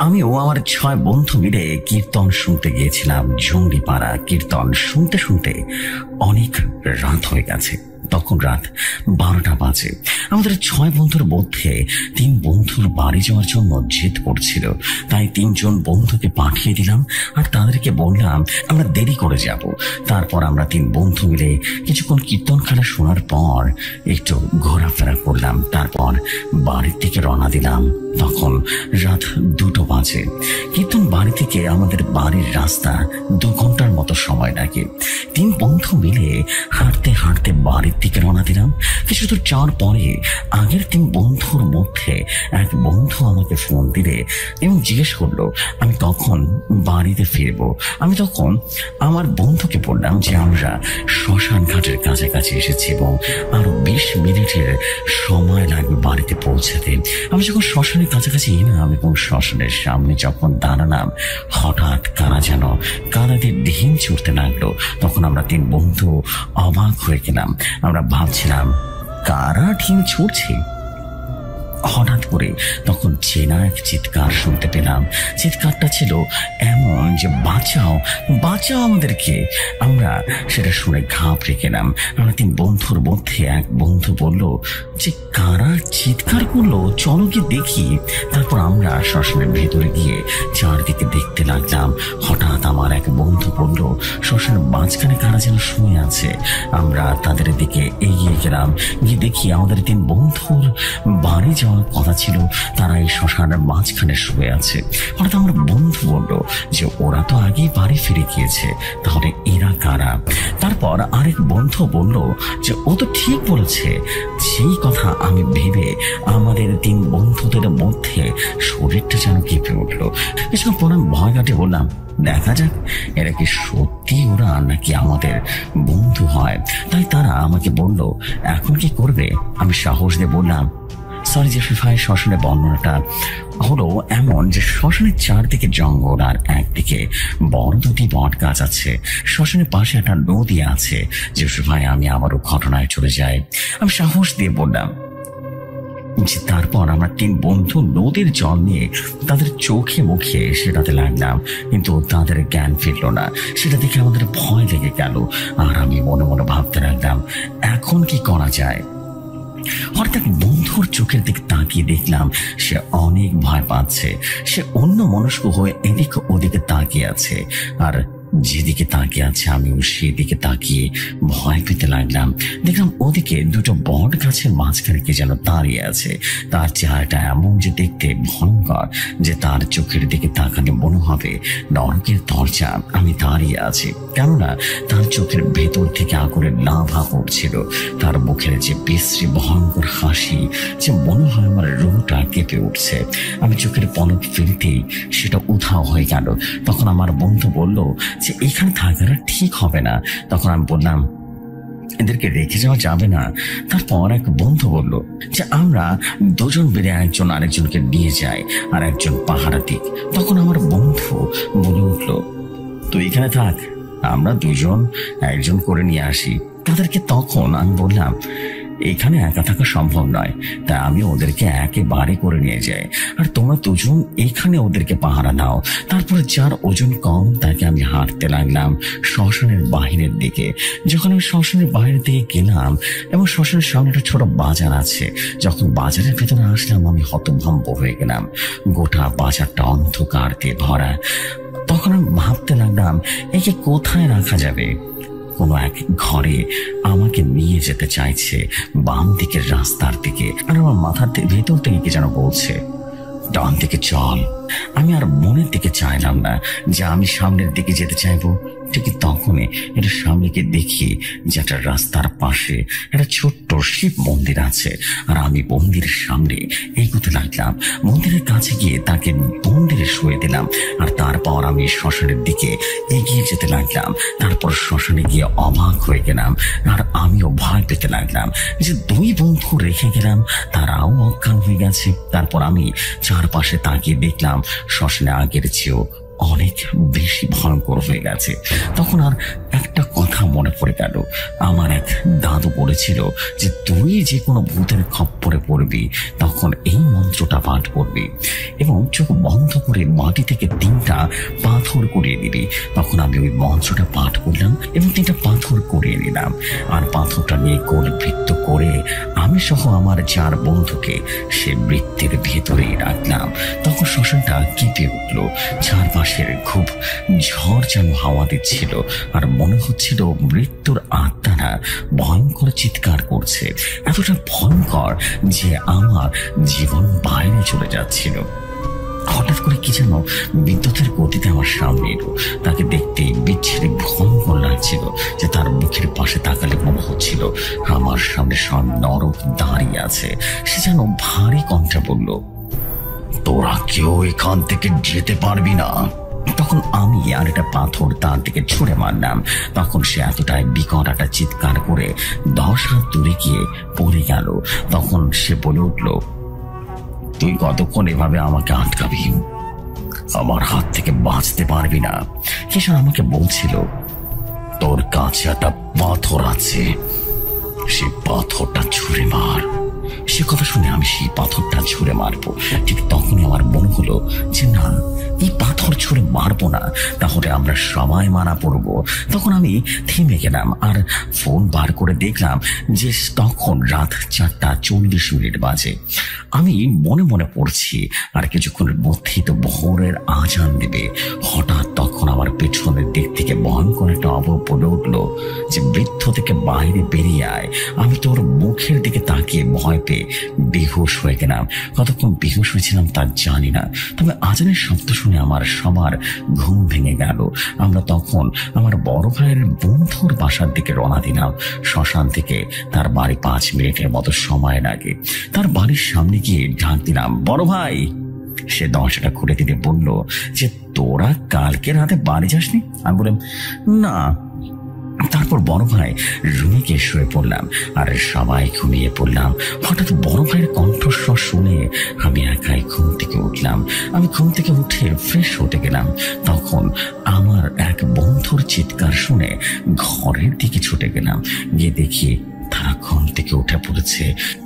আমিও আমার 6 বন্ধু মিলে কীর্তন শুনতে গিয়েছিলাম জঙ্গিপাড়া। কীর্তন শুনতে শুনতে অনেক রাত হয়ে গেছে। তখন রাত 12টা বাজে। আমাদের 6 বন্ধুর মধ্যে 3 বন্ধুর বাড়ি যাওয়ার জন্য জেদ করছিল, তাই 3 জন বন্ধুকে পাঠিয়ে দিলাম আর তাদেরকে বললাম আমরা দেরি করে যাব। তারপর আমরা 3 বন্ধু মিলে কিছুক্ষণ কীর্তন খেলা শোনার পর একটু ঘোরাফেরা করলাম, তারপর বাড়ির থেকে রওনা দিলাম। তখন রাত 2টো বাজে। কীর্তন বাড়ি থেকে আমাদের বাড়ির রাস্তা 2 ঘন্টার মতো সময় লাগে। 3 বন্ধু মিলে হাঁটতে হাঁটতে বাড়ির দিকে রওনা দিলাম। কিছু দূর যাওয়ার পরে আগের 3 বন্ধুর মধ্যে এক বন্ধু আমাকে ফোন দিলে এবং জিজ্ঞেস করলো আমি কখন বাড়িতে ফিরবো। আমি তখন আমার বন্ধুকে বললাম যে আমরা শ্মশান ঘাটের কাছাকাছি এসেছি এবং আরো 20 মিনিটের সময় লাগবে বাড়িতে পৌঁছাতে। আমি যখন শ্মশানের কাছাকাছি এলাম এবং শ্মশানের সামনে যখন দাঁড়ালাম, হঠাৎ কারা যেন কাদাতে ঢিম ছুটতে লাগলো। তখন আমরা 3 বন্ধু অবাক হয়ে গেলাম। আমরা ভাবছিলাম কারা ঢিম ছুটছে। হঠাৎ করে তখন চেনা এক চিৎকার শুনতে পেলাম। চিৎকারটা ছিল এমন যে বাঁচাও বাঁচাও আমাদেরকে। আমরা সেটা শুনে ঘাবড়ে গেলাম। আমরা 3 বন্ধুর মধ্যে এক বন্ধু বলল যে কারা চিৎকার করলো, চলো গিয়ে দেখি। তারপর আমরা শ্মশানের ভেতরে গিয়ে চারদিকে দেখতে লাগলাম। হঠাৎ আমার এক বন্ধু বলল শ্মশানের মাঝখানে কারা যেন শুয়ে আছে। আমরা তাদের দিকে এগিয়ে গেলাম, গিয়ে দেখি আমাদের 3 বন্ধুর বাড়ি যাওয়ার কথা ছিল, তারা এই শ্মশানের মাঝখানে শুয়ে আছে। হঠাৎ আমার বন্ধু বলল যে ওরা তো আগেই বাড়ি ফিরে গিয়েছে, তাহলে এরা কারা। তারপর আরেক বন্ধু বলল যে ও তো ঠিক বলেছে। সেই কথা আমি ভেবে আমাদের 3 বন্ধুদের মধ্যে শরীরটা যেন কেঁপে উঠলো। কিছুক্ষণ পর আমি ভয় কাটে বললাম দেখা যাক এরা কি সত্যি ওরা নাকি আমাদের বন্ধু হয়। তাই তারা আমাকে বলল এখন কি করবে। আমি সাহস দিয়ে বললাম সরি জেফরি ভাই, শ্মশানের বর্ণনাটা হলো এমন যে শ্মশানের চারদিকে জঙ্গল আর একদিকে বড় 2টি বট গাছ আছে। শ্মশানের পাশে একটা নদী আছে। জেফরি ভাই আমি আবারও ঘটনায় চলে যাই। আমি সাহস দিয়ে বললাম যে তারপর আমরা 3 বন্ধু নদীর জল নিয়ে তাদের চোখে মুখে সেটাতে লাগলাম, কিন্তু তাদের জ্ঞান ফিরল না। সেটা দেখে আমাদের ভয় লেগে গেল আর আমি মনে মনে ভাবতে লাগলাম এখন কি করা যায়। হঠাৎ বন্ধুর চোখের দিকে তাকিয়ে দেখলাম সে অনেক ভয় পাচ্ছে। সে অন্য মনস্ক হয়ে এদিকে ওদিকে তাকিয়ে আছে, আর যেদিকে তাকিয়ে আছে আমিও সেদিকে তাকিয়ে ভয় পেতে লাগলাম। দেখলাম ওদিকে 2টো বট গাছের মাঝখানে কে যেন দাঁড়িয়ে আছে। তার চেহারাটা এমন যে দেখতে ভয়ঙ্কর যে তার চোখের দিকে তাকালে মনে হবে নরকের দরজা আমি দাঁড়িয়ে আছি, কেননা তার চোখের ভেতর থেকে আগুনের লাভা পড়ছিল। তার মুখের যে বিশ্রী ভয়ঙ্কর হাসি যে মনে হয় আমার রুমটা কেঁপে উঠছে। আমি চোখের পলক ফেলতেই সেটা উধাও হয়ে গেল। তখন আমার বন্ধু বলল যে এখানে থাকাটা ঠিক হবে না। তখন আমি বললাম এদেরকে রেখে যাওয়া যাবে না। তারপর এক বন্ধু বলল যে আমরা 2 জন মিলে একজন আরেকজনকে নিয়ে যাই আর একজন পাহারা দিক। তখন আমার বন্ধু বলে উঠল তুই এখানে থাক, আমরা 2 জন একজন করে নিয়ে আসি তাদেরকে। তখন আমি বললাম এখানে একা থাকা সম্ভব নয়, তাই আমি ওদেরকে একেবারে করে নিয়ে যাই আর তোমরা 2 জন এখানে ওদেরকে পাহারা দাও। তারপরে যার ওজন কম তাকে আমি হাঁটতে লাগলাম শ্মশানের বাহিরের দিকে। যখন আমি শ্মশানের বাইরের দিকে গেলাম এবং শ্মশানের সামনে একটা ছোট বাজার আছে, যখন বাজারের ভেতরে আসলাম আমি হতভম্ব হয়ে গেলাম। গোটা বাজারটা অন্ধকার দিয়ে ভরা। তখন আমি ভাবতে লাগলাম একে কোথায় রাখা যাবে। কোনো এক ঘরে আমাকে নিয়ে যেতে চাইছে বাম দিকের রাস্তার দিকে, আর আমার মাথার ভেতর থেকে কি যেন বলছে ডান দিকে চল। আমি আর মনের দিকে চাইলাম না যে আমি সামনের দিকে যেতে চাইবো, ঠিক তখনই এটা সামনে গিয়ে দেখি যে একটা রাস্তার পাশে একটা ছোট্ট শিব মন্দির আছে। আর আমি মন্দিরের সামনে এগোতে লাগলাম। মন্দিরের কাছে গিয়ে তাকে মন্দিরে শুয়ে দিলাম। আর তারপর আমি শ্মশানের দিকে এগিয়ে যেতে লাগলাম। তারপর শ্মশানে গিয়ে অবাক হয়ে গেলাম। আর আমিও ভয় পেতে লাগলাম যে দুই বন্ধু রেখে গেলাম, তারাও অজ্ঞান হয়ে গেছে। তারপর আমি চারপাশে তাকিয়ে দেখলাম শ্মশানে আগের চেয়েও অনেক বেশি ভয়ঙ্কর হয়ে গেছে। তখন আর একটা কথা মনে পড়ে গেল। আমার এক দাদু বলেছিল যে তুই যে কোনো ভূতের খপ্পরে পড়বি তখন এই মন্ত্রটা পাঠ করবি এবং চোখ বন্ধ করে মাটি থেকে 3টা পাথর কুড়িয়ে দিবি। তখন আমি ওই মন্ত্রটা পাঠ করলাম এবং 3টা পাথর কুড়িয়ে নিলাম। আর পাথরটা নিয়ে গোল বৃত্ত করে আমি সহ আমার 4 বন্ধুকে সে বৃত্তের ভেতরেই রাখলাম। তখন শ্মশানটা কেঁপে উঠল। চারপাশে খুব ঝড় যেন হাওয়া দিচ্ছিল। আর মনে হচ্ছিল মৃত্যুর আত্মারা ভয়ঙ্কর চিৎকার করছে, এতটা ভয়ঙ্কর যে আমার জীবন বাইরে চলে যাচ্ছিল। হঠাৎ করে কি যেন বিদ্যুতের গতিতে আমার সামনে এলো। তাকে দেখতে বিচ্ছিরি ভয়ঙ্কর লাগছিল যে তার মুখের পাশে তাকালে মনে হচ্ছিল আমার সামনে সব নরক দাঁড়িয়ে আছে। সে যেন ভারী কণ্ঠে বলল, তোরা কেউ এখান থেকে যেতে পারবি না। তখন আমি আর একটা পাথর তার দিকে ছুঁড়ে মারলাম। তখন সে এতটাই বিকট একটা চিৎকার করে 10 হাত দূরে গিয়ে পড়ে গেল। তখন সে বলে উঠল, তুই কতক্ষণ এভাবে আমাকে আটকাবি? আমার হাত থেকে বাঁচতে পারবি না। কিশোর আমাকে বলছিল, তোর কাছে একটা পাথর আছে, সেই পাথরটা ছুঁড়ে মার। সে কথা শুনে আমি সেই পাথরটা ছুঁড়ে মারবো। ঠিক তখনই আমার মনে হলো যে না, এই পাথর ছুঁড়ে মারবো না, তাহলে আমরা সবাই মারা পড়বো। তখন আমি থেমে গেলাম আর ফোন বার করে দেখলাম যে তখন রাত 4:40 বাজে। আমি মনে মনে পড়ছি আর কিছুক্ষণের মধ্যেই তো ভোরের আজান দেবে। হঠাৎ তখন আমার পেছনের দিক থেকে ভয়ঙ্কর একটা অবয়ব বলে উঠলো যে বৃদ্ধ থেকে বাইরে বেরিয়ে আয়। আমি তোর মুখের দিকে তাকিয়ে ভয় পেয়ে বেহুশ হয়ে গেলাম। কতক্ষণ বেহুশ হয়েছিলাম তা জানি না, তবে আজানের শব্দ শুনে আমার সবার ঘুম ভেঙে গেল। আমরা তখন আমার বড় ভাইয়ের বন্ধুর বাসার দিকে রওনা দিলাম। শ্মশান থেকে তার বাড়ি 5 মিনিটের মতো সময় লাগে। তার বাড়ির সামনে গিয়ে ডাক দিলাম, বড় ভাই। সে দরজাটা খুলে দিতে বলল যে তোরা কালকে রাতে বাড়ি যাসনি? আমি বললাম না। তারপর বড় ভাই রুমে গিয়ে শুয়ে পড়লাম আর সবাই ঘুমিয়ে পড়লাম। হঠাৎ বড় ভাইয়ের কণ্ঠস্বর শুনে আমি একাই ঘুম থেকে উঠলাম। আমি ঘুম থেকে উঠে ফ্রেশ হতে গেলাম। তখন আমার এক বন্ধুর চিৎকার শুনে ঘরের দিকে ছুটে গেলাম। গিয়ে দেখি তারা ঘুম থেকে উঠে পড়েছে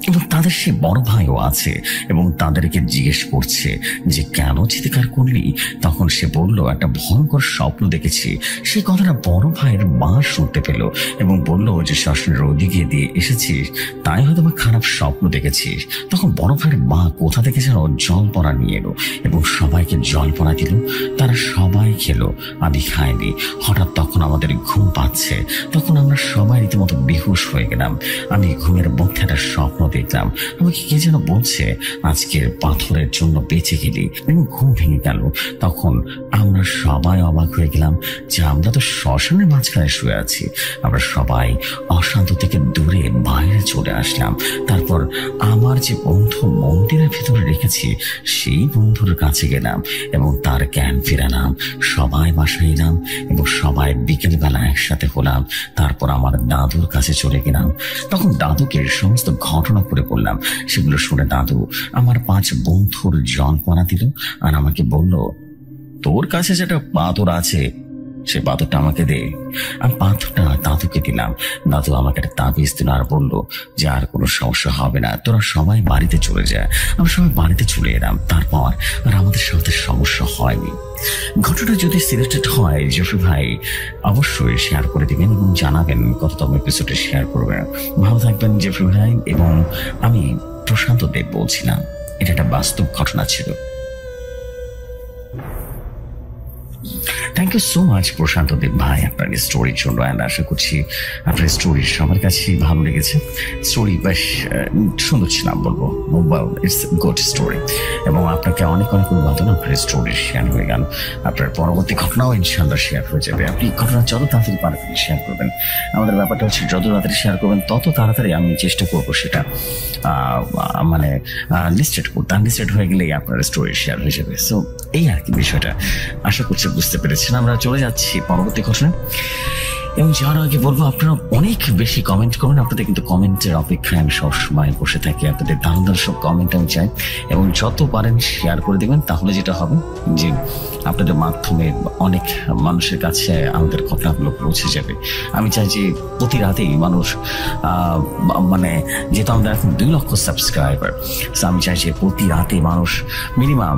এবং তাদের সে বড় ভাইও আছে এবং তাদেরকে জিজ্ঞেস করছে যে কেন চিৎকার করলি? তখন সে বলল, একটা ভয়ঙ্কর স্বপ্ন দেখেছি। সেই কথাটা বড় ভাইয়ের মা শুনতে পেল এবং বলল যে শ্মশানের ওদিকে দিয়ে এসেছিস, তাই হয়তো বা খারাপ স্বপ্ন দেখেছিস। তখন বড় ভাইয়ের মা কোথা থেকে যেন জল পড়া নিয়ে এলো এবং সবাইকে জল পড়া দিল। তারা সবাই খেলো, আমি খাইনি। হঠাৎ তখন আমাদের ঘুম পাচ্ছে। তখন আমরা সবাই রীতিমতো বেহুশ হয়ে গেলাম। আমি ঘুমের মধ্যে একটা স্বপ্ন দেখলাম। আমাকে কে যেন বলছে, আজকের পাথরের জন্য বেঁচে গেলি, এবং ঘুম ভেঙে গেল। তখন আমরা সবাই অবাক হয়ে গেলাম যে আমরা তো শ্মশানের মাঝখানে শুয়ে আছি। আমরা সবাই অশান্ত থেকে দূরে বাইরে চলে আসলাম। তারপর আমার যে বন্ধু মন্দিরের ভিতরে রেখেছি সেই বন্ধুর কাছে গেলাম এবং তার জ্ঞান ফেরালাম। সবাই বাসায় এলাম এবং সবাই বিকেলবেলা একসাথে হলাম। তারপর আমার দাদুর কাছে চলে গেলাম। তখন দাদুকে সমস্ত ঘটনা করে বললাম। সেগুলো শুনে দাদু আমার 5 বন্ধুর জল্পনা দিল আর আমাকে বলল, তোর কাছে যেটা পাথর আছে সে পাথরটা আমাকে দে। আমি পাথরটা দাদুকে দিলাম। দাদু আমাকে একটা তাবিজ দিল আর বললো যে আর কোনো সমস্যা হবে না, তোরা সবাই বাড়িতে চলে যায়। আমরা সবাই বাড়িতে চলে এলাম। তারপর আর আমাদের সাথে সমস্যা হয়নি। ঘটনা যদি সিলেক্টেড হয় জেফরি ভাই অবশ্যই শেয়ার করে দিবেন এবং জানাবেন কততম এপিসোডে শেয়ার করবেন। ভালো থাকবেন জেফরি ভাই। এবং আমি প্রশান্ত দেব বলছিলাম, এটা একটা বাস্তব ঘটনা ছিল। Thank you. You so much Prashant Dev ভাই আপনার স্টোরির জন্য। অ্যান্ড আশা করছি আপনার স্টোরি সবার কাছেই ভালো লেগেছে। স্টোরি বেশ সুন্দর ছিল, বলবো মোবাইল ইটস গুড স্টোরি। এবং আপনাকে অনেক অনেক অভিবাদন, আপনার স্টোরি শেয়ার হয়ে গেল। আপনার পরবর্তী ঘটনাও ইনশাল্লাহ শেয়ার হয়ে যাবে। আপনি ঘটনা যত তাড়াতাড়ি পারেন শেয়ার করবেন। আমাদের ব্যাপারটা হচ্ছে যত তাড়াতাড়ি শেয়ার করবেন তত তাড়াতাড়ি আমি চেষ্টা করবো সেটা মানে লিস্টেড করতে। আনলিস্টেড হয়ে গেলেই আপনার স্টোরি শেয়ার হয়ে যাবে। সো এই আর কি বিষয়টা, আশা করছি বুঝতে পেরেছেন। আমরা চলে যাচ্ছি পরবর্তী ঘটনা। এবং যার আগে বলবো আপনারা অনেক বেশি কমেন্ট করবেন। আপনাদের কিন্তু কমেন্টের অপেক্ষায় আমি সবসময় বসে থাকি। আপনাদের দারুণ দারুণ সব কমেন্ট আমি চাই এবং যত পারেন শেয়ার করে দেবেন। তাহলে যেটা হবে যে আপনাদের মাধ্যমে অনেক মানুষের কাছে আমাদের ঘটনাগুলো পৌঁছে যাবে। আমি চাই যে প্রতি রাতেই মানুষ মানে যেহেতু আমাদের এখন 2 লক্ষ সাবস্ক্রাইবার, আমি চাই যে প্রতি রাতে মানুষ মিনিমাম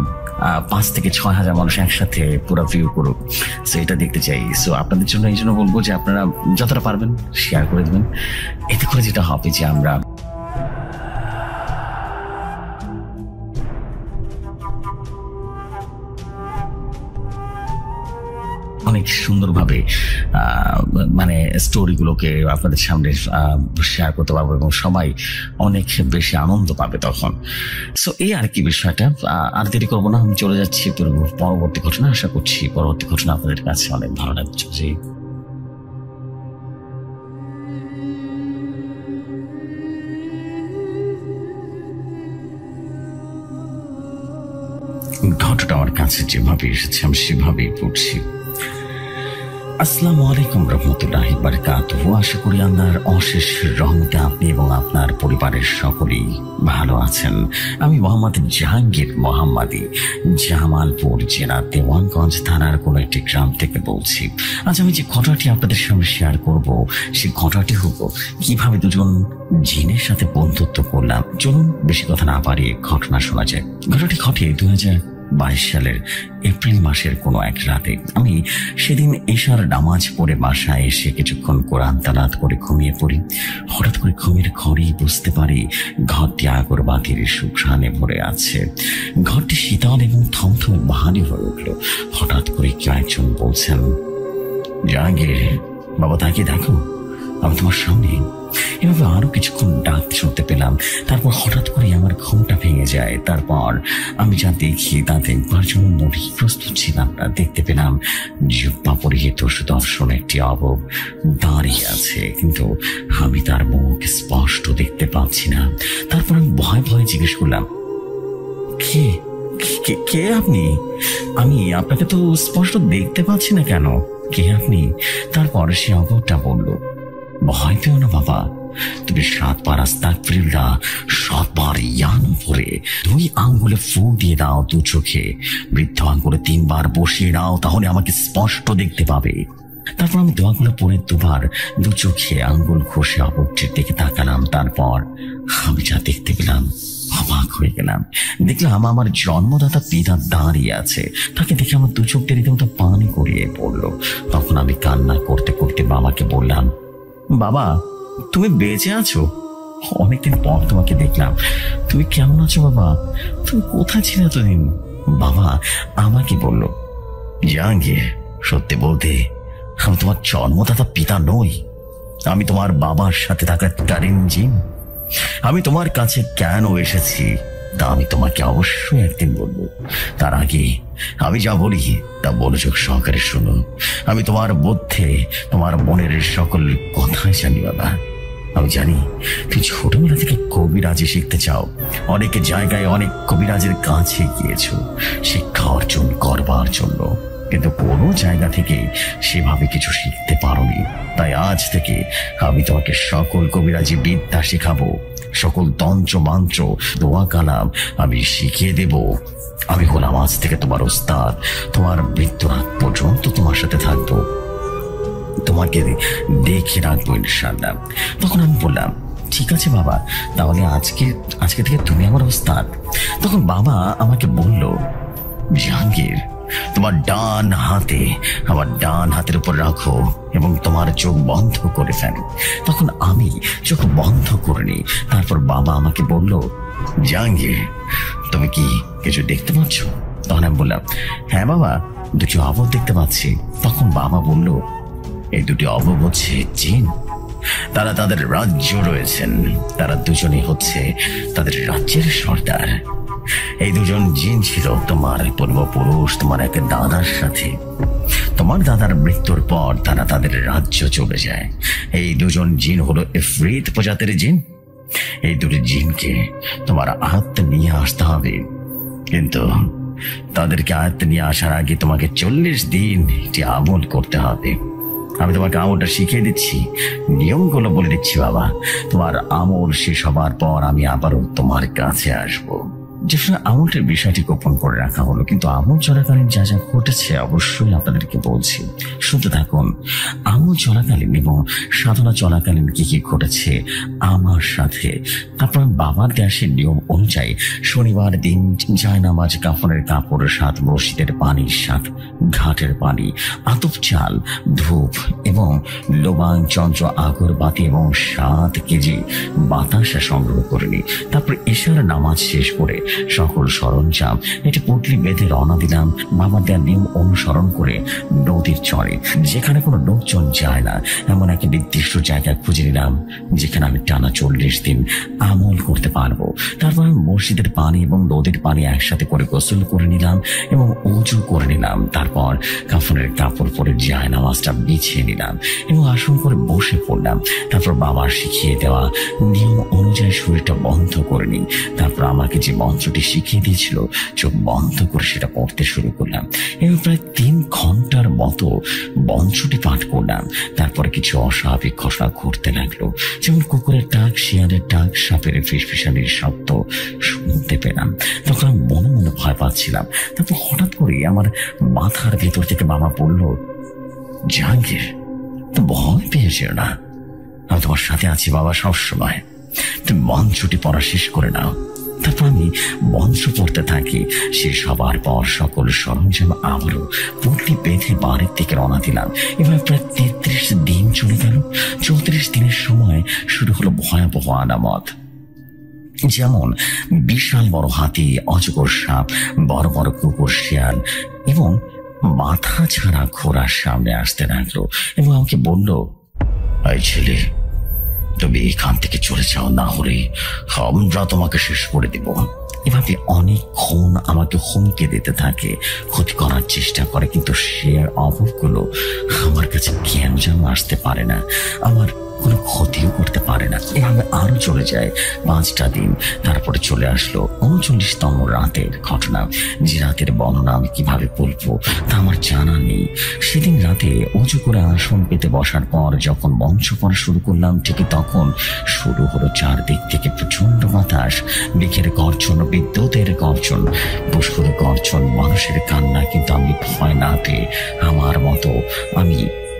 5 থেকে 6 হাজার মানুষ একসাথে পুরো ভিউ করুক। সো এটা দেখতে চাই। সো আপনাদের জন্য এই জন্য বলবো যে আপনারা যতটা পারবেন শেয়ার করে দেবেন। এতে করে যেটা হবে যে আমরা অনেক সুন্দরভাবে মানে স্টোরিগুলোকে আপনাদের সামনে শেয়ার করতে পারবো এবং সবাই অনেক বেশি আনন্দ পাবে তখন। সো এই আর কি বিষয়টা। আর দেরি করবো না, আমি চলে যাচ্ছি পরবর্তী ঘটনা। আশা করছি পরবর্তী ঘটনা আপনাদের কাছে অনেক ভালো লাগছে। যে ঘটনাটা আমার কাছে যেভাবে এসেছে আমি সেভাবেই পড়ছি। আসসালামু আলাইকুম রহমতুল্লাহি বারাকাতুহু। আশা করি আল্লাহর অশেষ রহমতে আপনি এবং আপনার পরিবারের সকলেই ভালো আছেন। আমি মোহাম্মদ জাহাঙ্গীর মোহাম্মদী, জামালপুর জেলা দেওয়ানগঞ্জ থানার কোনো একটি গ্রাম থেকে বলছি। আজ আমি যে ঘটনাটি আপনাদের সামনে শেয়ার করব সেই ঘটনাটি হলো কিভাবে দুজন জিনের সাথে বন্ধুত্ব করলাম। চলুন বেশি কথা না বাড়িয়ে ঘটনা শোনা যায়। ঘটনাটি ঘটে 2022 সালের এপ্রিল মাসের কোনো এক রাতে। আমি সেদিন এশার নামাজ পড়ে বাসায় এসে কিছুক্ষণ কোরআন তালাত করে ঘুমিয়ে পড়ি। হঠাৎ করে ঘুমের ঘরেই বুঝতে পারি ঘরটি আগরবাতির সুঘ্রাণে ভরে আছে। ঘরটি শীতল এবং থমথমে ভারী হয়ে উঠল। হঠাৎ করে কেউ একজন বলছেন, জাহাঙ্গীর বাবা তাকিয়ে দেখো, আমি তোমার সামনে। এভাবে আরো কিছুক্ষণ ডাক শুনতে পেলাম। তারপর হঠাৎ করে আমার ঘুমটা ভেঙে যায়। তারপর আমি যা দেখি তা দেখবার জন্য মোটেই প্রস্তুত ছিলাম না। দেখতে পেলাম জুব্বা পরিহিত সুদর্শন একটি অবব দাঁড়িয়ে আছে, কিন্তু আমি তার মুখ স্পষ্ট দেখতে পাচ্ছি না। তারপর আমি ভয় ভয়ে জিজ্ঞেস করলাম, কে কে আপনি? আমি আপনাকে তো স্পষ্ট দেখতে পাচ্ছি না, কেন? কে আপনি? তারপর সে অববটা বলল, ভয় পেও না বাবা, তুমি 7 বার আস্তাগফিরুল্লাহ, 7 বার ইয়ান পড়ে 2 আঙ্গুলে ফু দিয়ে দাও 2 চোখে, বৃদ্ধ আঙ্গুলে 3 বার বসিয়ে দাও, তাহলে আমাকে স্পষ্ট দেখতে পাবে। তারপর আমি দোয়াগুলো পড়ে 2 বার 2 চোখে আঙ্গুল ঘষে অপরটির দিকে তাকালাম। তারপর আমি যা দেখতে পেলাম অবাক হয়ে গেলাম। দেখলাম আমার জন্মদাতা পিতা দাঁড়িয়ে আছে। তাকে দেখে আমার 2 চোখ দিয়ে রীতিমতো পানি গড়িয়ে পড়লো। তখন আমি কান্না করতে করতে বাবাকে বললাম, বাবা তুমি বেঁচে আছো? অনেকদিন পর তোমাকে দেখলাম, তুমি কেমন আছো বাবা? তুমি কোথায় ছিলে এতদিন? বাবা আমাকে বলল, জাহাঙ্গীর সত্যি বলতে আমি তোমার জন্মদাতা পিতা নই, আমি তোমার বাবার সাথে থাকা কারিম জিন। আমি তোমার কাছে কেন এসেছি তা আমি তোমাকে অবশ্যই একদিন বলবো। তার আগে আমি যা বলি তা মনোযোগ সহকারে শোনো। আমি তোমার মধ্যে তোমার মনের সকল কথাই জানি বাবা। আমি জানি তুমি ছোটবেলা থেকে কবিরাজি শিখতে চাও। অনেক জায়গায় অনেক কবিরাজের কাছে গিয়েছো শিক্ষা অর্জন করবার জন্য, কিন্তু কোনো জায়গা থেকে সেভাবে কিছু শিখতে পারোনি। তাই আজ থেকে আমি তোমাকে সকল কবিরাজি বিদ্যা শেখাবো, সকল তন্ত্র মন্ত্র দোয়া কালাম আমি শিখিয়ে দেব। আমি হলাম আজ থেকে তোমার ওস্তাদ, তোমার মৃত্যুর আগ পর্যন্ত তোমার সাথে থাকবো, তোমাকে দেখে রাখবো ইনশাআল্লাহ। তখন আমি বললাম, ঠিক আছে বাবা, তাহলে আজকে থেকে তুমি আমার ওস্তাদ। তখন বাবা আমাকে বলল, জাহাঙ্গীর তোমার ডান হাতে আমার ডান হাতের উপর রাখো এবং তোমার চোখ বন্ধ করে ফেলো। তখন আমি চোখ বন্ধ করে নি। তারপর বাবা আমাকে বলল, জাহাঙ্গীর তুমি কি কিছু দেখতে পাচ্ছ? তখন আমি বললাম, হ্যাঁ বাবা দুটি অবব দেখতে পাচ্ছি। তখন বাবা বলল, এই দুটি অবব হচ্ছে জিন। তারা তাদের রাজ্য রয়েছেন, তারা দুজনেই হচ্ছে তাদের রাজ্যের সর্দার। এই দুজন জিন ছিল তোমার পূর্বপুরুষ, তোমার এক দাদার সাথে। তোমার দাদার মৃত্যুর পর তারা তাদের রাজ্য চলে যায়। এই দুজন জিন হলো ইফরিত প্রজাতির জিন। এই দুটি জিনকে তোমার আয়ত্তে নিয়ে আসতে হবে, কিন্তু তাদেরকে আয়ত্তে নিয়ে আসার আগে তোমাকে 40 দিন এটি আমল করতে হবে। আমি তোমাকে আমলটা শিখিয়ে দিচ্ছি, নিয়মগুলো বলে দিচ্ছি বাবা। তোমার আমল শেষ হবার পর আমি আবারও তোমার কাছে আসবো। যে আমলটার বিষয়টি গোপন করে রাখা হলো, কিন্তু আমল চলাকালীন যা যা ঘটেছে অবশ্যই আপনাদেরকে বলছি, শুনতে থাকুন। আমল চলাকালীন এবং সাধনা চলাকালীন কি কি ঘটেছে আমার সাথে। তারপর বাবার দেশের নিয়ম অনুযায়ী শনিবার দিন জায়নামাজ, কাফনের কাপড়, 7 মসজিদের পানি, 7 ঘাটের পানি, আতপ চাল, ধূপ এবং লোবাং, চন্দ্র, আগরবাতি এবং 7 কেজি বাতাসা সংগ্রহ করে নি। তারপর ঈশার নামাজ শেষ করে সকল সরঞ্জাম এটি পুটলি বেঁধে রওনা দিলাম। বাবার দেওয়ার নিয়ম অনুসরণ করে নদীর চরে, যেখানে কোনো লোকজন যায় না এমন একটা নির্দিষ্ট জায়গা খুঁজে নিলাম, যেখানে আমি টানা 40 দিন আমল করতে পারবো। তারপর আমি মসজিদের পানি এবং নদীর পানি একসাথে করে গোসল করে নিলাম এবং উজু করে নিলাম। তারপর কাফনের কাপড় পরে জায়নামাজটা বিছিয়ে নিলাম এবং আসন করে বসে পড়লাম। তারপর বাবার শিখিয়ে দেওয়া নিয়ম অনুযায়ী শরীরটা বন্ধ করে নিই। তারপর আমাকে যে মন্ত্রটি শিখিয়ে দিয়েছিল চোখ বন্ধ করে সেটা পড়তে শুরু করলাম এবং প্রায় 3 ঘন্টার মতো মন্ত্রটি পাঠ করলাম। তারপরে কিছু অস্বাভাবিক ঘটনা ঘটতে লাগলো, যেমন কুকুরের ডাক, শিয়ালের ডাক, সাপের ফিসফিসানির শব্দ শুনতে পেলাম। তখন আমি মনে মনে ভয় পাচ্ছিলাম। তারপর হঠাৎ করে আমার মাথার ভেতর থেকে বাবা বলল, জাহাঙ্গীর, তো ভয় পেয়েছিল না, আমি তোমার সাথে আছি বাবা সবসময়। তুমি মন্ত্রটি পড়া শেষ করে নাও। তারপর আমি মন্ত্র পড়তে থাকি। শেষ হবার পর সকল সরঞ্জাম আবারও পুটলি বেঁধে বাড়ির দিকে রওনা দিলাম। এবার প্রায় 33 দিন চলে গেল। 34 দিনের সময় শুরু হলো ভয়াবহ আলামত, যেমন বিশাল বড় হাতি, অজগর সাপ, বড় বড় কুকুর, শিয়াল এবং মাথা ছাড়া ঘোড়ার সামনে আসতে লাগলো এবং আমাকে বলল, এই ছেলে, তুমি এখান থেকে চলে যাও, না হলে আমরা তোমাকে শেষ করে দিব। এভাবে অনেকক্ষণ আমাকে হুমকি দিতে থাকে, ক্ষতি করার চেষ্টা করে, কিন্তু সে অবগুলো আমার কাছে কেন যেন আসতে পারে না, আমার কোনো ক্ষতিও করতে পারে না। এভাবে আরো চলে যায় 5টা দিন। তারপরে চলে আসলো 39তম রাতের ঘটনা। যে রাতের বর্ণনা আমি কিভাবে বলবো তা আমার জানা নেই। সেদিন রাতে উঁচু করে আসন পেতে বসার পর যখন মঞ্চ পড়া শুরু করলাম, ঠিক তখন শুরু হলো চারদিক থেকে প্রচন্ড বাতাস, মেঘের গর্জন, বিদ্যুতের গর্জন, পশুর গর্জন, মানুষের কান্না। কিন্তু আমি ভয় না পেয়ে আমার মতো আমি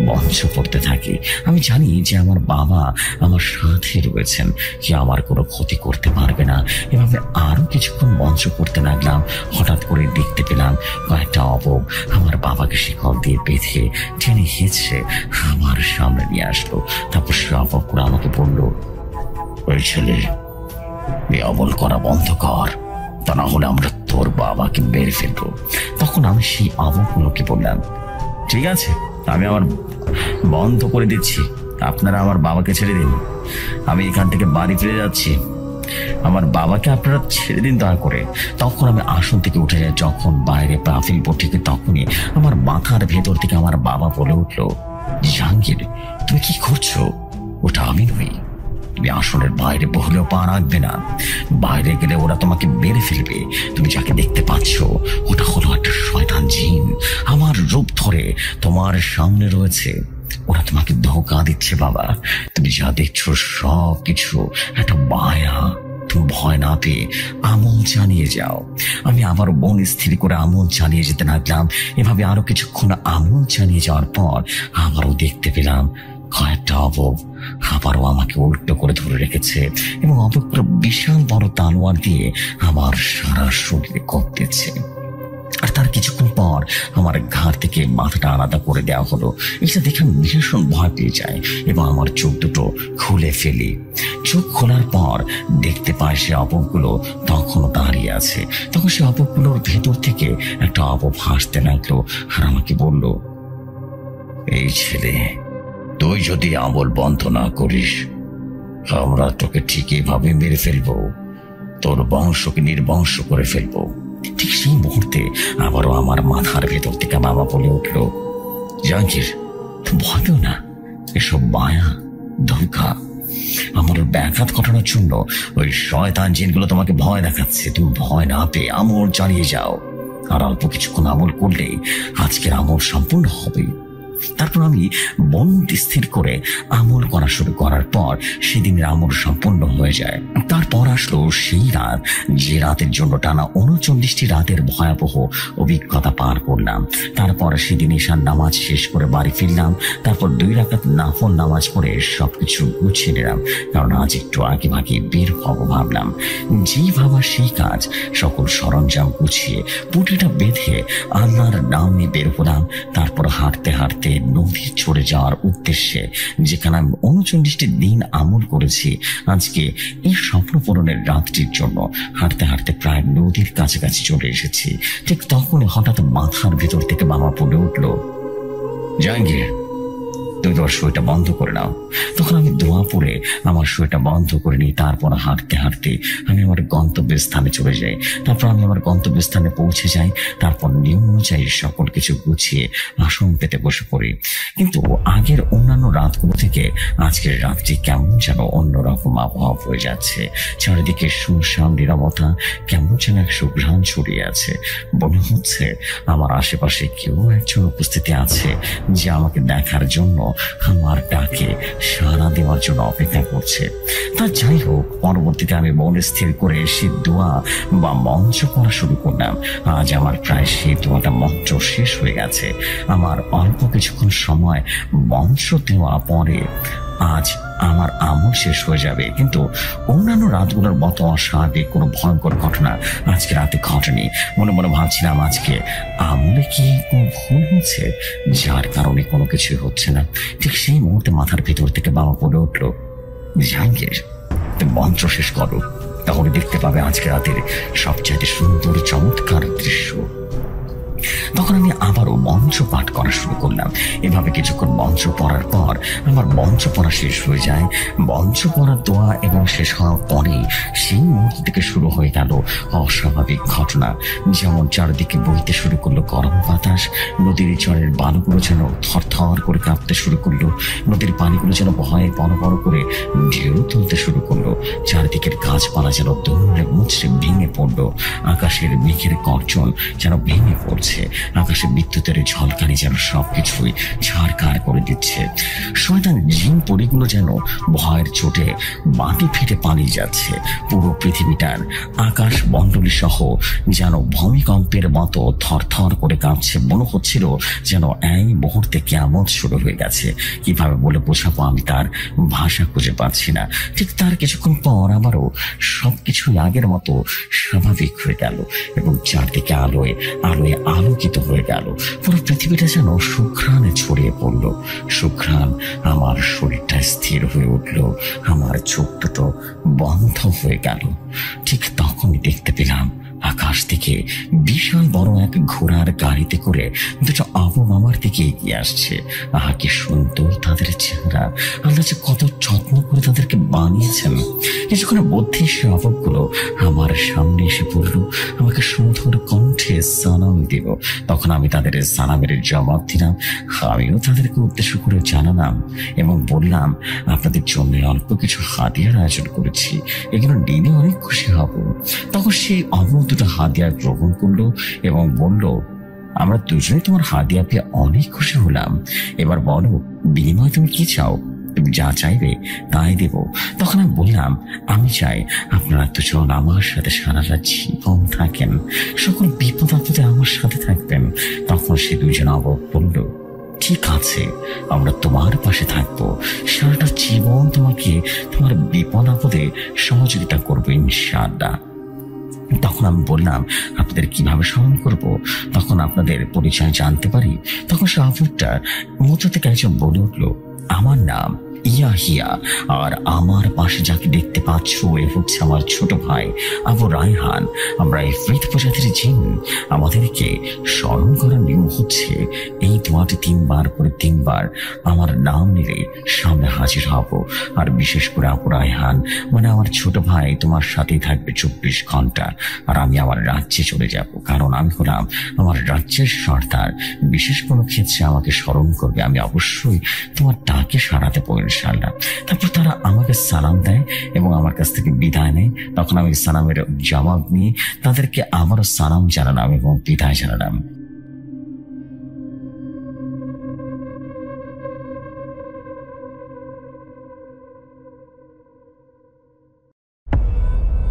মঞ্চ পড়তে থাকি। আমি জানি যে আমার বাবা আমার সাথে রয়েছেন, যে আমার কোনো ক্ষতি করতে পারবে না। এভাবে আরো কিছুক্ষণ মঞ্চ করতে লাগলাম। হঠাৎ করে দেখতে পেলাম কয়েকটা অবব আমার বাবাকে শিকল দিয়ে বেঁধে টেনে হেঁচড়ে আমার সামনে নিয়ে আসলো। তারপর সে অববগুলো আমাকে বলল, ওই ছেলে, এই অবল করা বন্ধ কর, তা না হলে আমরা তোর বাবাকে মেরে ফেলবো। তখন আমি সেই অববগুলোকে বললাম, ঠিক আছে, আমি আমার বন্ধ করে দিচ্ছি, আপনারা আমার বাবাকে ছেড়ে দিন। আমি এখান থেকে বাড়ি ফিরে যাচ্ছি, আমার বাবাকে আপনারা ছেড়ে দিন দয়া করে। তখন আমি আসন থেকে উঠে যাই। যখন বাইরে পা ফেলবো ঠিক তখনই আমার মাথার ভেতর থেকে আমার বাবা বলে উঠলো, জাহাঙ্গীর, তুমি কি করছো? ওটা আমি নই। তুমি আসনের বাইরে বহলেও পা রাখবে না, বাইরে গেলে ওরা তোমাকে মেরে ফেলবে। তুমি যাকে দেখতে পাচ্ছ ওটা হলো একটা শয়তান জিন, আমার রূপ ধরে তোমার সামনে রয়েছে। ওরা তোমাকে ধোঁকা দিচ্ছে বাবা। তুমি যা দেখছো সব কিছু একটা মায়া। তুমি ভয় না পেয়ে আমল চালিয়ে যাও। আমি আবার মন স্থির করে আমল চালিয়ে যেতে লাগলাম। এভাবে আরো কিছুক্ষণ আমল চালিয়ে যাওয়ার পর আবারও দেখতে পেলাম কয়েকটা অবব আবারও আমাকে উল্টো করে ধরে রেখেছে এবং অবক্র বিশাল বড় তালোয়ার দিয়ে আমার সারা শরীরে কোপ দিচ্ছে। আর তার কিছুক্ষণ পর আমার ঘাড় থেকে মাথাটা আলাদা করে দেওয়া হলো। এটা দেখে আমি ভীষণ ভয় পেয়ে যাই এবং আমার চোখ দুটো খুলে ফেলি। চোখ খোলার পর দেখতে পাই সে অপগুলো তখনও দাঁড়িয়ে আছে। তখন সে অপগুলোর ভেতর থেকে একটা অপপ হাসতে লাগলো আর আমাকে বলল, এই ছেলে, তুই যদি আমল বন্ধ না করিস আমরা তোকে ঠিকই ভাবে মেরে ফেলবো, তোর বংশকে নির্বংশ করে ফেলবো। ঠিক সেই মুহূর্তে আবারও আমার মাথার ভেতর থেকে বাবা বলে উঠল, জাহাঙ্গীর, ভয় পেও না, এসব মায়া ধোঁকা। আমার ব্যাঘাত ঘটানোর জন্য ওই শয়তান জিনগুলো তোমাকে ভয় দেখাচ্ছে। তুমি ভয় না পেয়ে আমল চালিয়ে যাও, আর অল্প কিছুক্ষণ আমল করলেই আজকের আমল সম্পূর্ণ হবে। তারপর আমি বন্দি স্থির করে আমল করা শুরু করার পর সেদিনের আমল সম্পূর্ণ হয়ে যায়। তারপর আসলো সেই রাত, যে রাতের জন্য টানা 39টি রাতের ভয়াবহ অভিজ্ঞতা পার করলাম। তারপর সেদিন ঈশার নামাজ শেষ করে বাড়ি ফিরলাম। তারপর 2 রাকাত নাফল নামাজ পড়ে সবকিছু গুছিয়ে নিলাম, কারণ আজ একটু আগে ভাগে বের হবো ভাবলাম। যেই ভাবা সেই কাজ, সকল সরঞ্জাম গুছিয়ে পুঁটিটা বেঁধে আল্লাহর নাম নিয়ে বের হলাম। তারপর হাঁটতে হাঁটতে নদীর চড়ে যাওয়ার উদ্দেশ্যে, যেখানে আমি 39টি দিন আমল করেছি, আজকে এই স্বপ্ন পূরণের রাতটির জন্য হাঁটতে হাঁটতে প্রায় নদীর কাছাকাছি চলে এসেছি। ঠিক তখন হঠাৎ মাথার ভেতর থেকে বাবা বলে উঠল, জাহাঙ্গীর, তুমি তোমার শরীরটা বন্ধ করে নাও। তখন আমি দোয়া পড়ে আমার শরীরটা বন্ধ করে নিই। তারপর হাঁটতে হাঁটতে আমি আমার গন্তব্যের স্থানে চলে যাই। তারপর আমি আমার গন্তব্যের স্থানে পৌঁছে যাই। তারপর নিয়ম অনুযায়ী সকল কিছু গুছিয়ে আসন পেতে বসে পড়ি। কিন্তু আগের অন্যান্য রাতগুলো থেকে আজকের রাতটি কেমন যেন অন্যরকম আবহাওয়া হয়ে যাচ্ছে। চারিদিকে শুনশান নীরবতা, কেমন যেন এক সুঘ্রাণ ছড়িয়ে আছে। মনে হচ্ছে আমার আশেপাশে কেউ একজন উপস্থিতি আছে, যে আমাকে দেখার জন্য আমার ডাকে সাড়া দেওয়ার জন্য অপেক্ষা করছে। তা যাই হোক, পরবর্তীতে আমি মনে স্থির করে সে দোয়া বা মন্ত্র পড়া শুরু করলাম। আজ আমার প্রায় সেই দোয়াটা মন্ত্র শেষ হয়ে গেছে। আমার অল্প কিছুক্ষণ সময় মন্ত্র দেওয়া পরে আজ আমার আমল শেষ হয়ে যাবে। কিন্তু অন্যান্য রাতগুলোর মতো অস্বাভাবিক কোনো ভয়ঙ্কর ঘটনা আজকে রাতে ঘটেনি। মনে মনে ভাবছিলাম, আজকে আমলে কি কোনো ভুল হচ্ছে, যার কারণে কোনো কিছুই হচ্ছে না। ঠিক সেই মুহূর্তে মাথার ভেতর থেকে বাবা বলে উঠল, জাহাঙ্গীর, তুমি মন্ত্র শেষ করো, তাহলে দেখতে পাবে আজকে রাতের সবচাইতে সুন্দর চমৎকার দৃশ্য। তখন আমি আবারও মন্ত্র পাঠ করা শুরু করলাম। এভাবে কিছুক্ষণ মন্ত্র পড়ার পর আমার মন্ত্র পড়া শেষ হয়ে যায়। মন্ত্র পড়ার দোয়া এবং শেষ হওয়ার পরেই সেই মুহূর্ত থেকে শুরু হয়ে গেল অস্বাভাবিক ঘটনা। যেমন চারিদিকে বইতে শুরু করলো গরম বাতাস, নদীর চরের বালুগুলো যেন থরথর করে কাঁপতে শুরু করলো, নদীর পানিগুলো যেন ভয়ে বড় বড় করে ঢেউ তুলতে শুরু করলো, চারিদিকের গাছপালা যেন দৌড়ে মুচড়ে ভেঙে পড়লো, আকাশের মেঘের গর্জন যেন ভেঙে পড়ছে, আকাশে বিদ্যুতের ঝলকানি যেন সবকিছুই ছাড়খাড় করে দিচ্ছে। শয়তান জিন পরিগুলো যেন ভয়ের চোটে মাটি ফেটে পালিয়ে যাচ্ছে। পুরো পৃথিবীটার আকাশ মণ্ডলী সহ যেন ভূমিকম্পের মতো থরথর করে কাঁপছে। মনে হচ্ছিল যেন এই মুহূর্তে কিয়ামত শুরু হয়ে গেছে। কিভাবে বলে বোঝাবো, আমি তার ভাষা খুঁজে পাচ্ছি না। ঠিক তার কিছুক্ষণ পর আবারও সবকিছুই আগের মতো স্বাভাবিক হয়ে গেল এবং চারদিকে আলোয় আলোয় আলোকিত হয়ে গেল। পুরো পৃথিবীটা যেন সুঘ্রাণে ছড়িয়ে পড়ল। সুঘ্রাণ আমার শরীরটা স্থির হয়ে উঠল, আমার চোখ দুটো বন্ধ হয়ে গেল। ঠিক তখনই দেখতে পেলাম আকাশ থেকে বিশাল বড় এক ঘোড়ার গাড়িতে করে দুটো আবম আমার দিকে এগিয়ে আসছে। আহা, কি সুন্দর তাদের চেহারা! আল্লাহ যে কত যত্ন করে তাদেরকে বানিয়েছেন। কিছুক্ষণের মধ্যে সে আবমগুলো আমার সামনে এসে পড়ল, আমাকে সুন্দর কণ্ঠে সালাম দিল। তখন আমি তাদের সালামের জবাব দিলাম। আমিও তাদেরকে উদ্দেশ্য করে জানালাম এবং বললাম, আপনাদের জন্য অল্প কিছু হাদিয়ার আয়োজন করেছি, এগুলো নিলে অনেক খুশি হব। তখন সেই আবম দুটো হাদিয়া গ্রহণ করলো এবং বলল, আমরা দুজনেই তোমার হাদিয়া পেয়ে অনেক খুশি হলাম। এবার বলো, বিনিময় তুমি কি চাও? তুমি যা চাইবে তাই দেব। তখন আমি বললাম, আমি চাই আপনারা দুজন আমার সাথে সারাটা জীবন থাকেন, সকল বিপদ আপদে আমার সাথে থাকবেন। তখন সে দুজন অবাক বলল, ঠিক আছে, আমরা তোমার পাশে থাকবো, সারাটা জীবন তোমাকে তোমার বিপদ আপদে সহযোগিতা করবো ইনশাআল্লাহ। তখন আমি বললাম, আপনাদের কিভাবে স্মরণ করব? তখন আপনাদের পরিচয় জানতে পারি? তখন সে আবুরটার মধ্য থেকে একজন বলে উঠল, আমার নাম ইয়াহিয়া, আর আমার পাশে যাকে দেখতে পাচ্ছ এ হচ্ছে আমার ছোট ভাই আবু রায়হান। আমরা ইফরিত প্রজাতির জিন। আমাদেরকে স্মরণ করার নিয়ম হচ্ছে এই দোয়াটি 3 বার করে 3 বার আমার নাম নিলে সামনে হাজির হব। আর বিশেষ করে আবু রায়হান মানে আমার ছোট ভাই তোমার সাথেই থাকবে 24 ঘন্টা। আর আমি আমার রাজ্যে চলে যাব, কারণ আমি হলাম আমার রাজ্যের সর্দার। বিশেষ কোনো ক্ষেত্রে আমাকে স্মরণ করবে, আমি অবশ্যই তোমার ডাকে সাড়া দেবো ইনশাআল্লাহ। তারপর তারা আমাকে সালাম দেয় এবং আমার কাছ থেকে বিদায় নেয়। তখন আমি সালামের জবাব নিয়ে তাদেরকে আবারও সালাম জানালাম এবং বিদায় জানালাম।